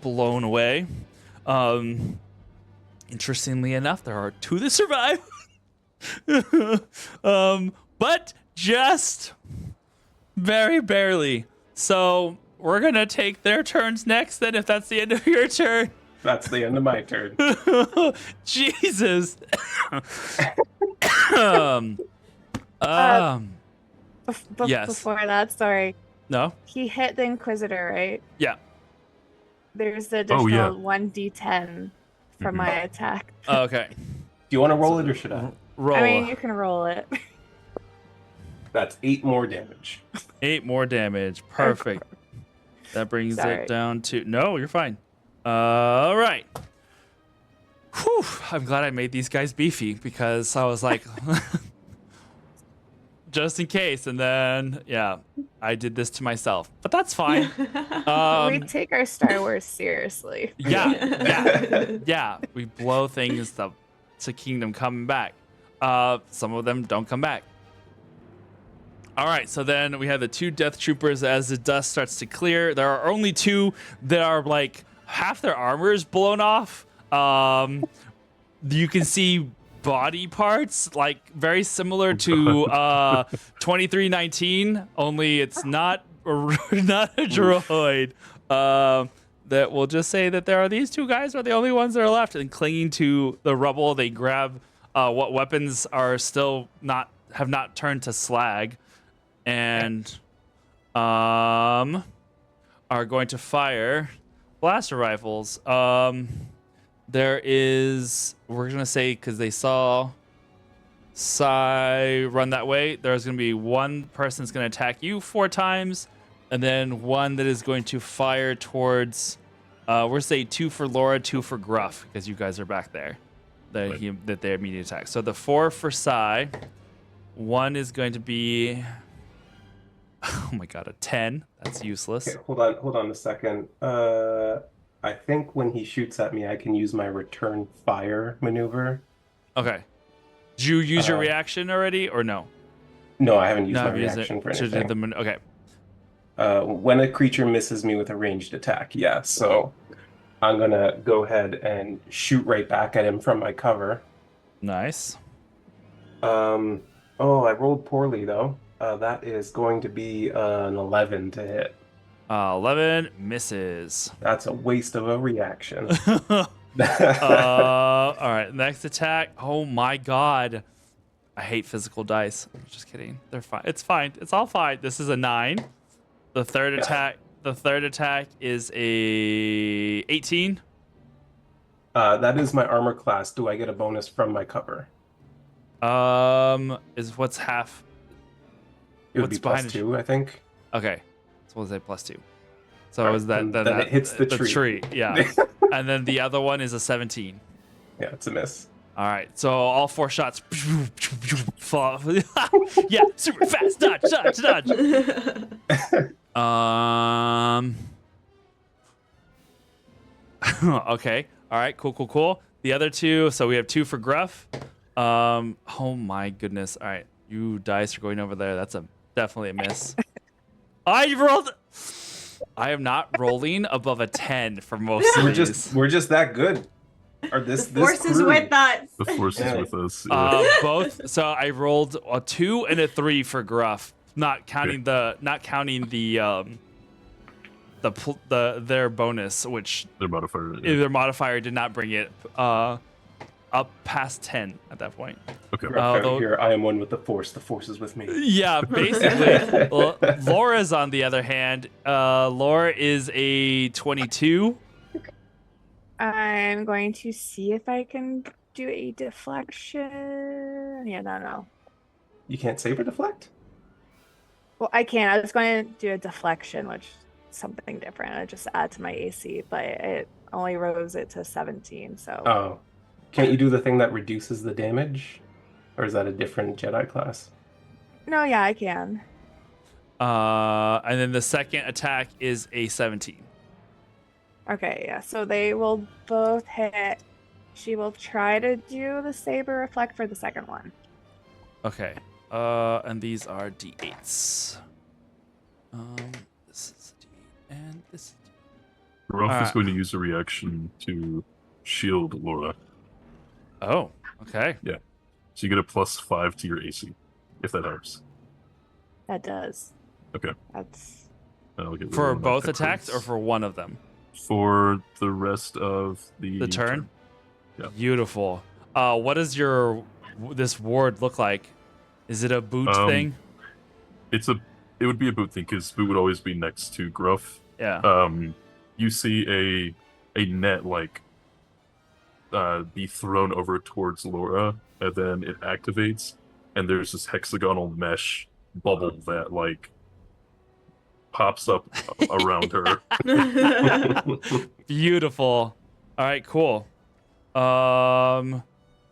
blown away. Interestingly enough, there are 2 that survive. But just very barely. So we're gonna take their turns next then, if that's the end of your turn. That's the end of my turn. Jesus. Yes. Before that, sorry. No? He hit the Inquisitor, right? Yeah. There's the additional yeah. 1d10 from my attack. Okay. Do you want to roll it or should I? Roll. I mean, you can roll it. That's 8 more damage. 8 more damage. Perfect. That brings Sorry. it down to. No, you're fine. All right. Whew. I'm glad I made these guys beefy because I was like, just in case. And then, yeah, I did this to myself. But that's fine. We take our Star Wars seriously. Yeah. We blow things to Kingdom coming back. Some of them don't come back. All right, so then we have the 2 Death Troopers as the dust starts to clear. There are only 2 that are like half their armor is blown off. You can see body parts like very similar to 2319, only it's not a droid. That will just say that there are these 2 guys are the only ones that are left, and clinging to the rubble, they grab what weapons are still not have not turned to slag, and are going to fire blaster rifles. There is, we're gonna say, because they saw Sai run that way, there's gonna be one person that's gonna attack you 4 times, and then one that is going to fire towards. We're say 2 for Laura, 2 for Gruff, because you guys are back there. That they immediately attack. So the 4 for Sai. One is going to be. Oh my god, a 10. That's useless. Okay, hold on a second. I think when he shoots at me, I can use my return fire maneuver. Okay. Did you use your reaction already, or no? No, I haven't used No, my reaction for so anything. did the okay. When a creature misses me with a ranged attack, yeah. So I'm gonna go ahead and shoot right back at him from my cover. Nice. Oh, I rolled poorly though. That is going to be an 11 to hit. 11 misses. That's a waste of a reaction. All right, next attack. Oh my god. I hate physical dice. I'm just kidding. They're fine. It's fine. It's all fine. This is a 9. The third attack is a 18. That is my armor class. Do I get a bonus from my cover? Is what's half? It would What's be plus behind 2, I think. Okay. So we'll say +2. So Right, is that then it hits the tree. Yeah. And then the other one is a 17. Yeah, it's a miss. All right. So all 4 shots fall. Yeah, super fast. Dodge. Okay. All right. Cool. The other 2. So we have 2 for Gruff. Oh my goodness. All right. You dice are going over there. That's definitely a miss. I rolled. I am not rolling above a 10 for most of these. We're just that good. Or this Force is crew. with us. The force is Yeah. with us. Yeah. Both. So I rolled a 2 and a 3 for Gruff, not counting their bonus, which Their modifier. their modifier did not bring it up past 10 at that point. Okay. Here, I am one with the force. The force is with me. Yeah, basically. Laura's on the other hand. Laura is a 22. I'm going to see if I can do a deflection. Yeah, no. You can't saber deflect? Well, I can. I was going to do a deflection, which is something different. I just add to my AC, but it only rose it to 17. So. Oh. Can't you do the thing that reduces the damage? Or is that a different Jedi class? No, yeah, I can. And then the second attack is a 17. Okay, yeah. So they will both hit. She will try to do the saber reflect for the second one. Okay. And these are d8s. This is a d8 and this is Rolf is going to use a reaction to shield Laura. Oh, okay. Yeah. So you get a +5 to your AC, if that helps. That does. Okay. That's I'll get rid For of that both crit attacks points. or for one of them? For the rest of The turn? Yeah. Beautiful. What does this ward look like? Is it a boot thing? It would be a boot thing because boot would always be next to Gruff. Yeah. You see a net be thrown over towards Laura, and then it activates, and there's this hexagonal mesh bubble that pops up around her. Beautiful. All right, cool. All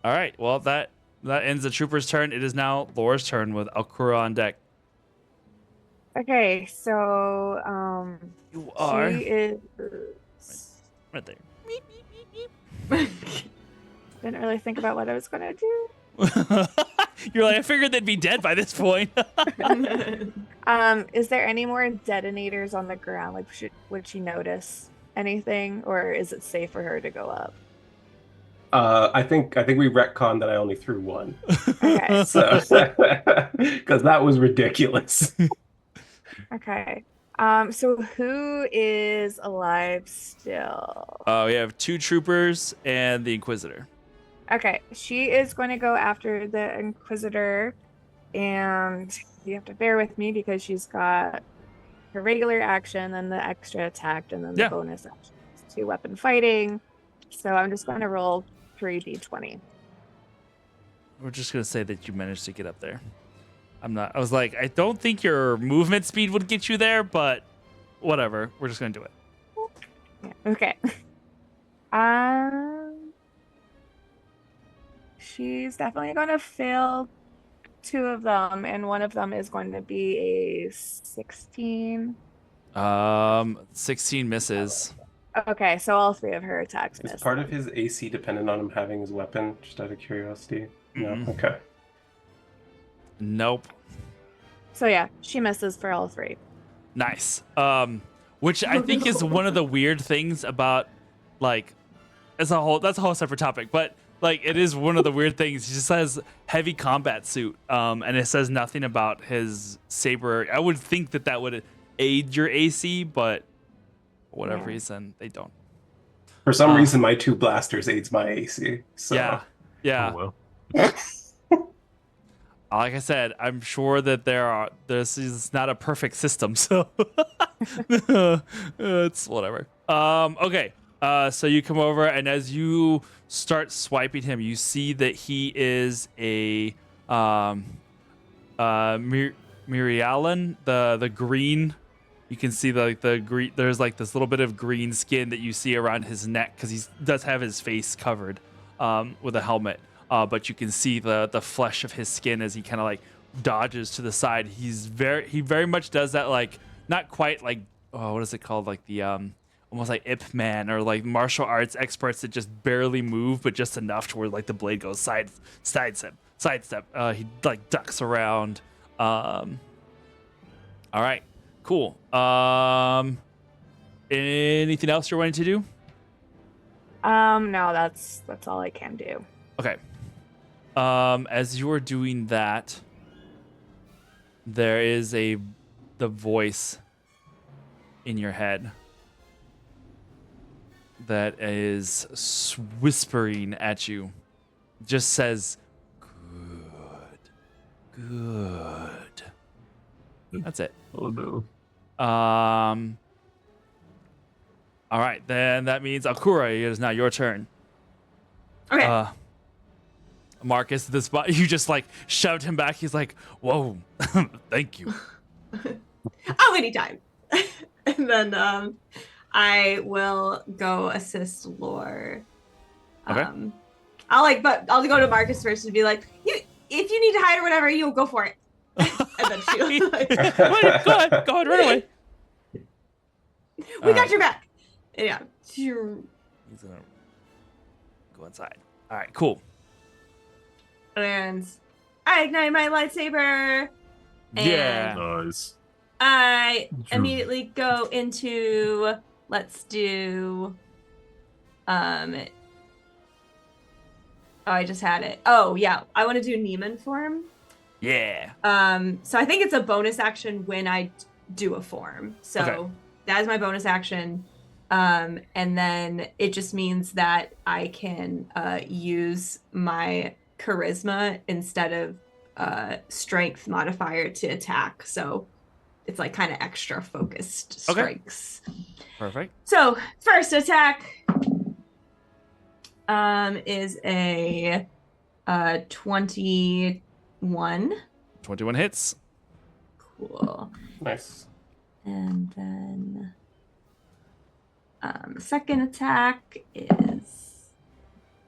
right, well that ends the trooper's turn. It is now Laura's turn with Alkura on deck. okay. So, You are she is. right there. Didn't really think about what I was gonna do. You're like, I figured they'd be dead by this point. Is there any more detonators on the ground? Like, would she notice anything, or is it safe for her to go up? I think we retconned that I only threw one. Okay. So because that was ridiculous. Okay. So who is alive still? We have 2 troopers and the Inquisitor. Okay, she is going to go after the Inquisitor. And you have to bear with me because she's got her regular action, then the extra attack, and then the Yeah. bonus action. 2 weapon fighting. So I'm just going to roll 3d20. We're just gonna say that you managed to get up there. I was like, I don't think your movement speed would get you there, but whatever. We're just gonna do it. Yeah, okay. She's definitely going to fail 2 of them, and one of them is going to be a 16. 16 misses. Okay, so all 3 of her attacks Is miss. part of his AC dependent on him having his weapon? Just out of curiosity. No. Mm-mm. Okay. Nope. So yeah, she misses for all 3. Nice. Which I think is one of the weird things about, like, that's a whole separate topic, but like it is one of the weird things. He just says heavy combat suit, and it says nothing about his saber. I would think that would aid your AC, but for whatever reason they don't. For some reason, my 2 blasters aids my AC. So. Yeah. Oh, well. Like I said, I'm sure that this is not a perfect system, so it's whatever. Okay. So you come over, and as you start swiping him, you see that he is a Mirialan, the green. You can see the green. There's like this little bit of green skin that you see around his neck because he does have his face covered with a helmet. But you can see the flesh of his skin as he kind of like dodges to the side. He very much does that, like, not quite like, what is it called, like the almost like Ip Man or like martial arts experts that just barely move, but just enough to where like the blade goes sidestep. He like ducks around. All right, cool. Anything else you're wanting to do? No, that's all I can do. Okay. As you are doing that, there is the voice in your head that is whispering at you. It just says, good. That's it. Oh no. All right, then that means Akura, it is now your turn. Okay. Marcus, this spot, you just like shoved him back. He's like, whoa, thank you. Oh, anytime. And then I will go assist Lore. Okay. I'll go to Marcus first and be like, if you need to hide or whatever, you'll go for it. And then she'll Go ahead, run away. We got your back. Yeah. He's gonna go inside. All right, cool. And I ignite my lightsaber. Yeah. Nice. I immediately go into, let's do, I just had it. Oh yeah, I want to do Neiman form. Yeah. So I think it's a bonus action when I do a form. So Okay. that is my bonus action. And then it just means that I can use my charisma instead of strength modifier to attack. So it's like kind of extra focused strikes. Perfect. So first attack is a 21. 21 hits. Cool. Nice. And then second attack is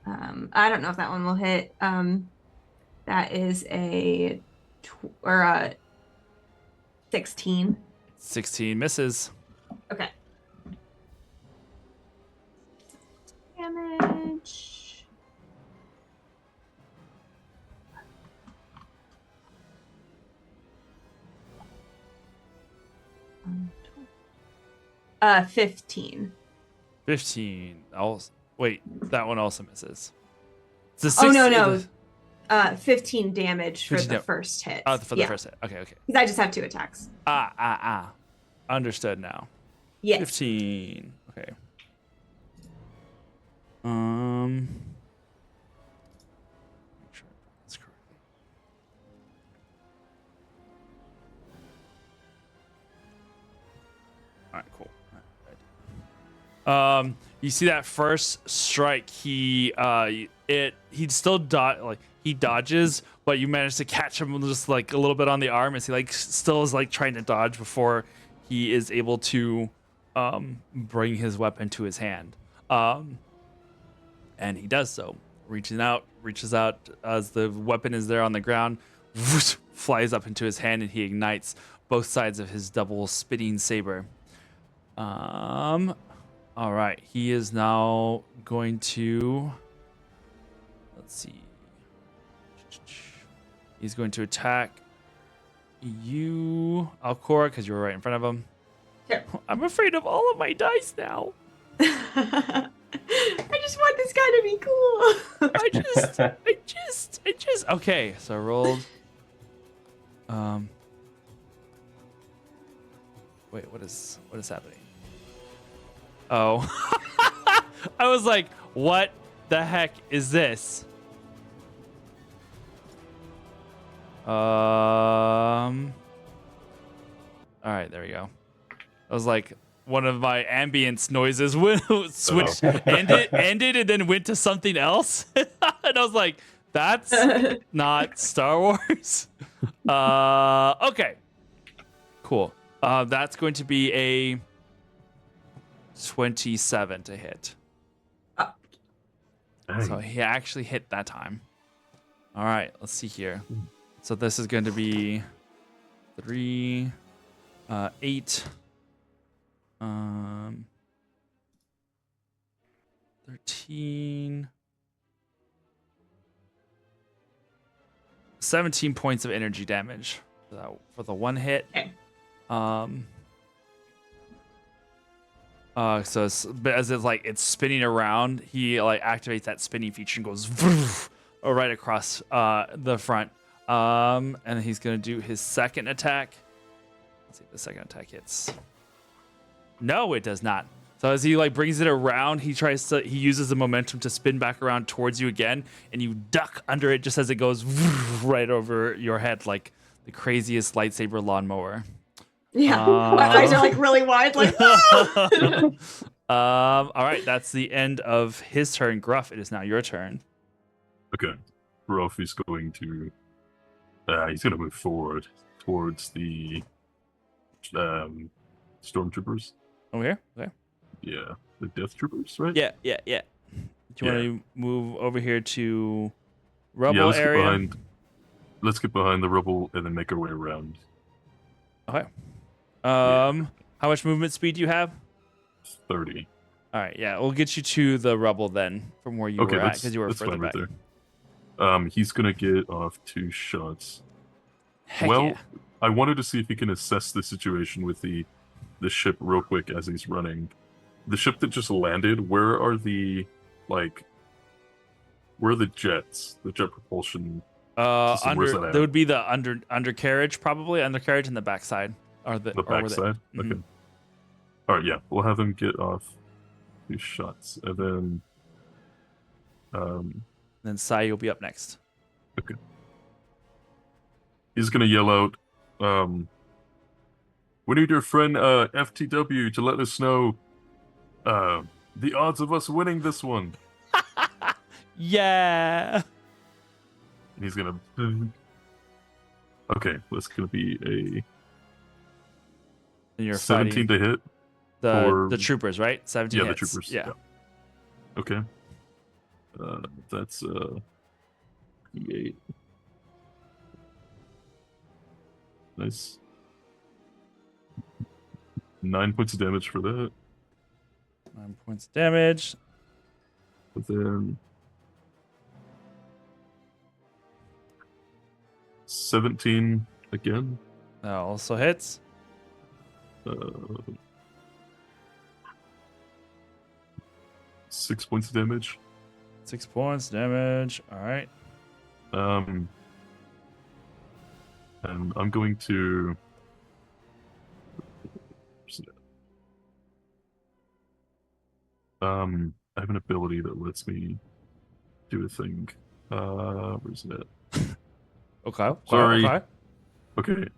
I don't know if that one will hit. That is a 16. 16 misses. Okay. Damage. Uh, 15. 15. Wait, that one also misses. It's Oh, no. 15 damage for 15 the first hit. For the first hit. Okay. Because I just have 2 attacks. Understood now. Yes. 15. Okay. Make sure I put this correctly. You see that first strike, he still he dodges, but you manage to catch him just like a little bit on the arm as he like still is like trying to dodge before he is able to bring his weapon to his hand. And he does so, reaches out as the weapon is there on the ground, whoosh, flies up into his hand, and he ignites both sides of his double spinning saber. All right, he is now going to, let's see. He's going to attack you, Alcora, because you were right in front of him. Sure. I'm afraid of all of my dice now. I just want this guy to be cool. I just. Okay, so I rolled. Wait, what is happening? Oh, I was like, what the heck is this? All right, there we go. I was like, one of my ambience noises switched, ended, and then went to something else. And I was like, that's not Star Wars. Okay, cool. That's going to be a 27 to hit. So he actually hit that time. All right, let's see here. So this is going to be 3, 8, 13, 17 points of energy damage for the one hit. Okay. So as it's like it's spinning around, he like activates that spinning feature and goes vroof, right across the front. And he's gonna do his second attack. Let's see if the second attack hits. No, it does not. So as he like brings it around, he uses the momentum to spin back around towards you again, and you duck under it just as it goes right over your head like the craziest lightsaber lawnmower. Yeah, my eyes are like really wide, like. All right, that's the end of his turn. Gruff, it is now your turn. Okay, Gruff is going to he's going to move forward towards the stormtroopers. Over here? Okay. Yeah, the Death Troopers, right? Yeah. Do you want to move over here to rubble let's area? Let's get behind the rubble and then make our way around. Okay. How much movement speed do you have? 30. All right, yeah, we'll get you to the rubble then from where you were at because you were further back. Right there. He's gonna get off 2 shots. Heck well, yeah. I wanted to see if he can assess the situation with the ship real quick as he's running. The ship that just landed, where are the jets? The jet propulsion system, where's that at? There would be the undercarriage, probably undercarriage in the backside. Or the backside? Mhm. Okay. Alright, yeah. We'll have him get off 2 shots. And then Sai, you'll be up next. Okay. He's gonna yell out, we need your friend FTW to let us know the odds of us winning this one. Yeah. And he's gonna Okay, that's gonna be a And you're 17 to hit. the troopers, right? 17 Yeah, hits. the troopers. Yeah. Okay. That's E8. Nice. 9 points of damage for that. 9 points of damage. But then 17 again. That also hits. 6 points of damage. 6 points damage. All right. And I'm going to. I have an ability that lets me do a thing. Where's it at? Okay. Sorry. Okay. Okay.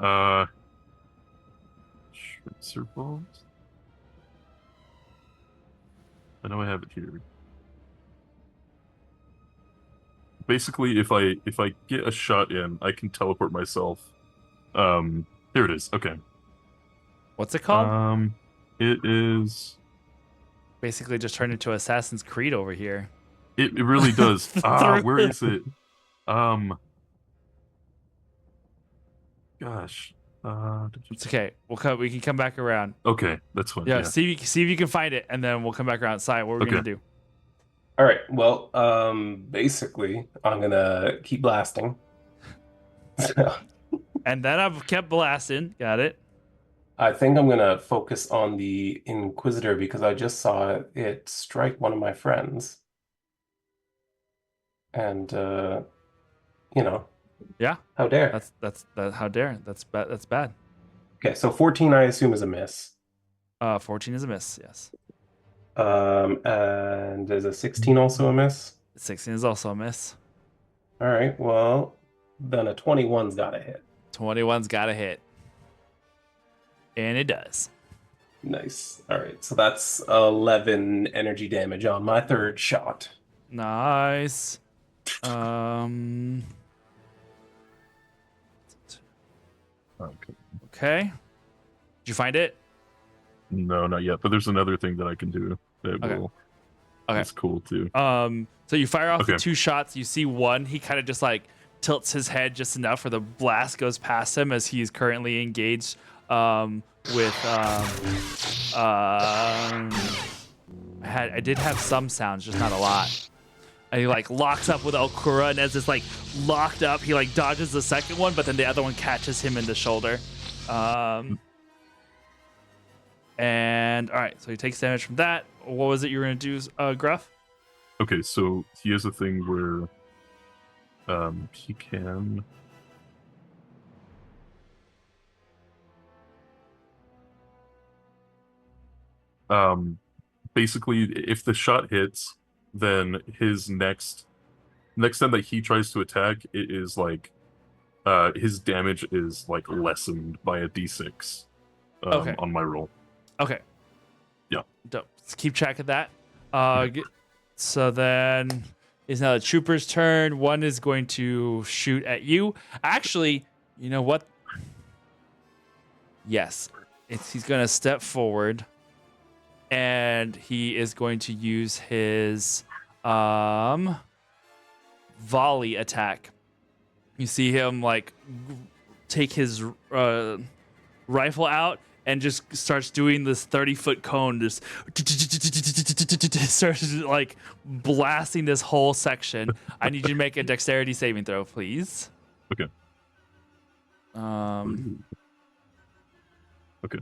Shredder bombs. I know I have it here. Basically, if I get a shot in, I can teleport myself. Here it is. Okay. What's it called? It is. Basically, just turned into Assassin's Creed over here. It really does. Where is it? Gosh. It's okay. We can come back around. Okay, that's fine. Yeah, see if you can find it, and then we'll come back around outside. What we're gonna do? All right. Well, basically, I'm gonna keep blasting. And then I've kept blasting. Got it. I think I'm gonna focus on the Inquisitor because I just saw it strike one of my friends. And Yeah. how dare. That's how dare. That's bad. That's bad. Okay, so 14 I assume is a miss. 14 is a miss. Yes. And is a 16 also a miss? 16 is also a miss. All right, well, then a 21's got to hit. 21's got to hit. And it does. Nice. All right, so that's 11 energy damage on my third shot. Nice. Okay. Did you find it? No, not yet. But there's another thing that I can do that Okay. will. Okay. That's cool too. So you fire off the Okay. 2 shots. You see one. He kind of just like tilts his head just enough where the blast goes past him as he's currently engaged with. I did have some sounds, just not a lot. And he like locks up with Okura, and as it's like locked up, he like dodges the second one, but then the other one catches him in the shoulder. And all right, so he takes damage from that. What was it you were gonna do, Gruff? Okay, so he has a thing where he can basically if the shot hits, then his next time that he tries to attack, it is like his damage is like lessened by a d6 Okay. on my roll. Okay. Yeah. Dope. Let's keep track of that. So then it's now the trooper's turn. One is going to shoot at you. Actually, you know what? Yes. He's going to step forward, and he is going to use his volley attack. You see him like take his rifle out and just starts doing this 30-foot cone, just starts like blasting this whole section. I need you to make a dexterity saving throw, please. Okay. Okay.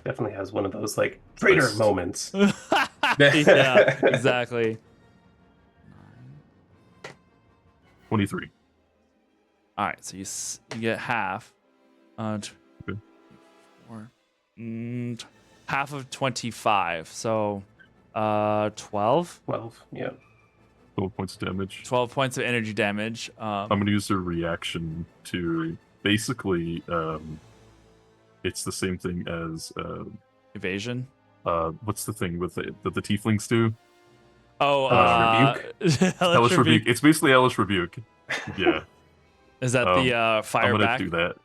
Definitely has one of those like traitor Nice. moments. Yeah, exactly. 23. All right, so you get half. Okay. Half of 25, so 12. 12, yeah. 12 points of damage. 12 points of energy damage. I'm gonna use a reaction to basically it's the same thing as Evasion. what's the thing with the tieflings do? Oh, Hellish Rebuke. It's basically Hellish Rebuke. Yeah. Is that the fire I'm gonna back? do that.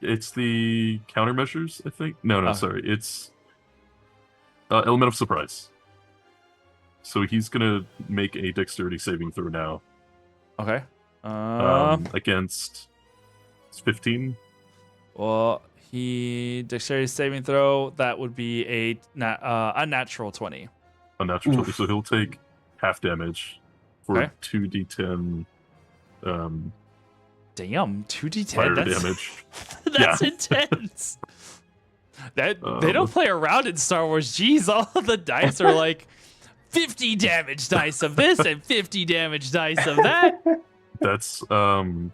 It's the countermeasures, I think. No, Oh. sorry. It's element of surprise. So he's gonna make a dexterity saving throw now. Okay. Against 15. Well, dexterity saving throw. That would be a unnatural 20. Unnatural 20. So he'll take half damage for Okay. 2d10 Damn, 2d10. fire That's, damage. that's intense. They don't play around in Star Wars. Jeez, all of the dice are like 50 damage dice of this and 50 damage dice of that. That's 5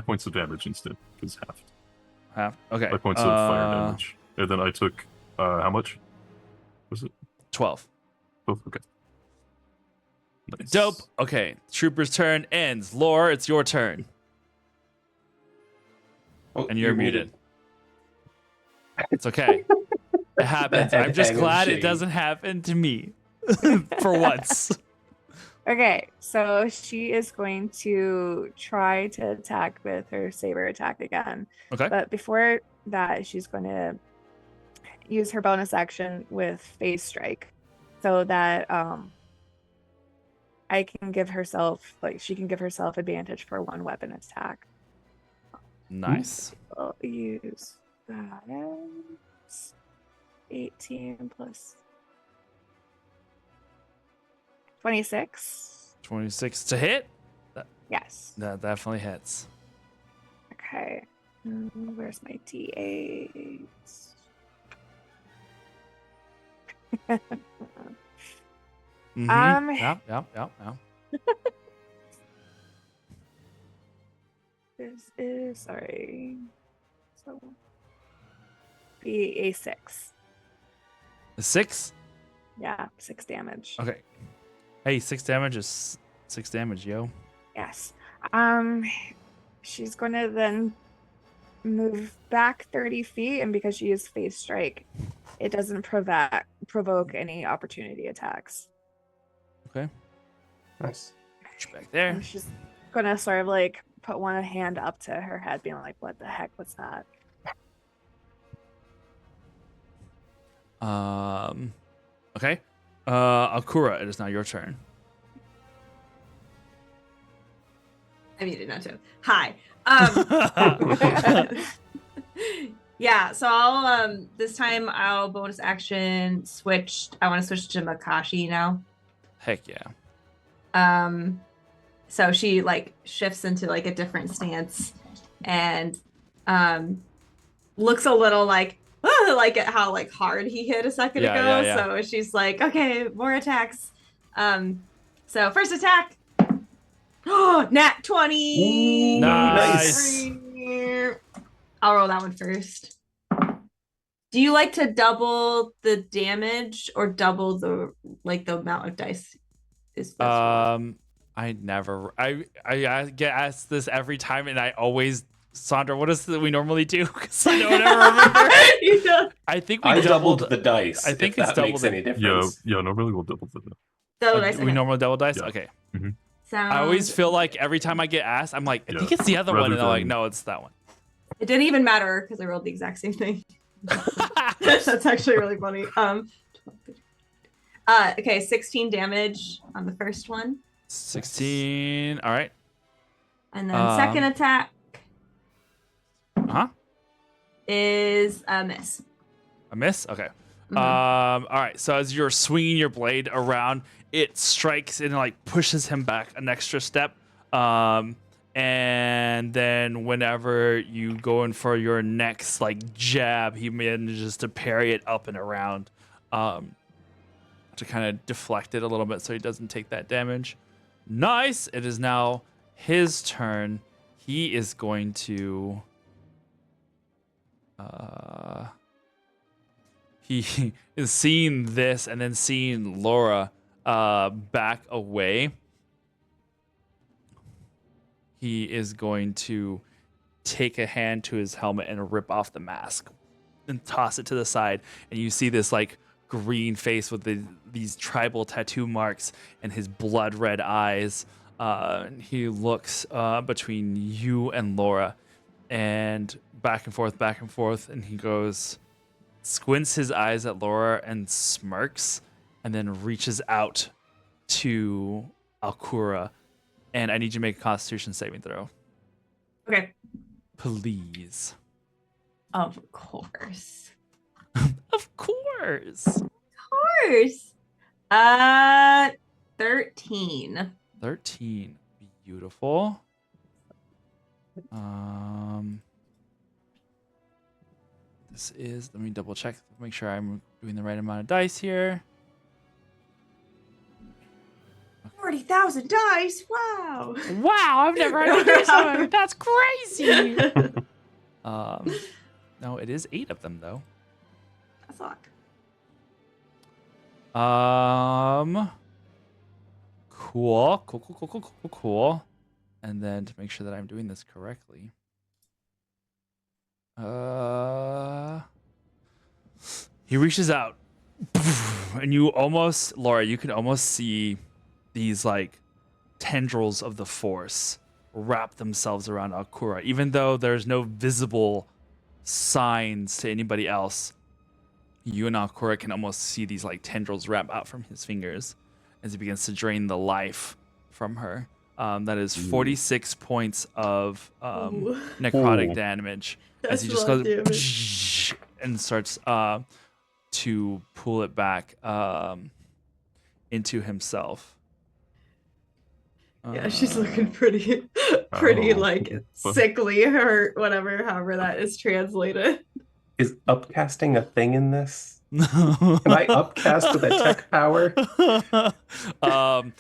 points of damage instead, because half. Okay. 5 points of fire damage. And then I took how much? Was it 12. 12? Okay. Nice. Dope. Okay. Trooper's turn ends. Lore, it's your turn. Oh, And you're muted. It's okay. It happens. I'm just glad it doesn't happen to me for once. Okay, so she is going to try to attack with her saber attack again. Okay. But before that, she's going to use her bonus action with phase strike so that I can give herself, like, she can give herself advantage for one weapon attack. Nice. I'll use that. 18 plus 26. 26 to hit. Yes. That definitely hits. Okay. Where's my D8? Yep. This is, sorry. So be a 6. A 6? Yeah, 6 damage. Okay. Hey, 6 damage is 6 damage, yo. Yes. She's going to then move back 30 feet, and because she used phase strike, it doesn't provoke any opportunity attacks. Okay. Nice. Push back there. And she's going to sort of like put one hand up to her head, being like, what the heck was that? Okay. Akura, it is now your turn. I muted not to. Hi. Yeah, so I'll this time I'll bonus action switch. I want to switch to Makashi now. Heck yeah. So she like shifts into like a different stance and looks a little like at how like hard he hit a second ago. Yeah. So she's like, okay, more attacks. So first attack. Oh, nat 20. Nice. I'll roll that one first. Do you like to double the damage or double the amount of dice? I never. I get asked this every time, and I always, Sandra, what is it we normally do? Because I don't ever remember. I think we doubled the dice. I think if it's that doubled makes any difference. Yeah, normally we'll double the. Double dice. We Okay. normally double dice. Yeah. Okay. Mm-hmm. I always feel like every time I get asked, I'm like, I think it's the other one, and they're like, no, it's that one. It didn't even matter because I rolled the exact same thing. That's actually really funny. Okay, 16 damage on the first one. 16. All right. And then second attack Huh? is a miss. A miss? Okay. Mhm. All right. So as you're swinging your blade around, it strikes and like pushes him back an extra step. And then whenever you go in for your next like jab, he manages to parry it up and around, to kind of deflect it a little bit so he doesn't take that damage. Nice. It is now his turn. He is going to. He is seeing this and then seeing Laura back away. He is going to take a hand to his helmet and rip off the mask and toss it to the side. And you see this like green face with these tribal tattoo marks and his blood red eyes. He looks between you and Laura and back and forth. And he goes, squints his eyes at Laura and smirks, and then reaches out to Akura. And I need you to make a Constitution saving throw. Okay. Please. Of course. Of course. Of course. 13. 13. Beautiful. This is, let me double check, make sure I'm doing the right amount of dice here. 40,000 dice. Wow. Wow, I've never had to do something. That's crazy. No, it is 8 of them though. That's a lot. Cool. And then to make sure that I'm doing this correctly. He reaches out, and you almost, Laura, you can almost see these like tendrils of the Force wrap themselves around Akura, even though there's no visible signs to anybody else. You and Akura can almost see these like tendrils wrap out from his fingers as he begins to drain the life from her. That is 46 points of necrotic Ooh. damage as That's he just a lot of goes damage. and starts to pull it back into himself. Yeah, she's looking pretty like Fun. sickly or whatever, however that is translated. Is upcasting a thing in this? Can I upcast with a tech power? I'm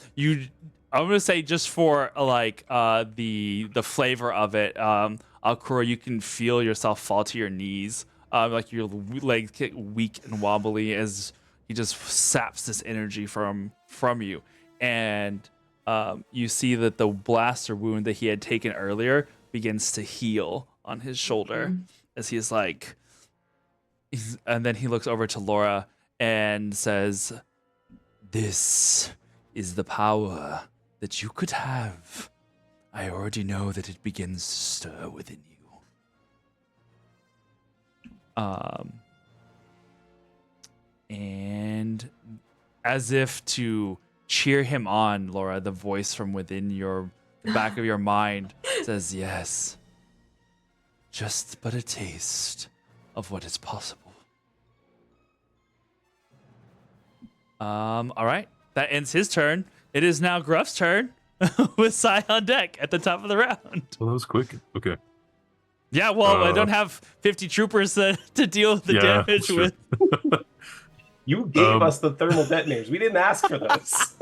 gonna say just for like the flavor of it, Akura, you can feel yourself fall to your knees, like your legs get weak and wobbly as he just saps this energy from you, and you see that the blaster wound that he had taken earlier begins to heal on his shoulder as he's like, and then he looks over to Laura and says, "This is the power that you could have. I already know that it begins to stir within you." And as if to cheer him on, Laura, the voice from within the back of your mind says, "Yes, just but a taste of what is possible." All right, that ends his turn. It is now Gruff's turn with Sai on deck at the top of the round. Well, that was quick. Okay. Yeah, well, I don't have 50 troopers to deal with the Yeah, damage sure. with. You gave us the thermal detonators. We didn't ask for those.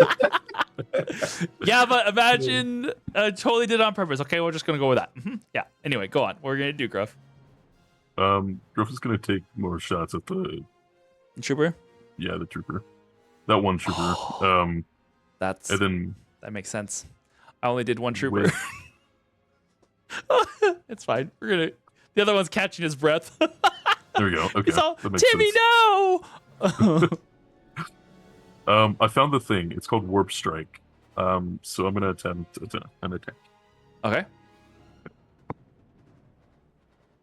Yeah, but imagine totally did it on purpose. Okay, we're just gonna go with that. Yeah. Anyway, go on. What are we gonna do, Gruff? Gruff is gonna take more shots at the Trooper? the trooper. That one trooper. That's And then that makes sense. I only did one trooper. It's fine. We're gonna. The other one's catching his breath. there we go. Okay. He's all, that makes Timmy, sense. no! I found the thing. It's called Warp Strike. So I'm gonna attempt an attack. Okay.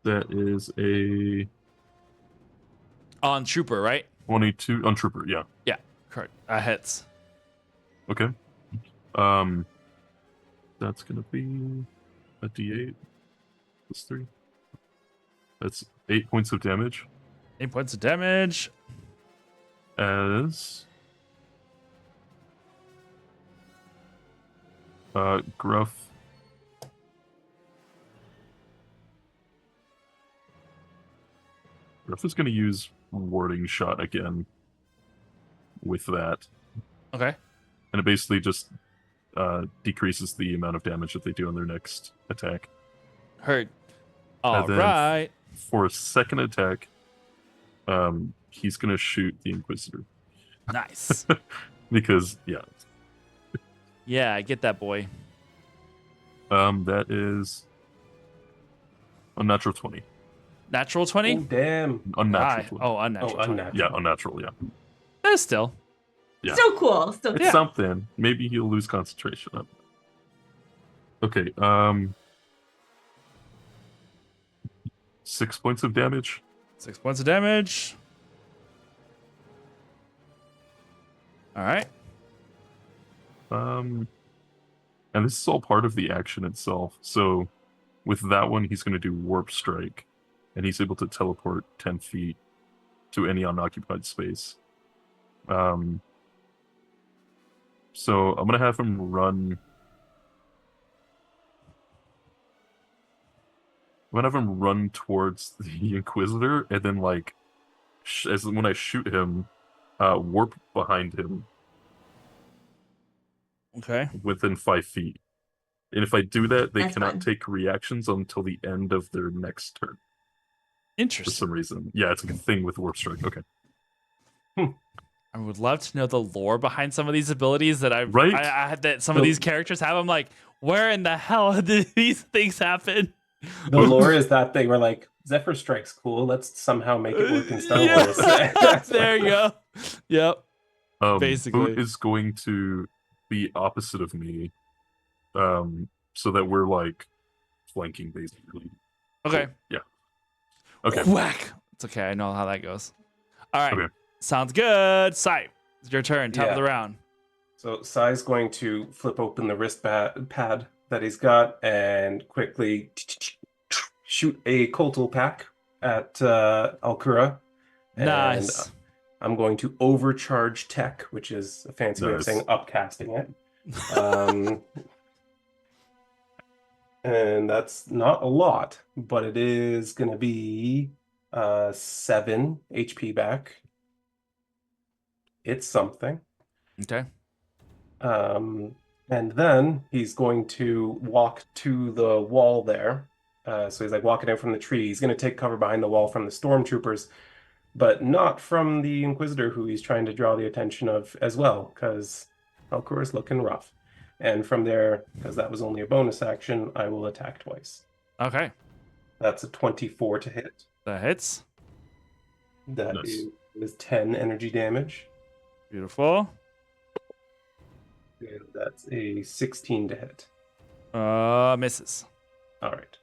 That is a On trooper, right? 22 on trooper. Yeah. Yeah. Correct. Hits. Okay. That's gonna be a D8 plus 3. That's 8 points of damage. 8 points of damage. As Gruff is going to use warding shot again with that, Okay. and it basically just decreases the amount of damage that they do on their next attack. Heard. All then- right. For a second attack, he's going to shoot the Inquisitor Nice. because Yeah, I get that, boy. that is unnatural 20. Natural 20? Oh, damn. Unnatural 20. Oh, unnatural. Oh, 20. unnatural. Yeah, unnatural. Yeah. But still. Yeah. So cool. Still It's cool. something. Maybe he'll lose concentration. Okay. 6 points of damage. 6 points of damage. All right. And this is all part of the action itself. So with that one, he's going to do Warp Strike, and he's able to teleport 10 feet to any unoccupied space. So I'm going to have him run. I'm going to have him run towards the Inquisitor, and then, like, as when I shoot him, warp behind him Okay. within 5 feet. And if I do that, they That's cannot fun. take reactions until the end of their next turn for Interesting. some reason. Yeah, it's like a thing with Warp Strike. Okay. I would love to know the lore behind some of these abilities that I Right? had that some of these characters have. I'm like, where in the hell did these things happen? The lore is that they were like, Zephyr Strike's cool. Let's somehow make it work in Star Yeah. Wars. There you go. Yep. Basically. Boot is going to be opposite of me, so that we're like flanking basically. Okay. Yeah. Okay. Whack. It's okay. I know how that goes. All right. Okay. Sounds good. Sai, it's your turn. Top of Yeah. the round. So Sai's going to flip open the wrist pad that he's got and quickly shoot a Coltal pack at Alkura. And Nice. I'm going to overcharge tech, which is a fancy way of Nice. saying upcasting it. And that's not a lot, but it is going to be 7 HP back. It's something. Okay. And then he's going to walk to the wall there. So he's like walking in from the tree. He's going to take cover behind the wall from the stormtroopers, but not from the Inquisitor, who he's trying to draw the attention of as well, because Alcor is looking rough. And from there, because that was only a bonus action, I will attack twice. Okay. That's a 24 to hit. That hits. That Nice. is 10 energy damage. Beautiful. And that's a 16 to hit. Misses. All right.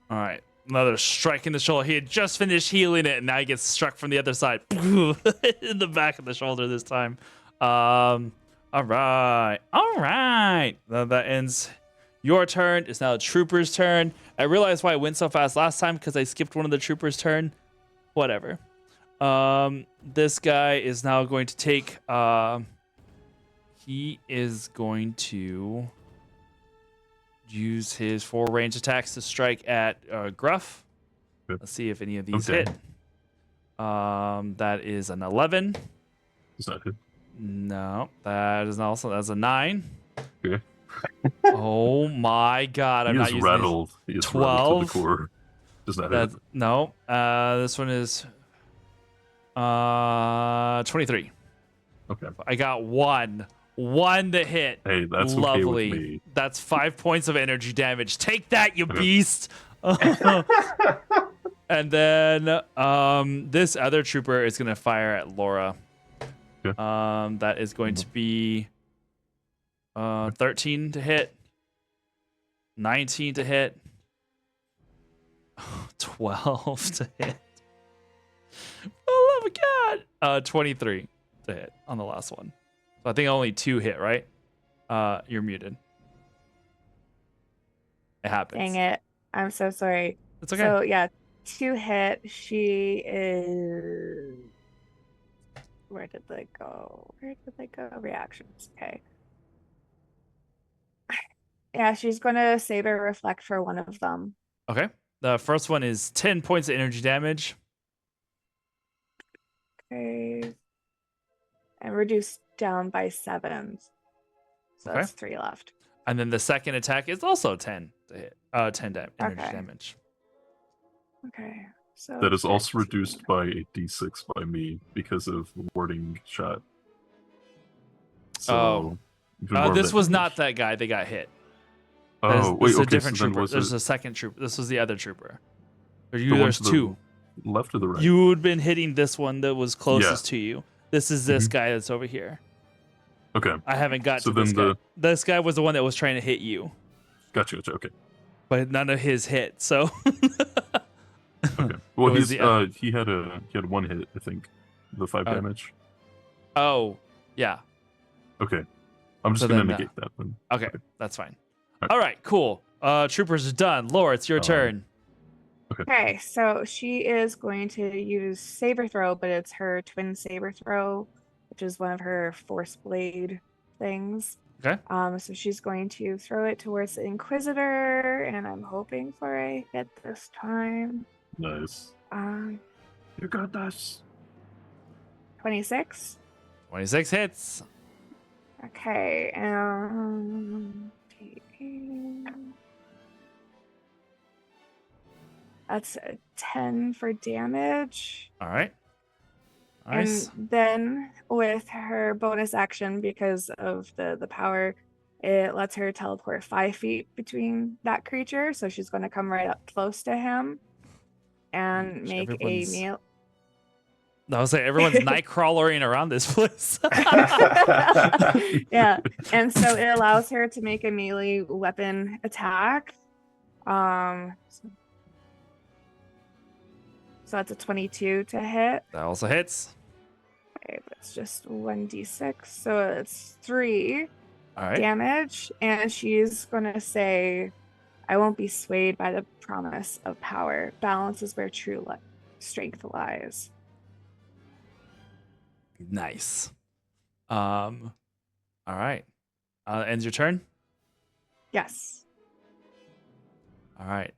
All right. Another strike in the shoulder. He had just finished healing it, and now he gets struck from the other side. In the back of the shoulder this time. All right. All right. That ends your turn. It's now the trooper's turn. I realized why I went so fast last time, because I skipped one of the trooper's turn. Whatever. This guy is now going to take... he is going to use his 4 range attacks to strike at Gruff. Yep. Let's see if any of these Okay. hit. That is an 11. Is that it? No, that's a 9. Okay. Oh my god, I'm He not is using rattled. He is rattled to 12. the core. Does that that. hit? No, this one is 23. Okay. I got one that hit. Hey, that's Lovely. okay with me. That's 5 points of energy damage. Take that, you Okay. beast. And then this other trooper is gonna fire at Laura. Okay. That is going to be 13 to hit, 19 to hit, 12 to hit. Oh my god! 23 to hit on the last one. So I think only 2 hit, right? You're muted. It happens. Dang it. I'm so sorry. It's okay. So yeah, 2 hit. She is. Where did they go? Reactions. Okay. Yeah, she's gonna Saber Reflect for one of them. Okay. The first one is 10 points of energy damage. Okay. And reduced down by 7. So Okay. that's 3 left. And then the second attack is also 10 to hit. Energy Okay. damage. Okay. So That is also 13. reduced by a d6 by me because of warding shot. So, Oh. even more of This that was damage. not that guy. They got hit. That is- Oh, this wait, is a okay, different so then trooper. was There's it a second trooper. This was the other trooper. the one There's to the 2. left or the right? You had been hitting this one that was closest to you. This is this Mhm. guy that's over here. Okay, I haven't got So to this then guy. This guy was the one that was trying to hit you, gotcha, okay. but none of his hit. So Okay. Well, It was he's the he had 1 hit, I think, the 5 Oh. damage. oh yeah. Okay, I'm just So gonna then, negate that then. Okay, that's fine. Alright. All right, cool. Troopers are done. Laura, it's your turn. Okay, so she is going to use Saber Throw, but it's her Twin Saber Throw, which is one of her Force Blade things. Okay. So she's going to throw it towards the Inquisitor, and I'm hoping for a hit this time. Nice. Um, You got this. 26. 26 hits. Okay, that's a 10 for damage. All right. Nice. And then with her bonus action, because of the power, it lets her teleport 5 feet between that creature. So she's going to come right up close to him and make a Everyone's- meal. I was like, everyone's night crawling around this place. Yeah, and so it allows her to make a melee weapon attack. So that's a 22 to hit. That also hits. Okay, but it's just 1d6, so it's 3 All right. damage. And she's gonna say, "I won't be swayed by the promise of power. Balance is where true strength lies." Nice. All right. Ends your turn. Yes. All right.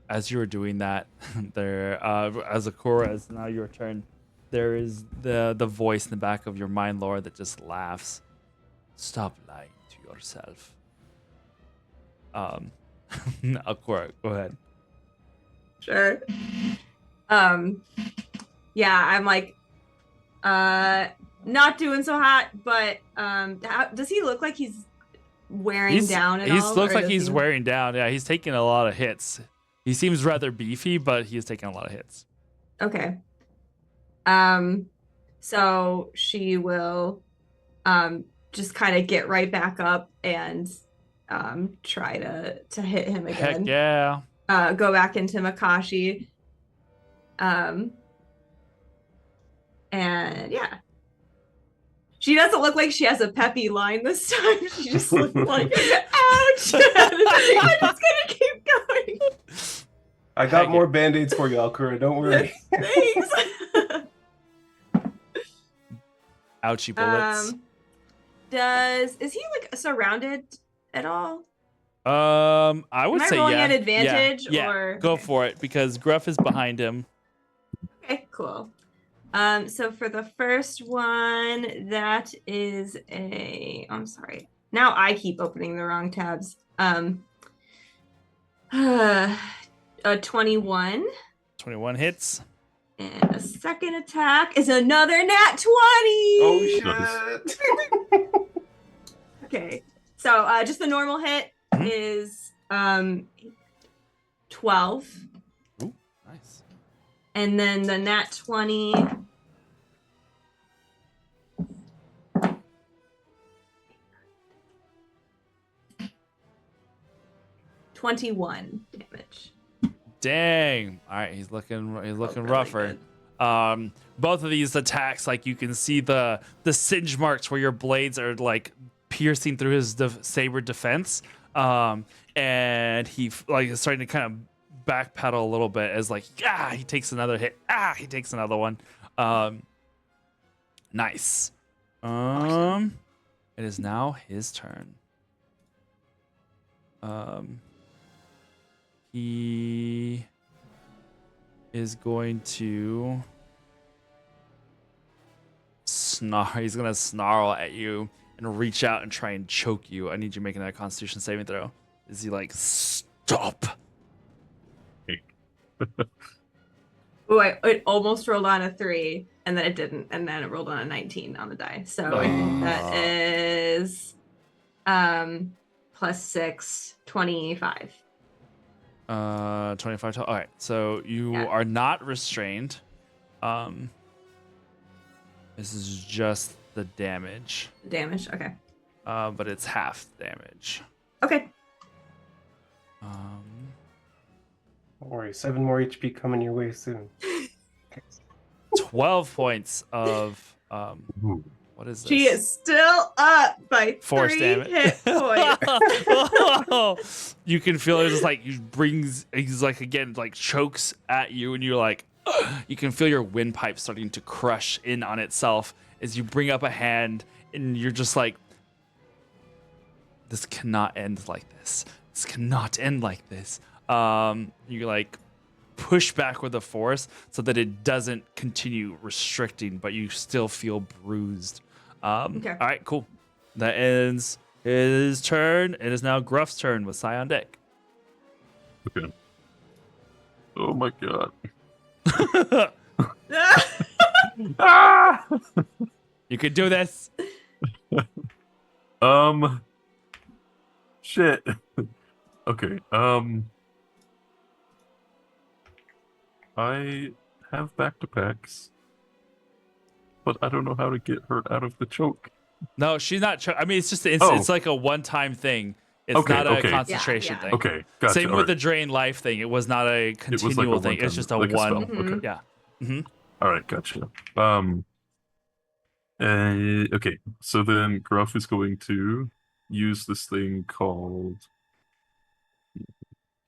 As you were doing that, there, as Akora, it's now your turn. There is the voice in the back of your mind, Laura, that just laughs. Stop lying to yourself. Akora, go ahead. Sure. Yeah, I'm like, not doing so hot, but does he look like he's wearing down at He all? looks or like does he's he- wearing down. Yeah, he's taking a lot of hits. He seems rather beefy, but he is taking a lot of hits. Okay. So she will just kind of get right back up and try to hit him Heck again. yeah. Go back into Makashi. And yeah. She doesn't look like she has a peppy line this time. She just looks like, ouch! I'm just gonna keep going. I got more band-aids for you, Alkura. Don't worry. Thanks. Ouchie bullets. Is he like surrounded at all? I would Am I say rolling yeah. at advantage, yeah. or- Go okay. for it because Gruff is behind him. Okay, cool. So for the first one, that is I'm sorry. Now I keep opening the wrong tabs. A 21. 21 hits. And a second attack is another nat 20. Oh shit! Okay. So just the normal hit is 12. Ooh, nice. And then the nat 20 21 damage. Dang. All right, he's looking really rougher. Both of these attacks, like you can see the singe marks where your blades are like piercing through his saber defense. And he like is starting to kind of backpedal a little bit as like, he takes another hit. He takes another one. Nice. It is now his turn. He is going to snarl. He's gonna snarl at you and reach out and try and choke you. I need you making that Constitution saving throw. Is he like, stop? Oh, it almost rolled on a 3, and then it didn't, and then it rolled on a 19 on the die. So I think that is plus 6, 25. 25 total. All right, so you are not restrained. This is just the damage. Damage, okay. But it's half damage. Okay. Don't worry, 7 more HP coming your way soon. 12 points of what is this? She is still up by Force 3 damage. hit points. You can feel it just like he's like again like chokes at you, and you're like, ugh. You can feel your windpipe starting to crush in on itself as you bring up a hand, and you're just like, this cannot end like this. This cannot end like this. You like push back with the force so that it doesn't continue restricting, but you still feel bruised. Okay. All right, cool. That ends his turn. It is now Gruff's turn with Sai on deck. Okay. Oh my god. You can do this. Shit. Okay. I have back-to-backs, but I don't know how to get her out of the choke. No, she's not. I mean, it's just it's, Oh. it's like a one-time thing. It's Okay, not a okay. concentration Yeah. thing. Okay, gotcha. Same with alright. the drain life thing. It was not a It was continual like a thing. It's one-time- just a like a one. spell. Mhm. Okay. Yeah. All right, gotcha. Okay. So then Gruff is going to use this thing called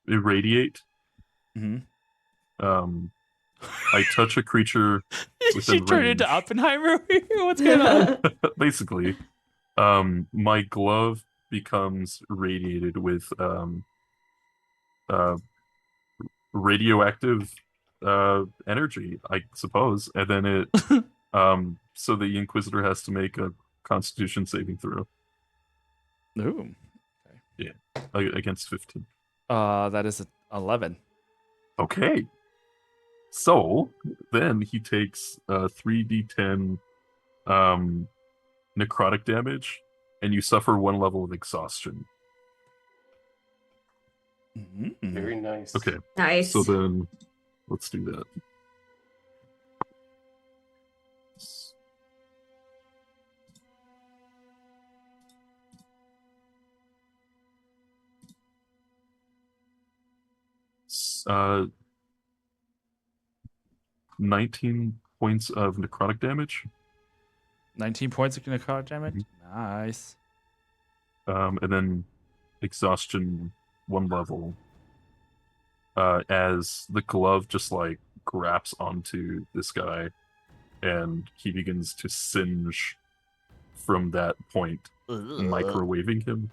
Irradiate. hmm I touch a creature she within turned into range. Oppenheimer. What's going on? Basically, my glove becomes radiated with radioactive energy, I suppose, and then it so the Inquisitor has to make a Constitution saving throw Ooh. against 15. That is 11. Okay. So then he takes 3d10 necrotic damage, and you suffer 1 level of exhaustion. Mm-hmm. Very nice. Okay. Nice. So then let's do that. Uh, 19 points of necrotic damage. 19 points of necrotic damage. Mm-hmm. Nice. And then exhaustion 1 level. As the glove just like grabs onto this guy, and he begins to singe from that point, microwaving him.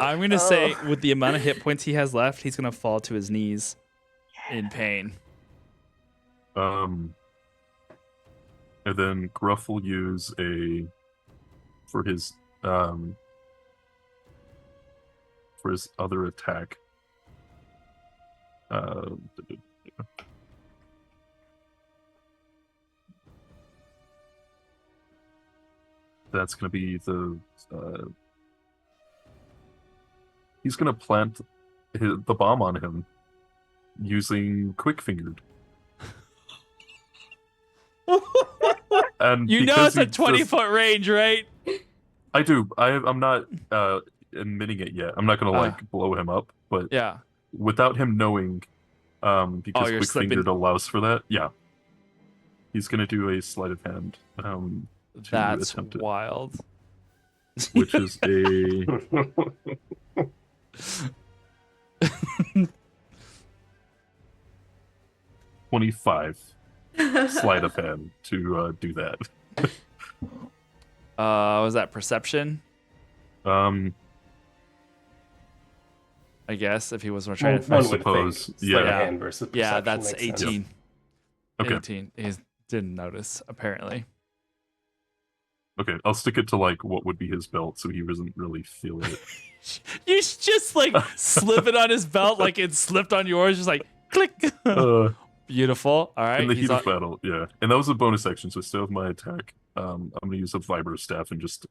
I'm gonna say with the amount of hit points he has left, he's gonna fall to his knees in pain. And then Gruff will use for his other attack. That's gonna be the he's gonna plant the bomb on him using Quick Fingered. And You know because it's a he 20-foot range, right? I do. I'm not admitting it yet. I'm not gonna like blow him up, but Yeah. without him knowing, because you're Quick slipping. Fingered allows for that. Yeah, he's gonna do a sleight of hand. That's attempt it. wild. Which is a 25 sleight of hand to do that. Was that perception? I guess if he was trying to One find. would suppose, think. yeah. Sleight of hand versus Yeah, perception that's makes sense. 18. Okay. 18. He didn't notice, apparently. Okay, I'll stick it to like what would be his belt, so he doesn't really feel it. You should just like slip it on his belt like it slipped on yours, just like click. Beautiful. All right. In the he's heat on- of battle, yeah. And that was a bonus action, so I still have my attack. I'm gonna use a vibro staff and just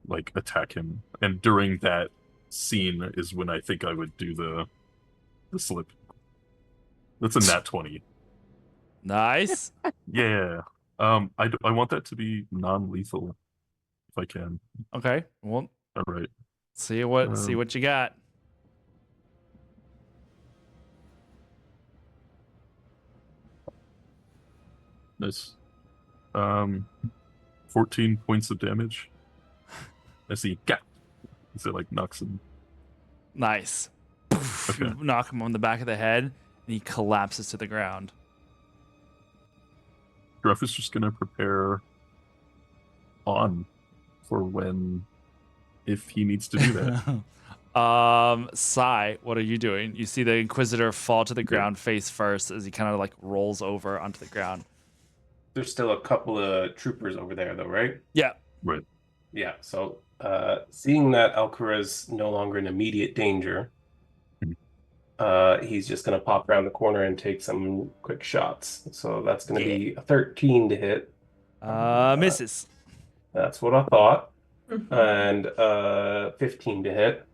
like attack him. And during that scene is when I think I would do the slip. That's a nat 20. Nice. Yeah. I want that to be non-lethal if I can. Okay. Well, All right. see what you got. Nice. 14 points of damage. As he like knocks him. Nice. Okay. You knock him on the back of the head, and he collapses to the ground. Gruff is just gonna prepare on for when if he needs to do that. Sai, what are you doing? You see the Inquisitor fall to the ground face first as he kind of like rolls over onto the ground. There's still a couple of troopers over there, though, right? Yeah. Right. Yeah. So, seeing that Alcura is no longer in immediate danger, he's just going to pop around the corner and take some quick shots. So that's going to be a 13 to hit. Misses. That's what I thought. And 15 to hit.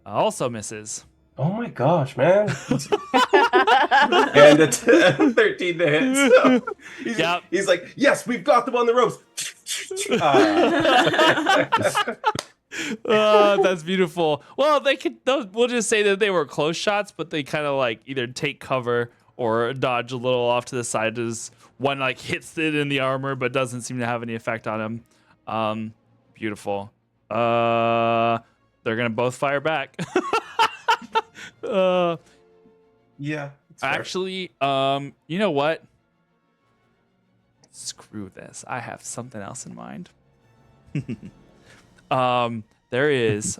Also misses. Oh my gosh, man. And a 13 to hit. So Yep. he's like, yes, we've got them on the ropes. That's beautiful. Well, we'll just say that they were close shots, but they kind of like either take cover or dodge a little off to the side as one like hits it in the armor, but doesn't seem to have any effect on him. Beautiful. They're gonna both fire back. Yeah. It's fair. Actually, you know what? Screw this. I have something else in mind. There is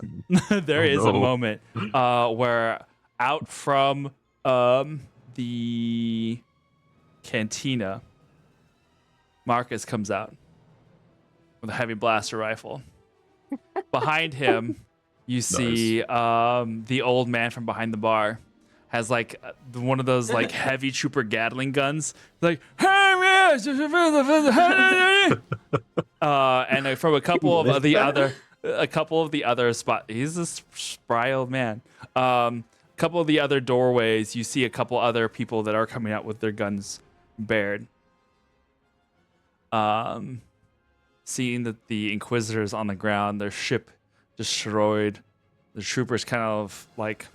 a moment where out from the cantina, Marcus comes out with a heavy blaster rifle. Behind him, you see the old man from behind the bar has like one of those like heavy trooper Gatling guns, like and from a couple of the other spot, he's a spry old man. Couple of the other doorways, you see a couple other people that are coming out with their guns bared. Seeing that the Inquisitors on the ground, their ship destroyed, the troopers kind of like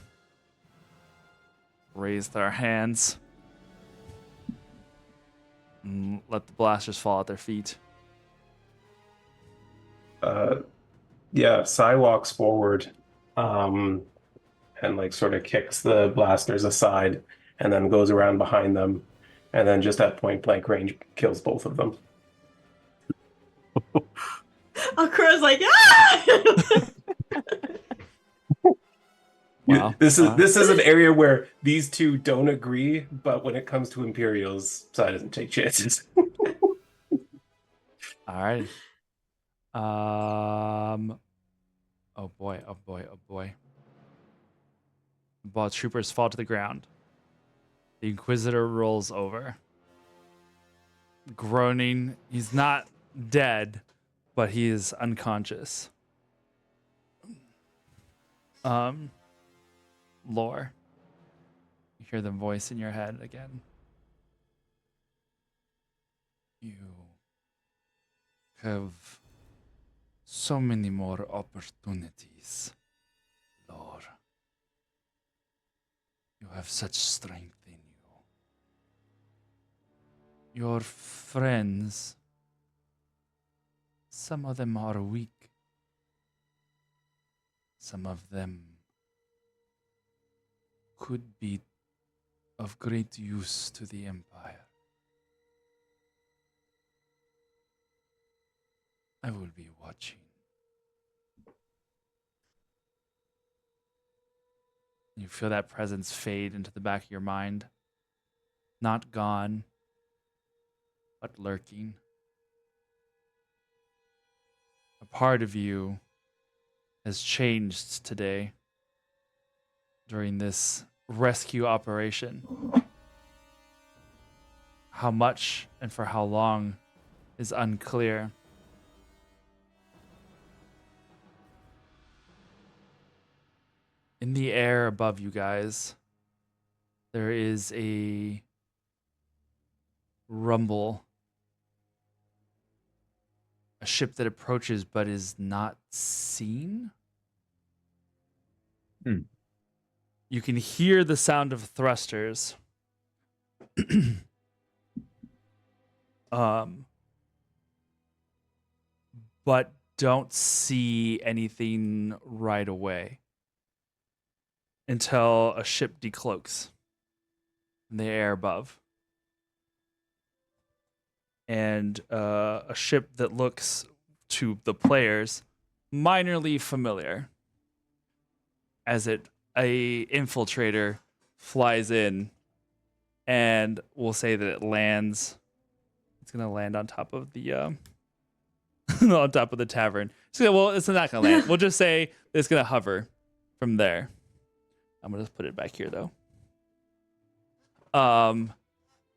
raise their hands and let the blasters fall at their feet. Yeah, Sai walks forward and like sort of kicks the blasters aside and then goes around behind them and then just at point blank range kills both of them. Akura's like, ah! Wow. This is an area where these two don't agree, but when it comes to Imperials, Sai doesn't take chances. All right. Oh boy. While troopers fall to the ground, the Inquisitor rolls over, groaning. He's not dead, but he is unconscious. Lore. You hear the voice in your head again. You have so many more opportunities, Lore. You have such strength in you. Your friends, some of them are weak. Some of them could be of great use to the Empire. I will be watching. You feel that presence fade into the back of your mind. Not gone, but lurking. A part of you has changed today during this rescue operation. How much and for how long is unclear. In the air above you guys, there is a rumble. A ship that approaches but is not seen. You can hear the sound of thrusters. But don't see anything right away until a ship decloaks in the air above. And a ship that looks to the players minorly familiar, as a infiltrator flies in, and we'll say that it lands. It's gonna land on top of the on top of the tavern. So, well, it's not gonna land. We'll just say it's gonna hover from there. I'm gonna put it back here though.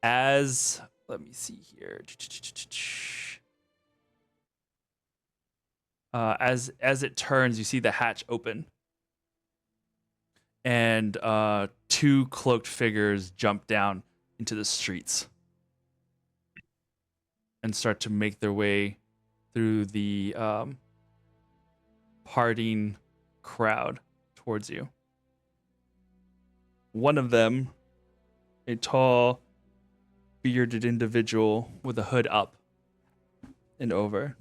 As let me see here. As it turns, you see the hatch open, and two cloaked figures jump down into the streets and start to make their way through the parting crowd towards you. One of them, a tall, bearded individual with a hood up and over,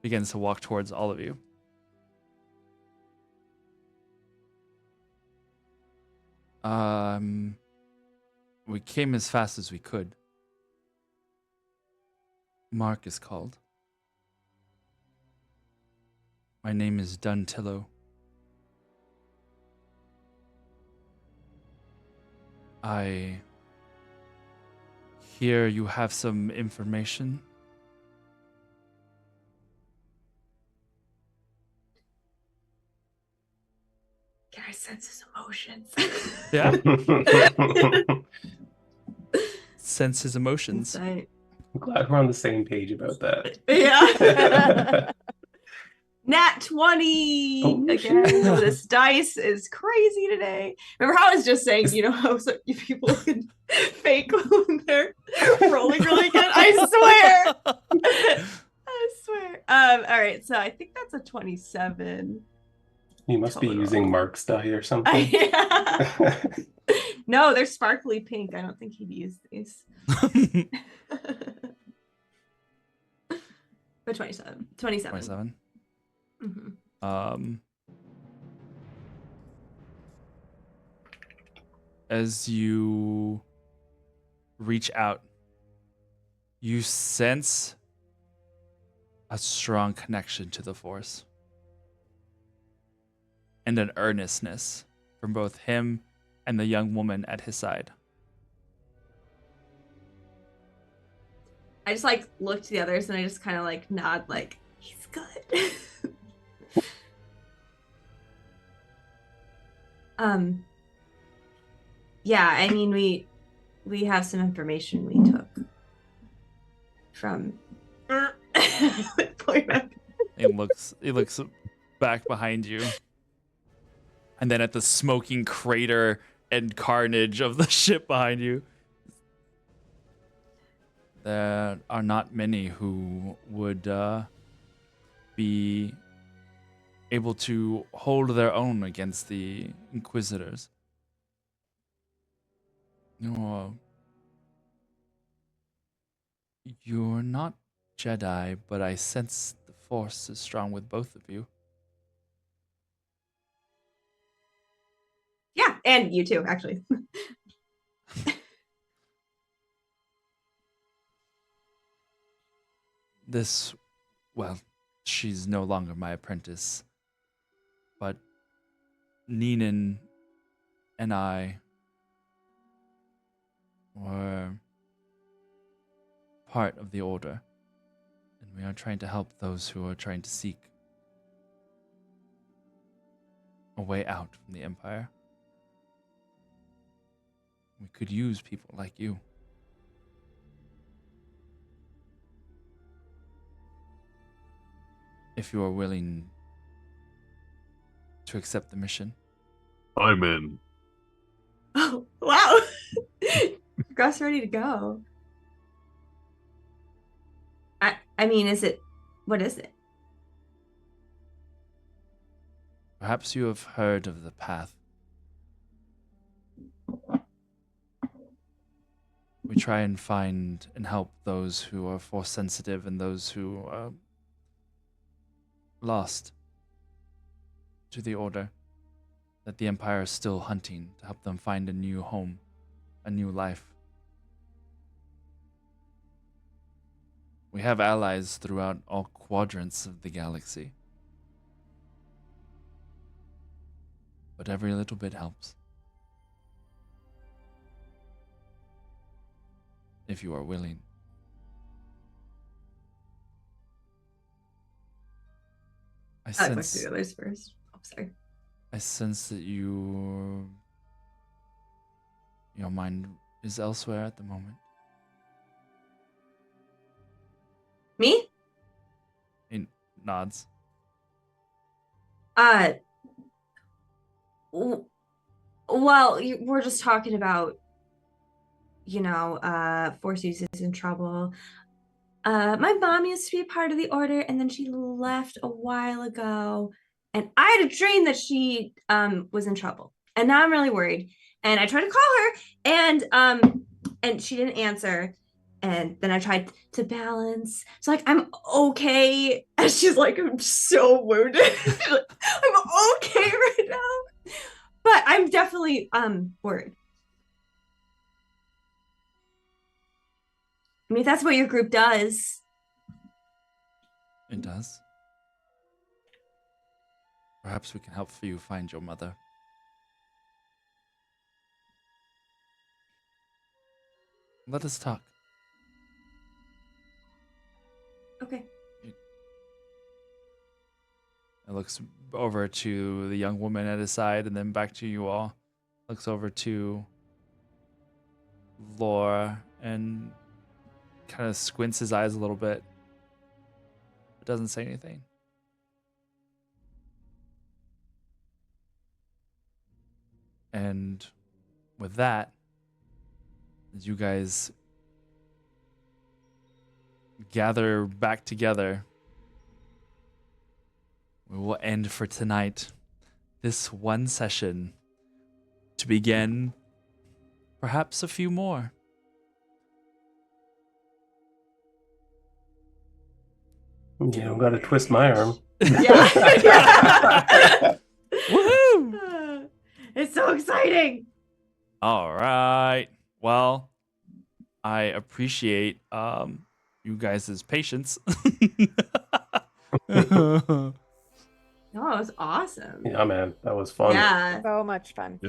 begins to walk towards all of you. We came as fast as we could. Mark is called. My name is Duntillo. I hear you have some information. Can I sense his emotions? Yeah. Sense his emotions. Insight. I'm glad we're on the same page about that. Yeah. Nat 20 Oh, again. shit. This dice is crazy today. Remember how I was just saying, you know, how some people can fake when they're rolling really good? I swear. I swear. All right, so I think that's a 27. You must be Total. using Mark's die or something. Yeah. No, they're sparkly pink. I don't think he'd use these. But 27. 27. Mm-hmm. As you reach out, you sense a strong connection to the Force and an earnestness from both him and the young woman at his side. I just like look to the others and I just kind of like nod, like he's good. Yeah, I mean we have some information we took from. He looks back behind you, and then at the smoking crater and carnage of the ship behind you. There are not many who would be able to hold their own against the Inquisitors. You're not Jedi, but I sense the Force is strong with both of you. Yeah, and you too, actually. She's no longer my apprentice, but Neenan and I were part of the Order, and we are trying to help those who are trying to seek a way out from the Empire. We could use people like you. If you are willing to accept the mission. I'm in. Oh, wow. Gus ready to go. I mean, what is it? Perhaps you have heard of the Path. We try and find and help those who are Force sensitive and those who are lost to the Order, that the Empire is still hunting to help them find a new home, a new life. We have allies throughout all quadrants of the galaxy, but every little bit helps. If you are willing. I I'll sense the others first. Oh, sorry. I sense that your mind is elsewhere at the moment. Me? He nods. Well, we're just talking about, Four Seasons is in trouble. My mom used to be a part of the order, and then she left a while ago. And I had a dream that she was in trouble, and now I'm really worried. And I tried to call her, and she didn't answer. And then I tried to balance. So like I'm okay, and she's like, I'm so wounded. I'm okay right now, but I'm definitely worried. I mean, if that's what your group does. It does. Perhaps we can help you find your mother. Let us talk. Okay. It looks over to the young woman at his side and then back to you all. Looks over to Laura and kind of squints his eyes a little bit. But doesn't say anything. And with that, as you guys gather back together, we will end for tonight this one session to begin perhaps a few more. You don't got to twist my arm. Yeah. Woohoo! It's so exciting. All right. Well, I appreciate you guys' patience. No, it was awesome. Yeah, man, that was fun. Yeah. So much fun.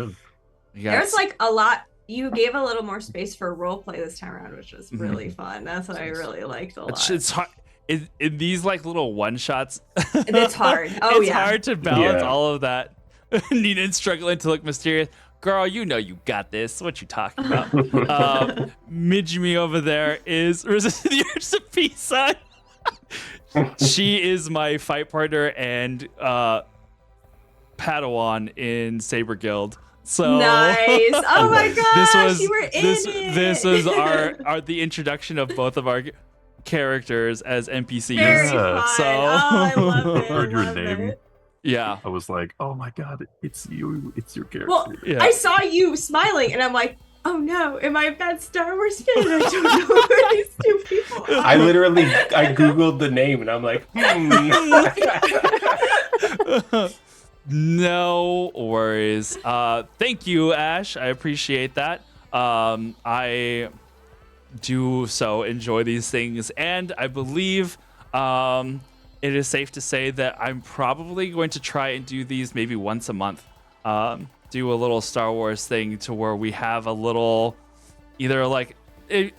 Yeah. There's like a lot. You gave a little more space for role play this time around, which was really fun. That's what I really liked a lot. It's hard. In these like little one shots, It's hard. Oh, it's yeah. hard to balance Yeah. all of that. Nina struggling to look mysterious. Girl, you know you got this. What you talking about? Mijimi over there is resisting the urge to peace sign. She is my fight partner and Padawan in Saber Guild. So Nice. Oh my gosh, you were in it. This was our the introduction of both of our characters as NPCs. Very Yeah. fun. So- I love it. Heard your love name. it. Yeah. I was like, oh my god, it's you. It's your character. Well, Yeah. I saw you smiling, and I'm like, oh no, am I a bad Star Wars fan? I don't know who these two people are. I googled the name and I'm like, No worries. Thank you, Ash. I appreciate that. I do so enjoy these things, and I believe it is safe to say that I'm probably going to try and do these maybe once a month. Do a little Star Wars thing to where we have a little, either like it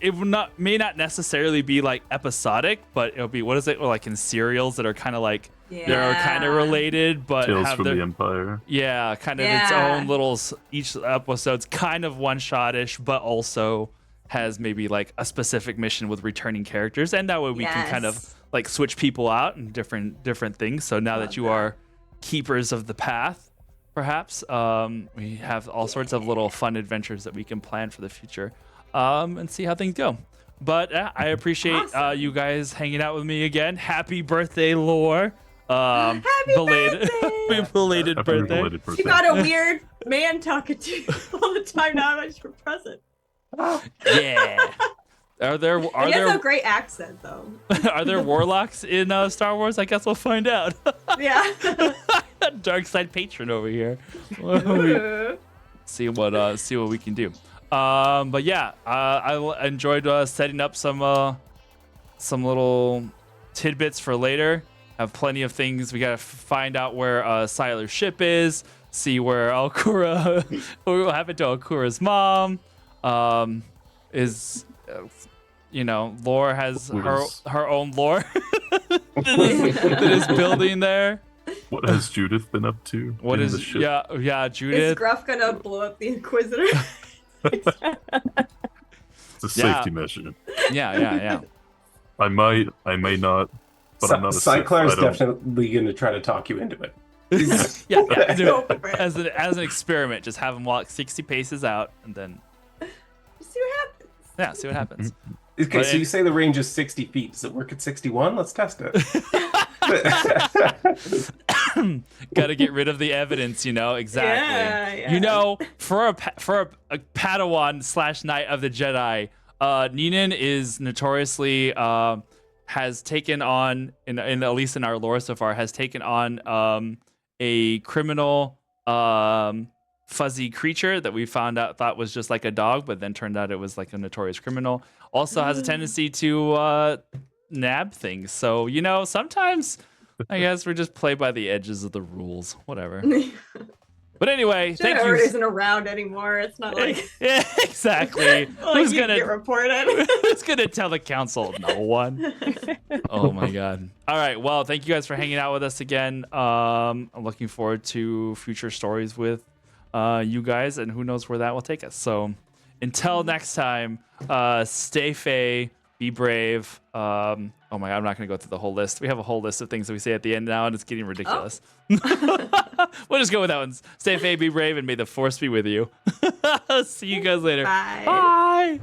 may not necessarily be like episodic, but it'll be, what is it, or like in serials that are kind of like they're kind of related, but Tales have from their, the Empire. yeah, kind of its own little, each episode's kind of one-shot-ish, but also has maybe like a specific mission with returning characters, and that way we can kind of like switch people out and different things. So now that you are keepers of the path, perhaps we have all sorts of little fun adventures that we can plan for the future, and see how things go. But I appreciate you guys hanging out with me again. Happy birthday, Lore. Happy belated birthday! belated Happy birthday. belated birthday. You got a weird man talking to you all the time now as your present. Yeah. Are there He has a great accent, though. are there warlocks in Star Wars? I guess we'll find out. Yeah. Dark side patron over here. see what we can do. But yeah, I enjoyed setting up some little tidbits for later. Have plenty of things. We gotta find out where Siler's ship is. See where Alkura, what will happen to Alkura's mom. Lore has her own lore that is building there. What has Judith been up to? What in is the ship? yeah Is Judith? Gruff gonna blow up the Inquisitor? It's a safety measure. Yeah. I might, I may not, but I'm not a Sith. Cyclar's I don't- definitely going to try to talk you into it. Yeah, do Go it for it. as an experiment. Just have him walk 60 paces out, and then See what happens. yeah, see what happens. Okay, But so you say the range is 60 feet. Does it work at 61? Let's test it. Got to get rid of the evidence, exactly. Yeah, yeah. For a Padawan / Knight of the Jedi, Neenan is notoriously has taken on, in at least in our lore so far, has taken on a criminal fuzzy creature that we thought was just like a dog, but then turned out it was like a notorious criminal. Also has a tendency to nab things. So, sometimes I guess we're just play by the edges of the rules. Whatever. But anyway, thank you. isn't around anymore. It's not like Yeah, exactly. Who's you gonna get reported. Who's gonna tell the council? No one. Oh my god. All right. Well, thank you guys for hanging out with us again. I'm looking forward to future stories with you guys, and who knows where that will take us. So until next time, stay fey, be brave. Oh my god, I'm not gonna go through the whole list. We have a whole list of things that we say at the end now, and it's getting ridiculous. We'll just go with that one. Stay fey, be brave, and may the force be with you. See you guys later. Bye. Bye.